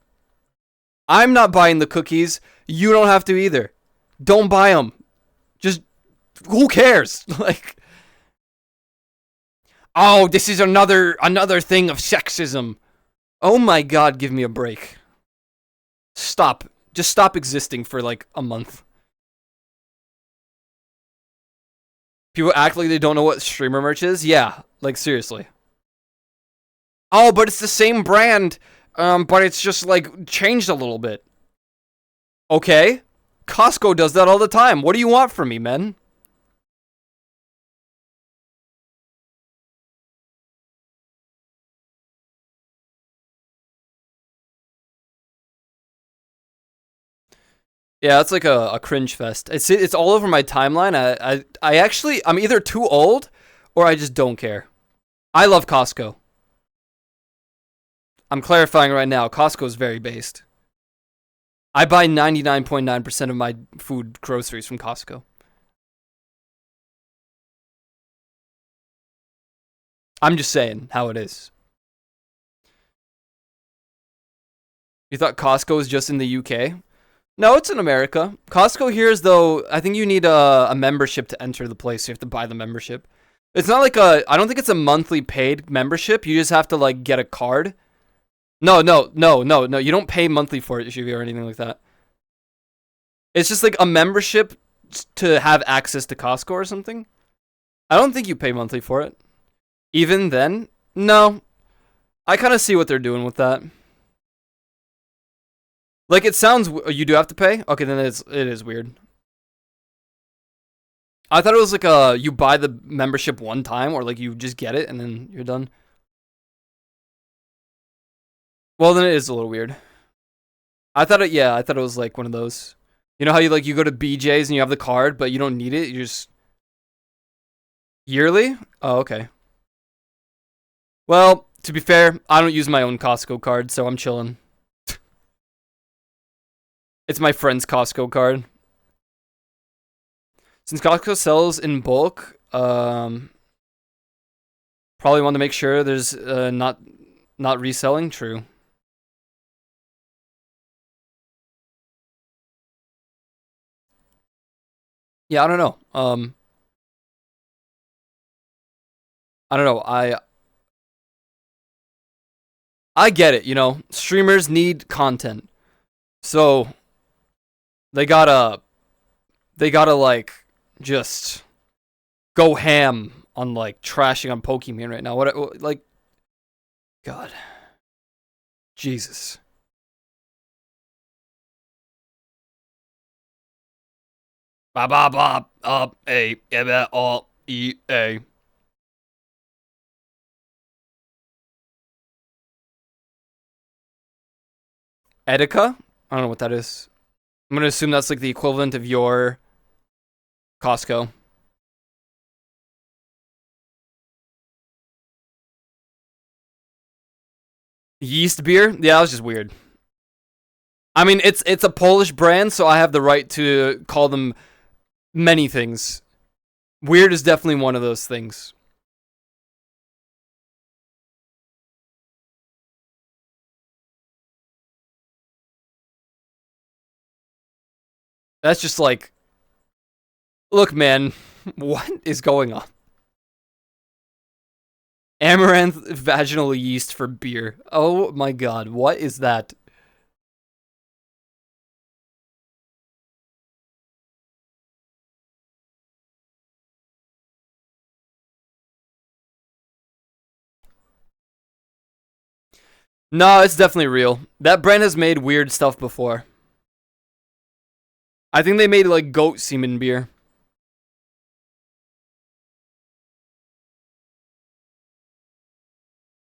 I'm not buying the cookies. You don't have to either. Don't buy them. Just, who cares? Like, oh, this is another thing of sexism. Oh my god, give me a break. Stop. Just stop existing for like a month. People act like they don't know what streamer merch is? Yeah, like seriously. Oh, but it's the same brand, but it's just like changed a little bit. Okay. Costco does that all the time. What do you want from me, men? Yeah, it's like a cringe fest. It's all over my timeline. I actually, I'm either too old or I just don't care. I love Costco. I'm clarifying right now. Costco is very based. I buy 99.9% of my food groceries from Costco. I'm just saying how it is. You thought Costco was just in the UK? No, it's in America. Costco here is though. I think you need a membership to enter the place. You have to buy the membership. It's not like a. I don't think it's a monthly paid membership. You just have to like get a card. No. You don't pay monthly for it, Shuvi, or anything like that. It's just like a membership to have access to Costco or something. I don't think you pay monthly for it. Even then, no. I kind of see what they're doing with that. Like, it sounds... You do have to pay? Okay, then it is weird. I thought it was like you buy the membership one time, or like you just get it and then you're done. Well, then it is a little weird. I thought it was like one of those. You know how you go to BJ's and you have the card, but you don't need it? You just... Yearly? Oh, okay. Well, to be fair, I don't use my own Costco card, so I'm chilling. It's my friend's Costco card. Since Costco sells in bulk, probably want to make sure there's not reselling. True. Yeah, I don't know. I don't know. I get it. You know, streamers need content, so they gotta like just go ham on like trashing on Pokemon right now. What like, God, Jesus. Ba ba ba a all e a. Edica? I don't know what that is. I'm gonna assume that's like the equivalent of your Costco. Yeast beer? Yeah, that was just weird. I mean, it's a Polish brand, so I have the right to call them many things. Weird is definitely one of those things. That's just like, look, man, what is going on? Amaranth vaginal yeast for beer. Oh my god, what is that? No, it's definitely real. That brand has made weird stuff before. I think they made like goat semen beer.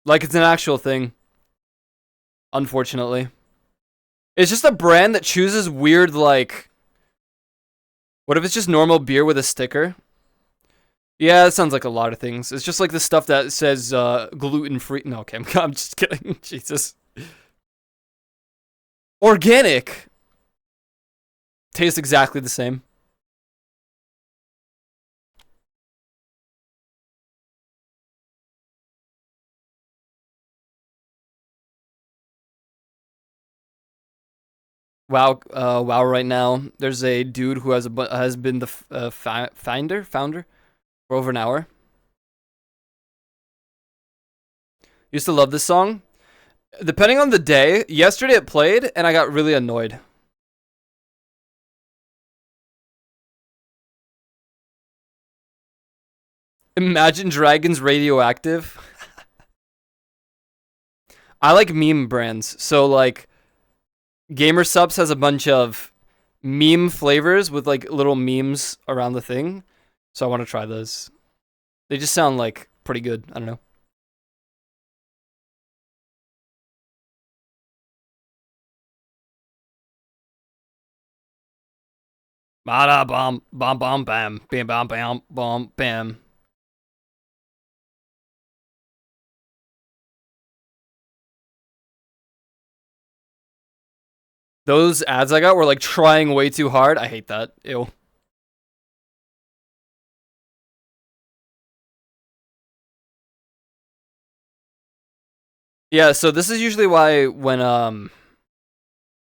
Like it's an actual thing. Unfortunately. It's just a brand that chooses weird, like... What if it's just normal beer with a sticker? Yeah, it sounds like a lot of things. It's just like the stuff that says gluten free. No, okay, I'm just kidding. Jesus. Organic tastes exactly the same. WoW, WoW. Right now, there's a dude who has been the founder for over an hour. Used to love this song. Depending on the day, yesterday it played and I got really annoyed. Imagine Dragons radioactive. I like meme brands, so like Gamer Subs has a bunch of meme flavors with like little memes around the thing. So I want to try those. They just sound like pretty good. I don't know. Bada bam bam bam bam bam bam bam bam bam. Those ads I got were like trying way too hard. I hate that. Ew. Yeah, so this is usually why when I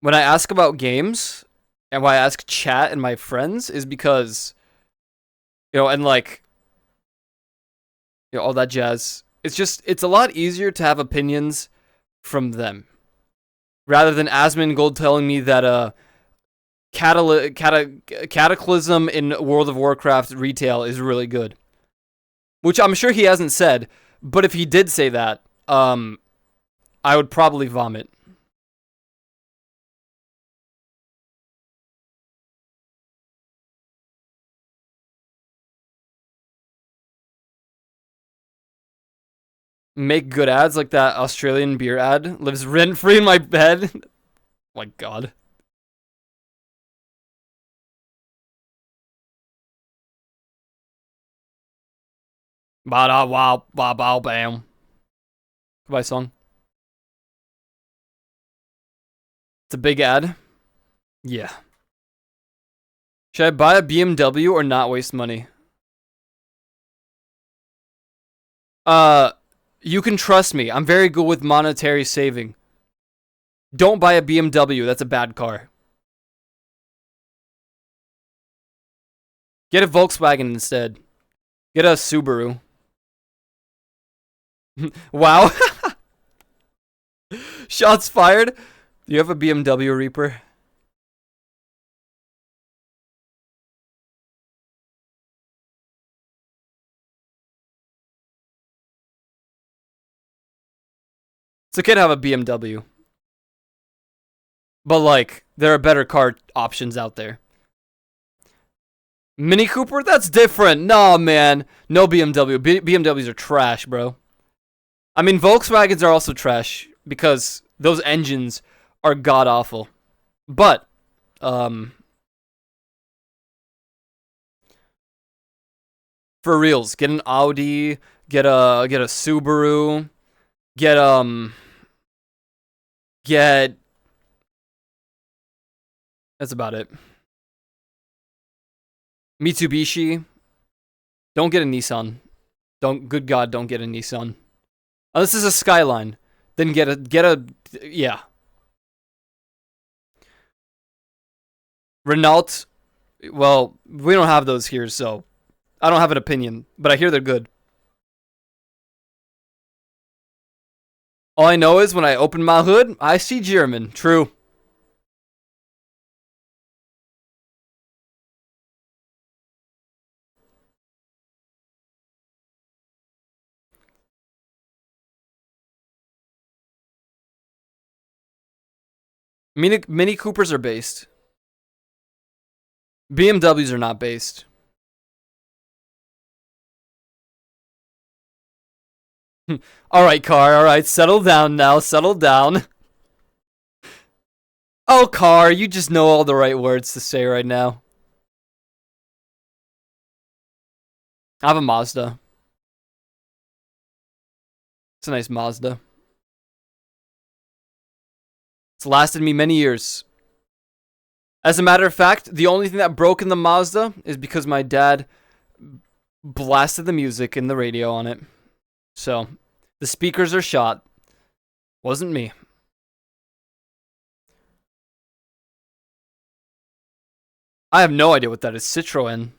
ask about games and why I ask chat and my friends is because and like all that jazz. It's a lot easier to have opinions from them rather than Asmongold telling me that Cataclysm in World of Warcraft retail is really good, which I'm sure he hasn't said. But if he did say that, I would probably vomit. Make good ads like that Australian beer ad lives rent free in my bed. My God. Ba da wow ba bow bam. Goodbye song. It's a big ad. Yeah. Should I buy a BMW or not waste money? Uh, you can trust me. I'm very good with monetary saving. Don't buy a BMW. That's a bad car. Get a Volkswagen instead. Get a Subaru. Wow. Shots fired. Do you have a BMW Reaper? It's okay to have a BMW. But like, there are better car options out there. Mini Cooper? That's different. Nah, man. No BMW. BMWs are trash, bro. I mean, Volkswagens are also trash because those engines are god awful. But, for reals, get an Audi, get a Subaru, get that's about it. Mitsubishi. Don't get a Nissan. Good God, don't get a Nissan. Unless this is a Skyline, then get a yeah. Renault. Well, we don't have those here, so I don't have an opinion, but I hear they're good. All I know is when I open my hood, I see German. True. Mini Coopers are based. BMWs are not based. All right, car. All right, settle down now. Settle down. Oh, car, you just know all the right words to say right now. I have a Mazda. It's a nice Mazda. It's lasted me many years. As a matter of fact, the only thing that broke in the Mazda is because my dad blasted the music in the radio on it. So, the speakers are shot. Wasn't me. I have no idea what that is. Citroen.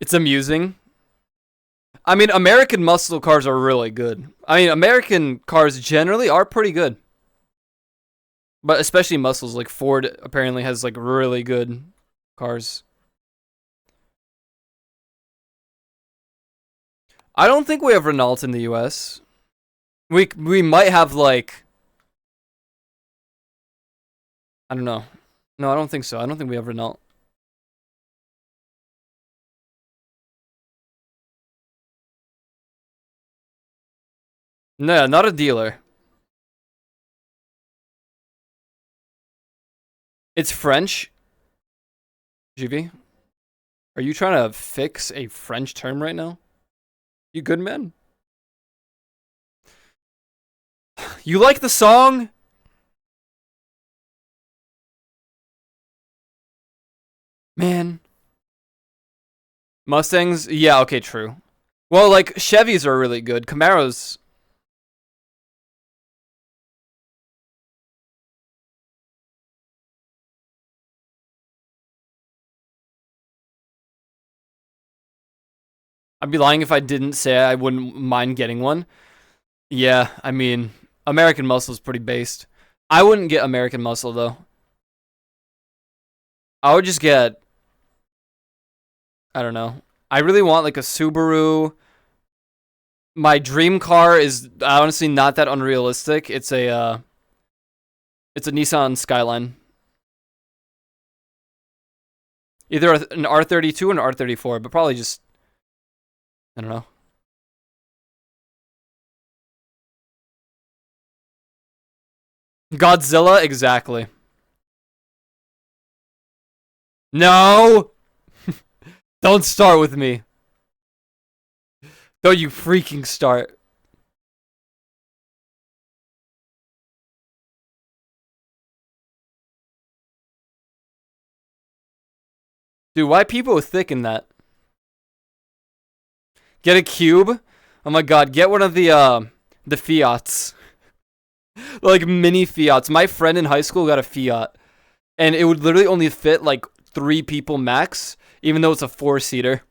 It's amusing. I mean, American muscle cars are really good. I mean, American cars generally are pretty good. But especially muscles, like Ford apparently has like really good cars. I don't think we have Renault in the US. We might have like, I don't know. No, I don't think so. I don't think we have Renault. No, not a dealer. It's French. GV, are you trying to fix a French term right now? You good, man? You like the song? Man. Mustangs? Yeah, okay, true. Well, like, Chevys are really good. Camaros. I'd be lying if I didn't say I wouldn't mind getting one. Yeah, I mean, American Muscle is pretty based. I wouldn't get American Muscle, though. I would just get, I don't know. I really want, like, a Subaru. My dream car is honestly not that unrealistic. It's a Nissan Skyline. Either an R32 or an R34, but probably just, I don't know. Godzilla, exactly. No! Don't start with me. Don't you freaking start. Dude, why people thick in that? Get a cube? Oh my god, get one of the Fiats. Like mini Fiats. My friend in high school got a Fiat. And it would literally only fit like 3 people max, even though it's a 4-seater.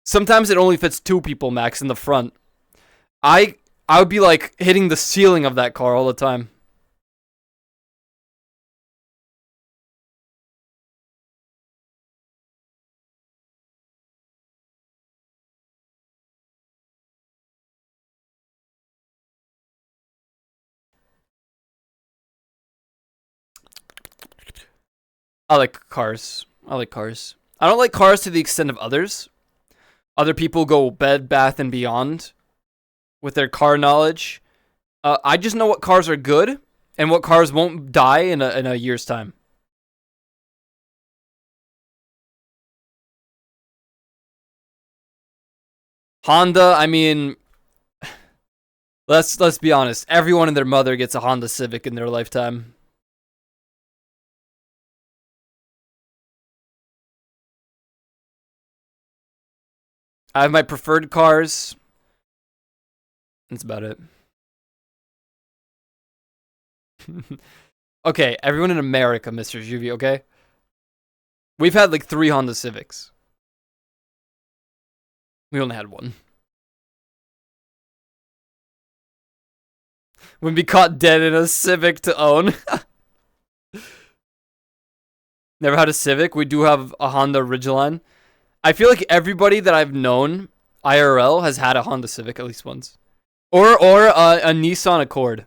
Sometimes it only fits 2 people max in the front. I would be like hitting the ceiling of that car all the time. I like cars. I like cars. I don't like cars to the extent of others. Other people go Bed Bath and Beyond with their car knowledge. I just know what cars are good and what cars won't die in a year's time. Honda, I mean, let's be honest. Everyone and their mother gets a Honda Civic in their lifetime. I have my preferred cars. That's about it. Okay, everyone in America, Mr. Juvie, okay? We've had like 3 Honda Civics. We only had one. We'd be caught dead in a Civic to own. Never had a Civic. We do have a Honda Ridgeline. I feel like everybody that I've known IRL has had a Honda Civic at least once, or a Nissan Accord.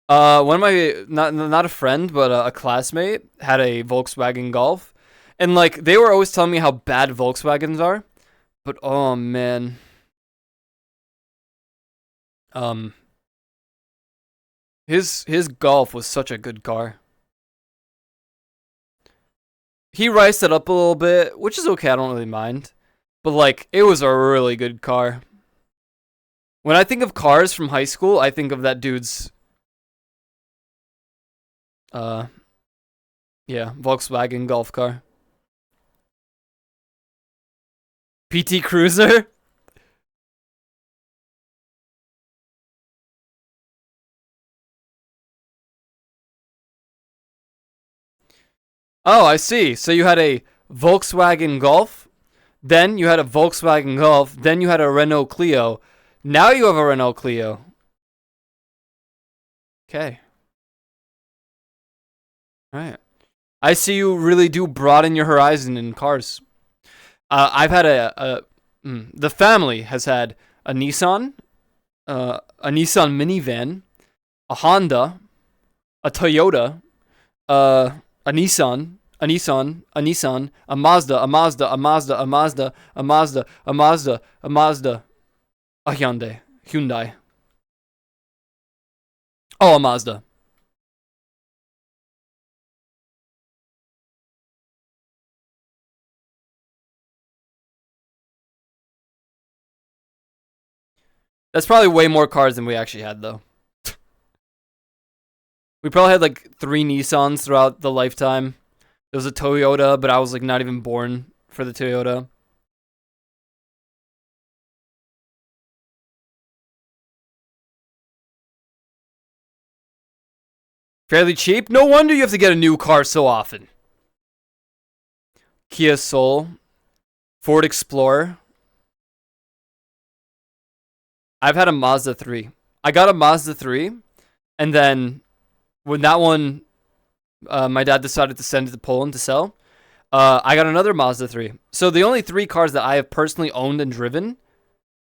One of my not a friend but a classmate had a Volkswagen Golf, and like they were always telling me how bad Volkswagens are, but oh man, um, His Golf was such a good car. He riced it up a little bit, which is okay. I don't really mind. But like, it was a really good car. When I think of cars from high school, I think of that dude's yeah, Volkswagen Golf car. PT Cruiser? Oh, I see. So you had a Volkswagen Golf, then you had a Volkswagen Golf, then you had a Renault Clio. Now you have a Renault Clio. Okay. All right. I see you really do broaden your horizon in cars. I've had the family has had a Nissan, a Nissan minivan, a Honda, a Toyota, a Nissan, a Nissan, a Nissan, a Mazda, a Mazda, a Mazda, a Mazda, a Mazda, a Mazda, a Mazda, a Hyundai. Oh, a Mazda. That's probably way more cars than we actually had, though. We probably had like 3 Nissans throughout the lifetime. There was a Toyota, but I was like not even born for the Toyota. Fairly cheap? No wonder you have to get a new car so often. Kia Soul. Ford Explorer. I've had a Mazda 3. I got a Mazda 3, and then when that one, my dad decided to send it to Poland to sell, I got another Mazda 3. So the only 3 cars that I have personally owned and driven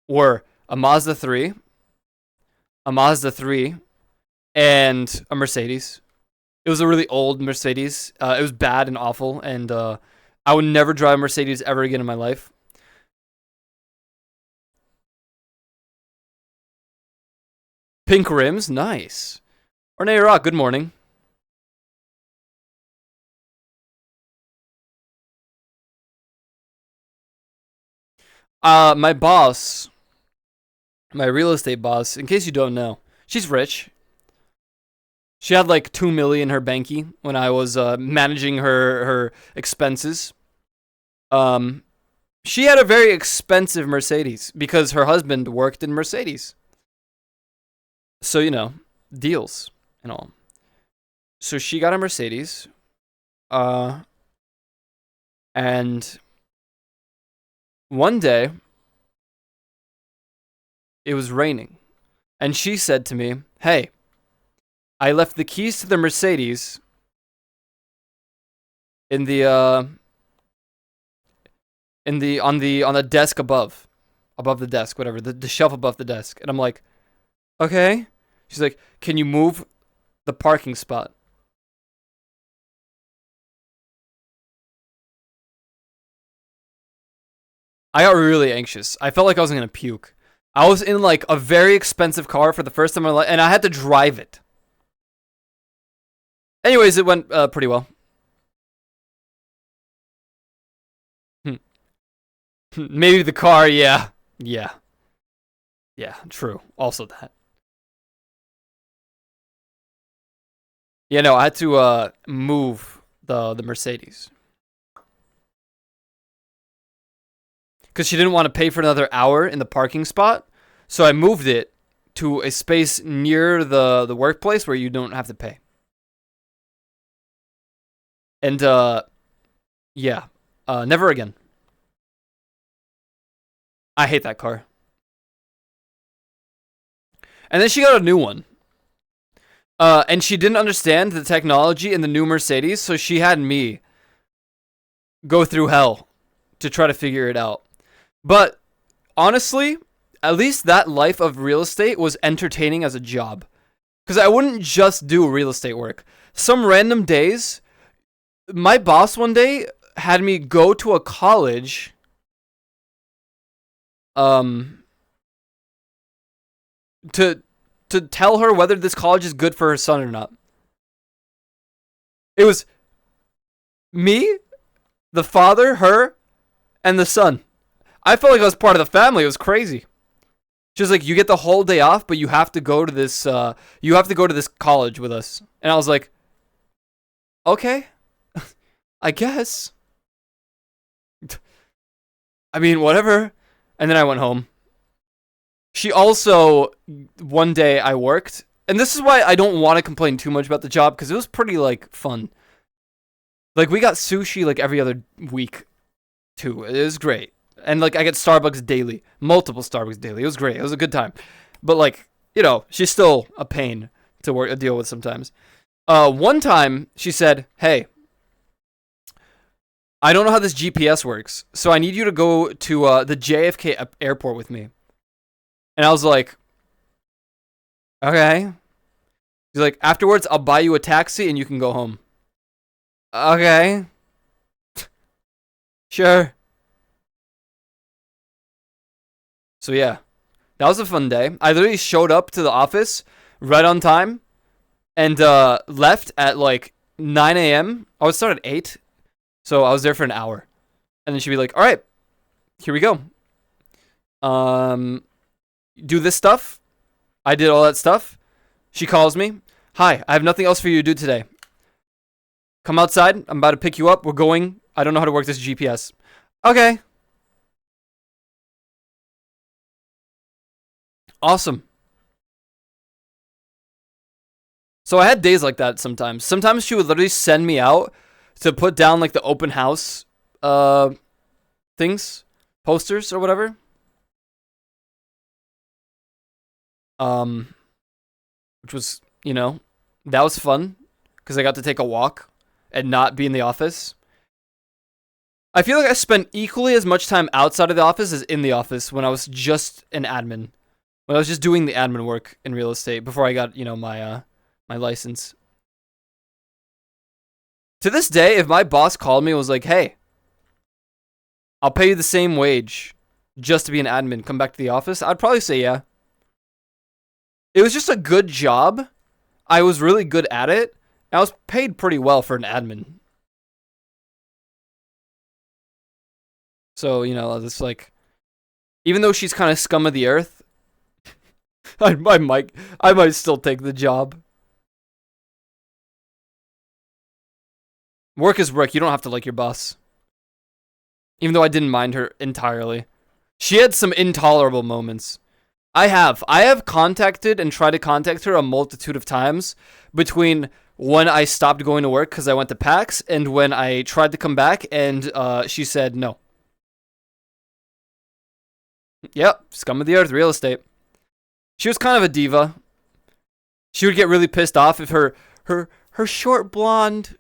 were a Mazda 3, a Mazda 3, and a Mercedes. It was a really old Mercedes. It was bad and awful, and I would never drive a Mercedes ever again in my life. Pink rims, nice. Ornay Rock, good morning. My boss, my real estate boss, in case you don't know, she's rich. She had like 2 million in her banky when I was managing her expenses. She had a very expensive Mercedes because her husband worked in Mercedes. So, you know, deals and all. So she got a Mercedes. And one day it was raining. And she said to me, "Hey, I left the keys to the Mercedes in the on the desk above the desk, whatever, the shelf above the desk." And I'm like, "Okay." She's like, "Can you move the parking spot?" I got really anxious. I felt like I was gonna puke. I was in like a very expensive car for the first time in my life, and I had to drive it. Anyways, it went pretty well. Maybe the car, yeah. Yeah. Yeah, true. Also that. Yeah, no, I had to move the Mercedes. Because she didn't want to pay for another hour in the parking spot. So I moved it to a space near the workplace where you don't have to pay. And yeah, never again. I hate that car. And then she got a new one. And she didn't understand the technology in the new Mercedes, so she had me go through hell to try to figure it out. But honestly, at least that life of real estate was entertaining as a job. Because I wouldn't just do real estate work. Some random days, my boss one day had me go to a college to to tell her whether this college is good for her son or not. It was me, the father, her, and the son. I felt like I was part of the family. It was crazy. She was like, you get the whole day off, but you have to go to this college with us. And I was like, okay, I guess. I mean, whatever. And then I went home. She also, one day I worked, and this is why I don't want to complain too much about the job, because it was pretty, like, fun. Like, we got sushi, like, every other week, too. It was great. And, like, I get Starbucks daily. Multiple Starbucks daily. It was great. It was a good time. But, like, you know, she's still a pain to deal with sometimes. One time, she said, hey, I don't know how this GPS works, so I need you to go to the JFK airport with me. And I was like, okay. She's like, afterwards, I'll buy you a taxi and you can go home. Okay. Sure. So yeah, that was a fun day. I literally showed up to the office right on time and left at like 9 a.m. I would start at 8. So I was there for an hour. And then she'd be like, all right, here we go. Do this stuff. I did all that stuff. She calls me. Hi, I have nothing else for you to do today. Come outside. I'm about to pick you up. We're going. I don't know how to work this GPS. Okay. Awesome. So I had days like that sometimes. Sometimes she would literally send me out to put down like the open house things, posters or whatever. Which was, you know, that was fun because I got to take a walk and not be in the office. I feel like I spent equally as much time outside of the office as in the office when I was just an admin. When I was just doing the admin work in real estate before I got, you know, my license. To this day, if my boss called me and was like, hey, I'll pay you the same wage just to be an admin, come back to the office, I'd probably say yeah. It was just a good job. I was really good at it. I was paid pretty well for an admin. So, you know, it's like, even though she's kind of scum of the earth, I might still take the job. Work is work. You don't have to like your boss. Even though I didn't mind her entirely. She had some intolerable moments. I have contacted and tried to contact her a multitude of times between when I stopped going to work because I went to PAX and when I tried to come back and she said no. Yep, scum of the earth, real estate. She was kind of a diva. She would get really pissed off if her short blonde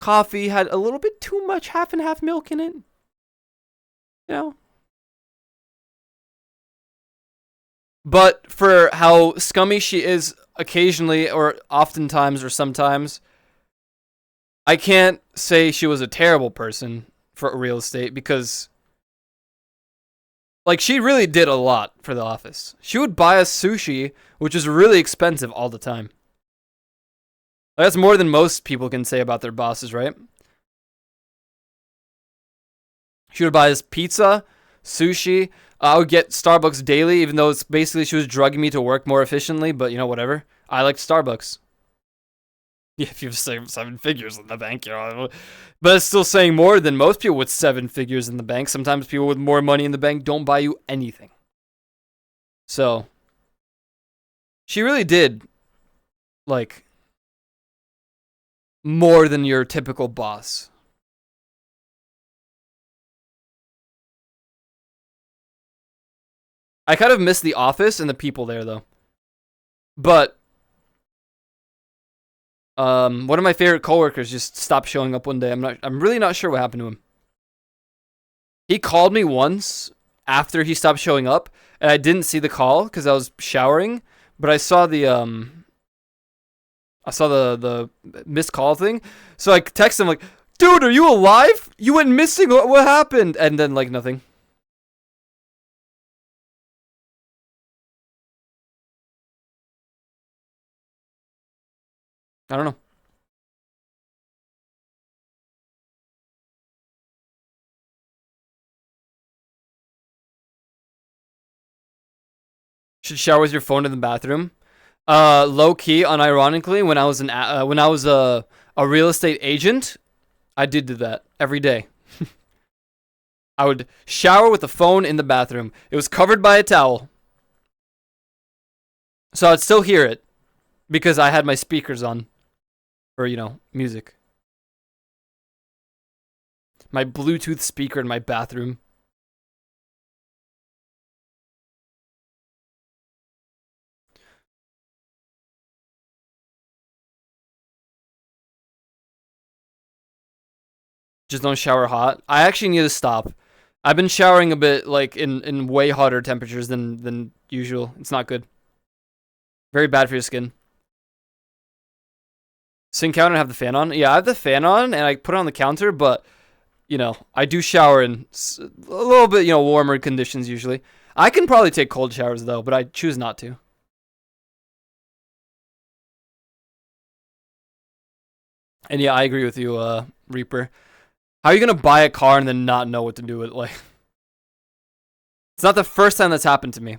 coffee had a little bit too much half and half milk in it. You know? But for how scummy she is occasionally or oftentimes or sometimes, I can't say she was a terrible person for real estate because, like, she really did a lot for the office. She would buy us sushi, which is really expensive all the time. That's more than most people can say about their bosses, right? She would buy us pizza, sushi. I would get Starbucks daily, even though it's basically she was drugging me to work more efficiently, but you know, whatever. I liked Starbucks. Yeah, if you have 7 figures in the bank, you know. But it's still saying more than most people with 7 figures in the bank. Sometimes people with more money in the bank don't buy you anything. So, she really did, like, more than your typical boss. I kind of miss the office and the people there, though. But one of my favorite coworkers just stopped showing up one day. I'm really not sure what happened to him. He called me once after he stopped showing up, and I didn't see the call because I was showering. But I saw the missed call thing. So I texted him like, "Dude, are you alive? You went missing. What happened?" And then like nothing. I don't know. Should shower with your phone in the bathroom. Low key, unironically, when I was a real estate agent, I did do that every day. I would shower with the phone in the bathroom. It was covered by a towel, so I'd still hear it because I had my speakers on for music. My Bluetooth speaker in my bathroom. Just don't shower hot. I actually need to stop. I've been showering a bit like in way hotter temperatures than usual. It's not good. Very bad for your skin. Sink counter and have the fan on. Yeah, I have the fan on and I put it on the counter, but I do shower in a little bit warmer conditions usually. I can probably take cold showers though, but I choose not to. And yeah, I agree with you, Reaper. How are you gonna buy a car and then not know what to do with it? Like, it's not the first time that's happened to me.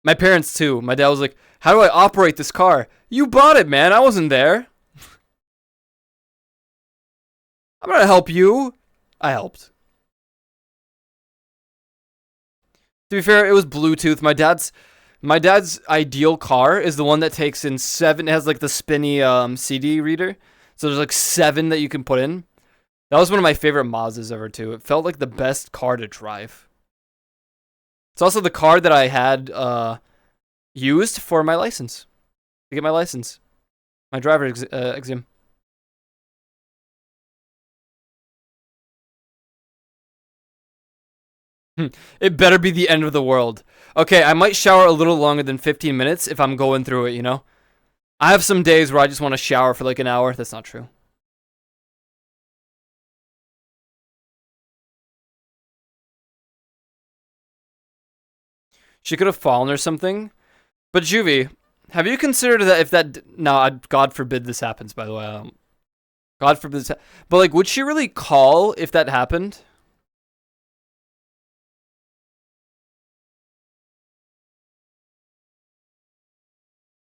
My parents too. My dad was like, "How do I operate this car?" You bought it, man. I wasn't there. I'm gonna help you. I helped. To be fair, it was Bluetooth. My dad's ideal car is the one that takes in 7. It has like the spinny CD reader. So there's like 7 that you can put in. That was one of my favorite Mazdas ever too. It felt like the best car to drive. It's also the car that I had used for my license. To get my license. My driver exam. It better be the end of the world. Okay, I might shower a little longer than 15 minutes if I'm going through it. I have some days where I just want to shower for like an hour. That's not true. She could have fallen or something. But Juvie, have you considered that if that... No, God forbid this happens, by the way. God forbid this... But like, would she really call if that happened?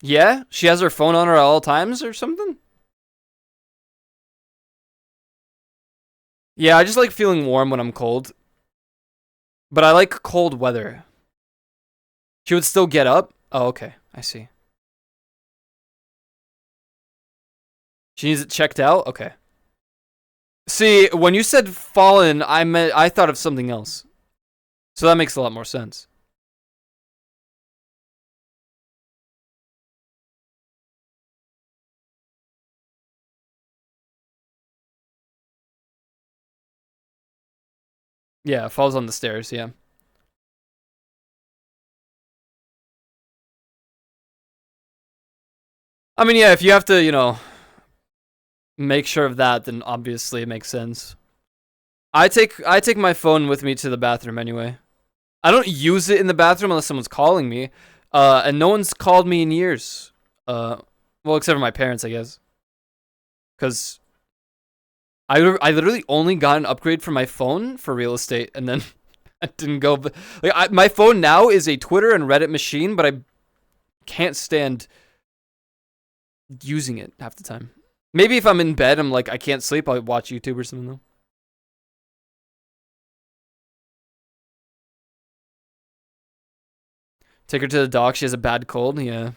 Yeah? She has her phone on her at all times or something? Yeah, I just like feeling warm when I'm cold. But I like cold weather. She would still get up? Oh, okay. I see. She needs it checked out? Okay. See, when you said fallen, I thought of something else. So that makes a lot more sense. Yeah, falls on the stairs, yeah. I mean, yeah, if you have to, make sure of that, then obviously it makes sense. I take my phone with me to the bathroom anyway. I don't use it in the bathroom unless someone's calling me. And no one's called me in years. Well, except for my parents, I guess. Cuz I literally only got an upgrade for my phone for real estate and then I didn't go like my phone now is a Twitter and Reddit machine, but I can't stand using it half the time. Maybe if I'm in bed, I'm like I can't sleep, I'll watch YouTube or something though. Take her to the doc. She has a bad cold. Yeah.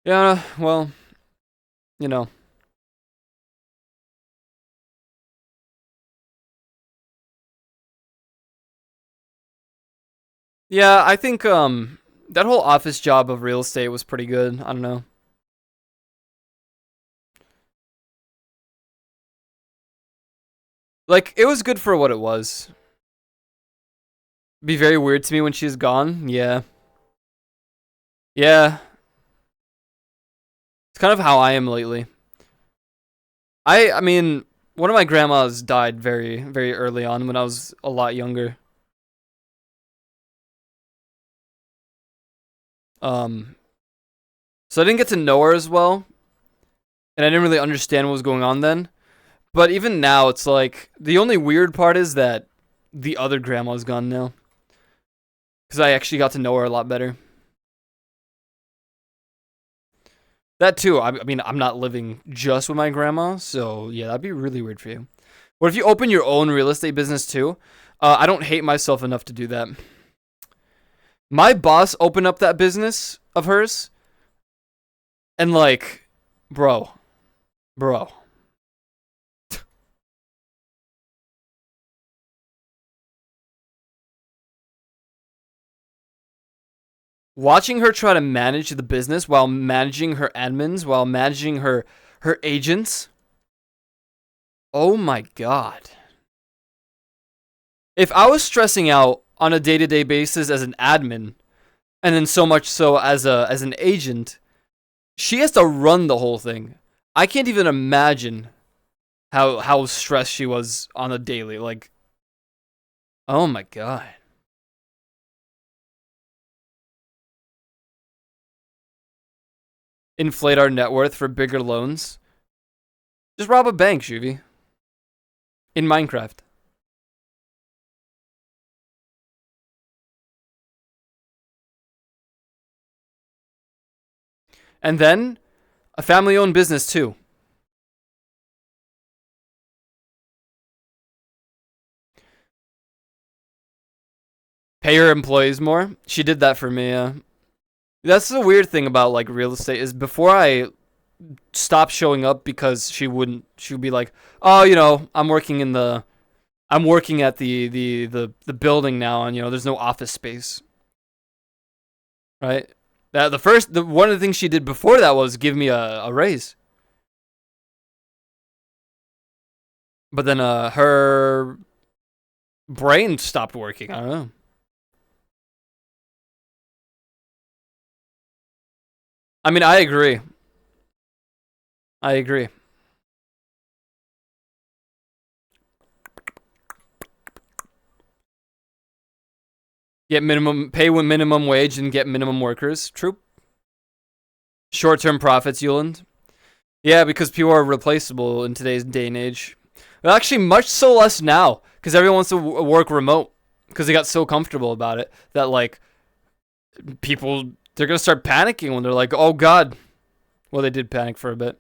Yeah. Well, you know. Yeah, I think that whole office job of real estate was pretty good. I don't know. Like it was good for what it was. Be very weird to me when she's gone. Yeah. Yeah. It's kind of how I am lately. I mean, one of my grandmas died very, very early on when I was a lot younger. Um, so I didn't get to know her as well, and I didn't really understand what was going on then. But even now, it's like the only weird part is that the other grandma's gone now, because I actually got to know her a lot better. That too. I mean, I'm not living just with my grandma, so yeah, that'd be really weird for you. What if you open your own real estate business too? I don't hate myself enough to do that. My boss opened up that business of hers, and like, bro, bro. Watching her try to manage the business while managing her admins, while managing her agents. Oh my god. If I was stressing out on a day-to-day basis as an admin, and then so much so as an agent, she has to run the whole thing. I can't even imagine how stressed she was on a daily. Like, oh my god. Inflate our net worth for bigger loans. Just rob a bank, Shuvi. In Minecraft. And then a family-owned business too. Pay her employees more. She did that for me. That's the weird thing about like real estate is before I stopped showing up because she would be like, oh, I'm working at the building now, and there's no office space, right? That the one of the things she did before that was give me a raise, but then her brain stopped working. I don't know. I mean, I agree. I agree. Get pay with minimum wage and get minimum workers. True. Short-term profits, Yuland. Yeah, because people are replaceable in today's day and age. Well, actually, much so less now, because everyone wants to work remote, because they got so comfortable about it that like people they're gonna start panicking when they're like, oh god. Well, they did panic for a bit.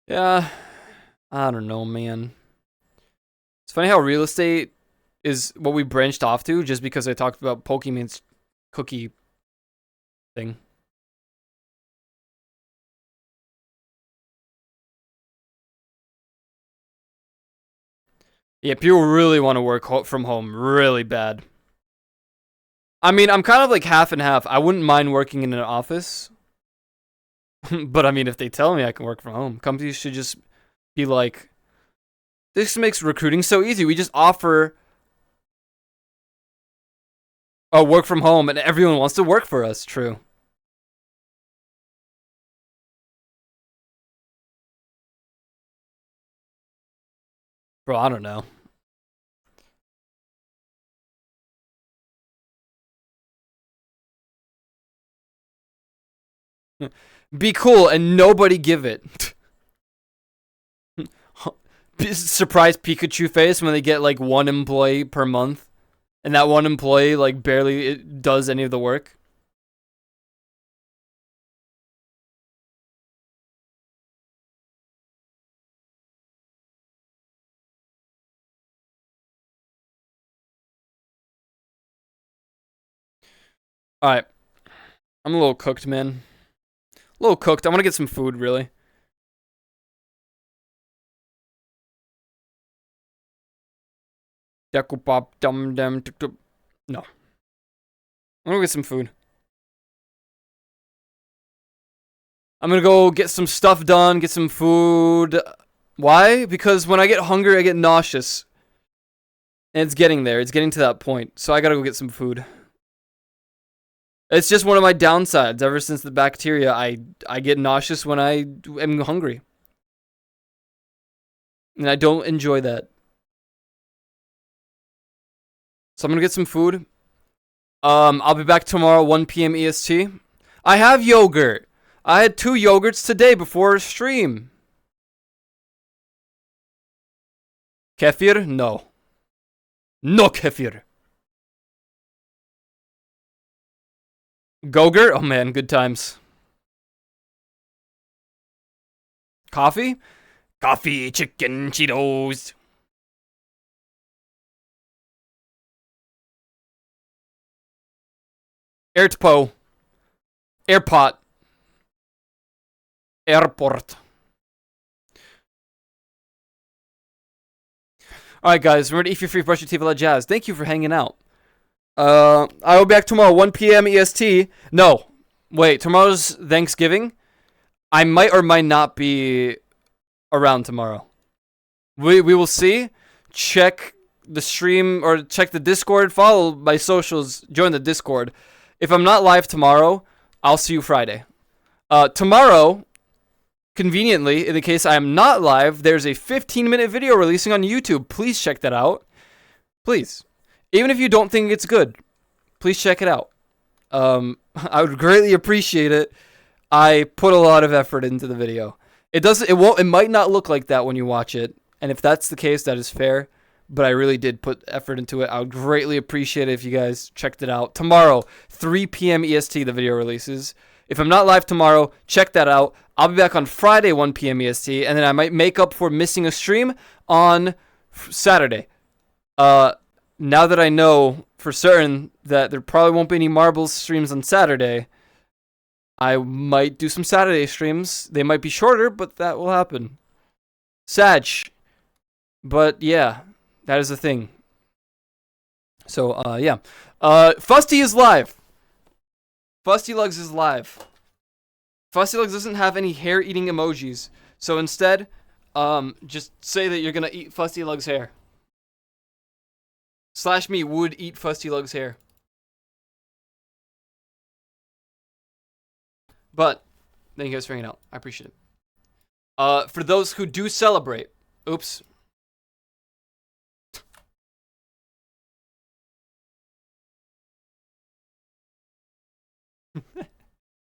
Yeah, I don't know, man. It's funny how real estate is what we branched off to just because I talked about Pokemon's cookie thing. Yeah, people really want to work from home really bad. I mean, I'm kind of like half and half. I wouldn't mind working in an office. But I mean, if they tell me I can work from home, companies should just be like, this makes recruiting so easy. We just offer a work from home and everyone wants to work for us. True. Bro, I don't know. Be cool and nobody give it. Surprise Pikachu face when they get like one employee per month, and that one employee like barely does any of the work. All right, I'm a little cooked, man. A little cooked. I want to get some food, really. Deku pop dum dum tuk tuk. No, I'm gonna get some food. I'm gonna go get some stuff done, get some food. Why? Because when I get hungry, I get nauseous. And it's getting there. It's getting to that point. So I gotta go get some food. It's just one of my downsides. Ever since the bacteria, I get nauseous when I am hungry. And I don't enjoy that. So I'm gonna get some food. I'll be back tomorrow, 1 p.m. EST. I have yogurt. I had 2 yogurts today before stream. Kefir? No. No kefir. Gogurt? Oh man, good times. Coffee? Coffee, chicken, Cheetos. Airtpo. Airpot. Airport. Alright guys, remember to eat your free, brush your teeth, all that jazz. Thank you for hanging out. I will be back tomorrow, 1 p.m. EST. No. Wait, tomorrow's Thanksgiving? I might or might not be around tomorrow. We will see. Check the stream or check the Discord. Follow my socials. Join the Discord. If I'm not live tomorrow, I'll see you Friday. Tomorrow, conveniently, in the case I am not live, there's a 15-minute video releasing on YouTube. Please check that out. Please. Even if you don't think it's good, please check it out. I would greatly appreciate it. I put a lot of effort into the video. It might not look like that when you watch it. And if that's the case, that is fair. But I really did put effort into it. I would greatly appreciate it if you guys checked it out. Tomorrow, 3 p.m. EST, the video releases. If I'm not live tomorrow, check that out. I'll be back on Friday, 1 p.m. EST. And then I might make up for missing a stream on Saturday. Now that I know for certain that there probably won't be any Marbles streams on Saturday, I might do some Saturday streams. They might be shorter, but that will happen. Sag. But yeah, that is the thing. So, yeah. Fusty is live. Fusty Lugs is live. Fusty Lugs doesn't have any hair-eating emojis. So instead, just say that you're gonna eat Fusty Lugs' hair. /me would eat Fusty Lugs' hair. But, thank you guys for hanging out. I appreciate it. For those who do celebrate. Oops.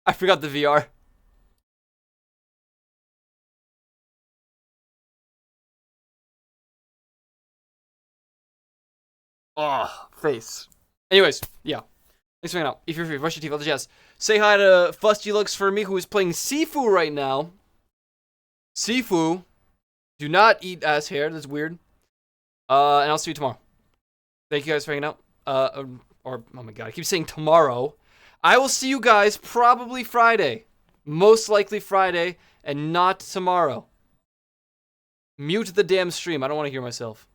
I forgot the VR. Oh, face. Anyways, yeah. Thanks for hanging out. If you're free, brush your teeth, all the jazz. Say hi to Fusty Looks for me, who is playing Sifu right now. Sifu, do not eat ass hair. That's weird. And I'll see you tomorrow. Thank you guys for hanging out. Oh my god, I keep saying tomorrow. I will see you guys probably Friday. Most likely Friday, and not tomorrow. Mute the damn stream. I don't want to hear myself.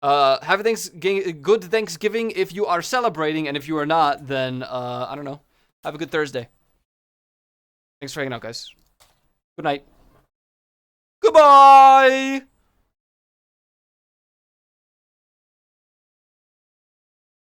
Have a good Thanksgiving if you are celebrating, and if you are not, then, I don't know. Have a good Thursday. Thanks for hanging out, guys. Good night. Goodbye!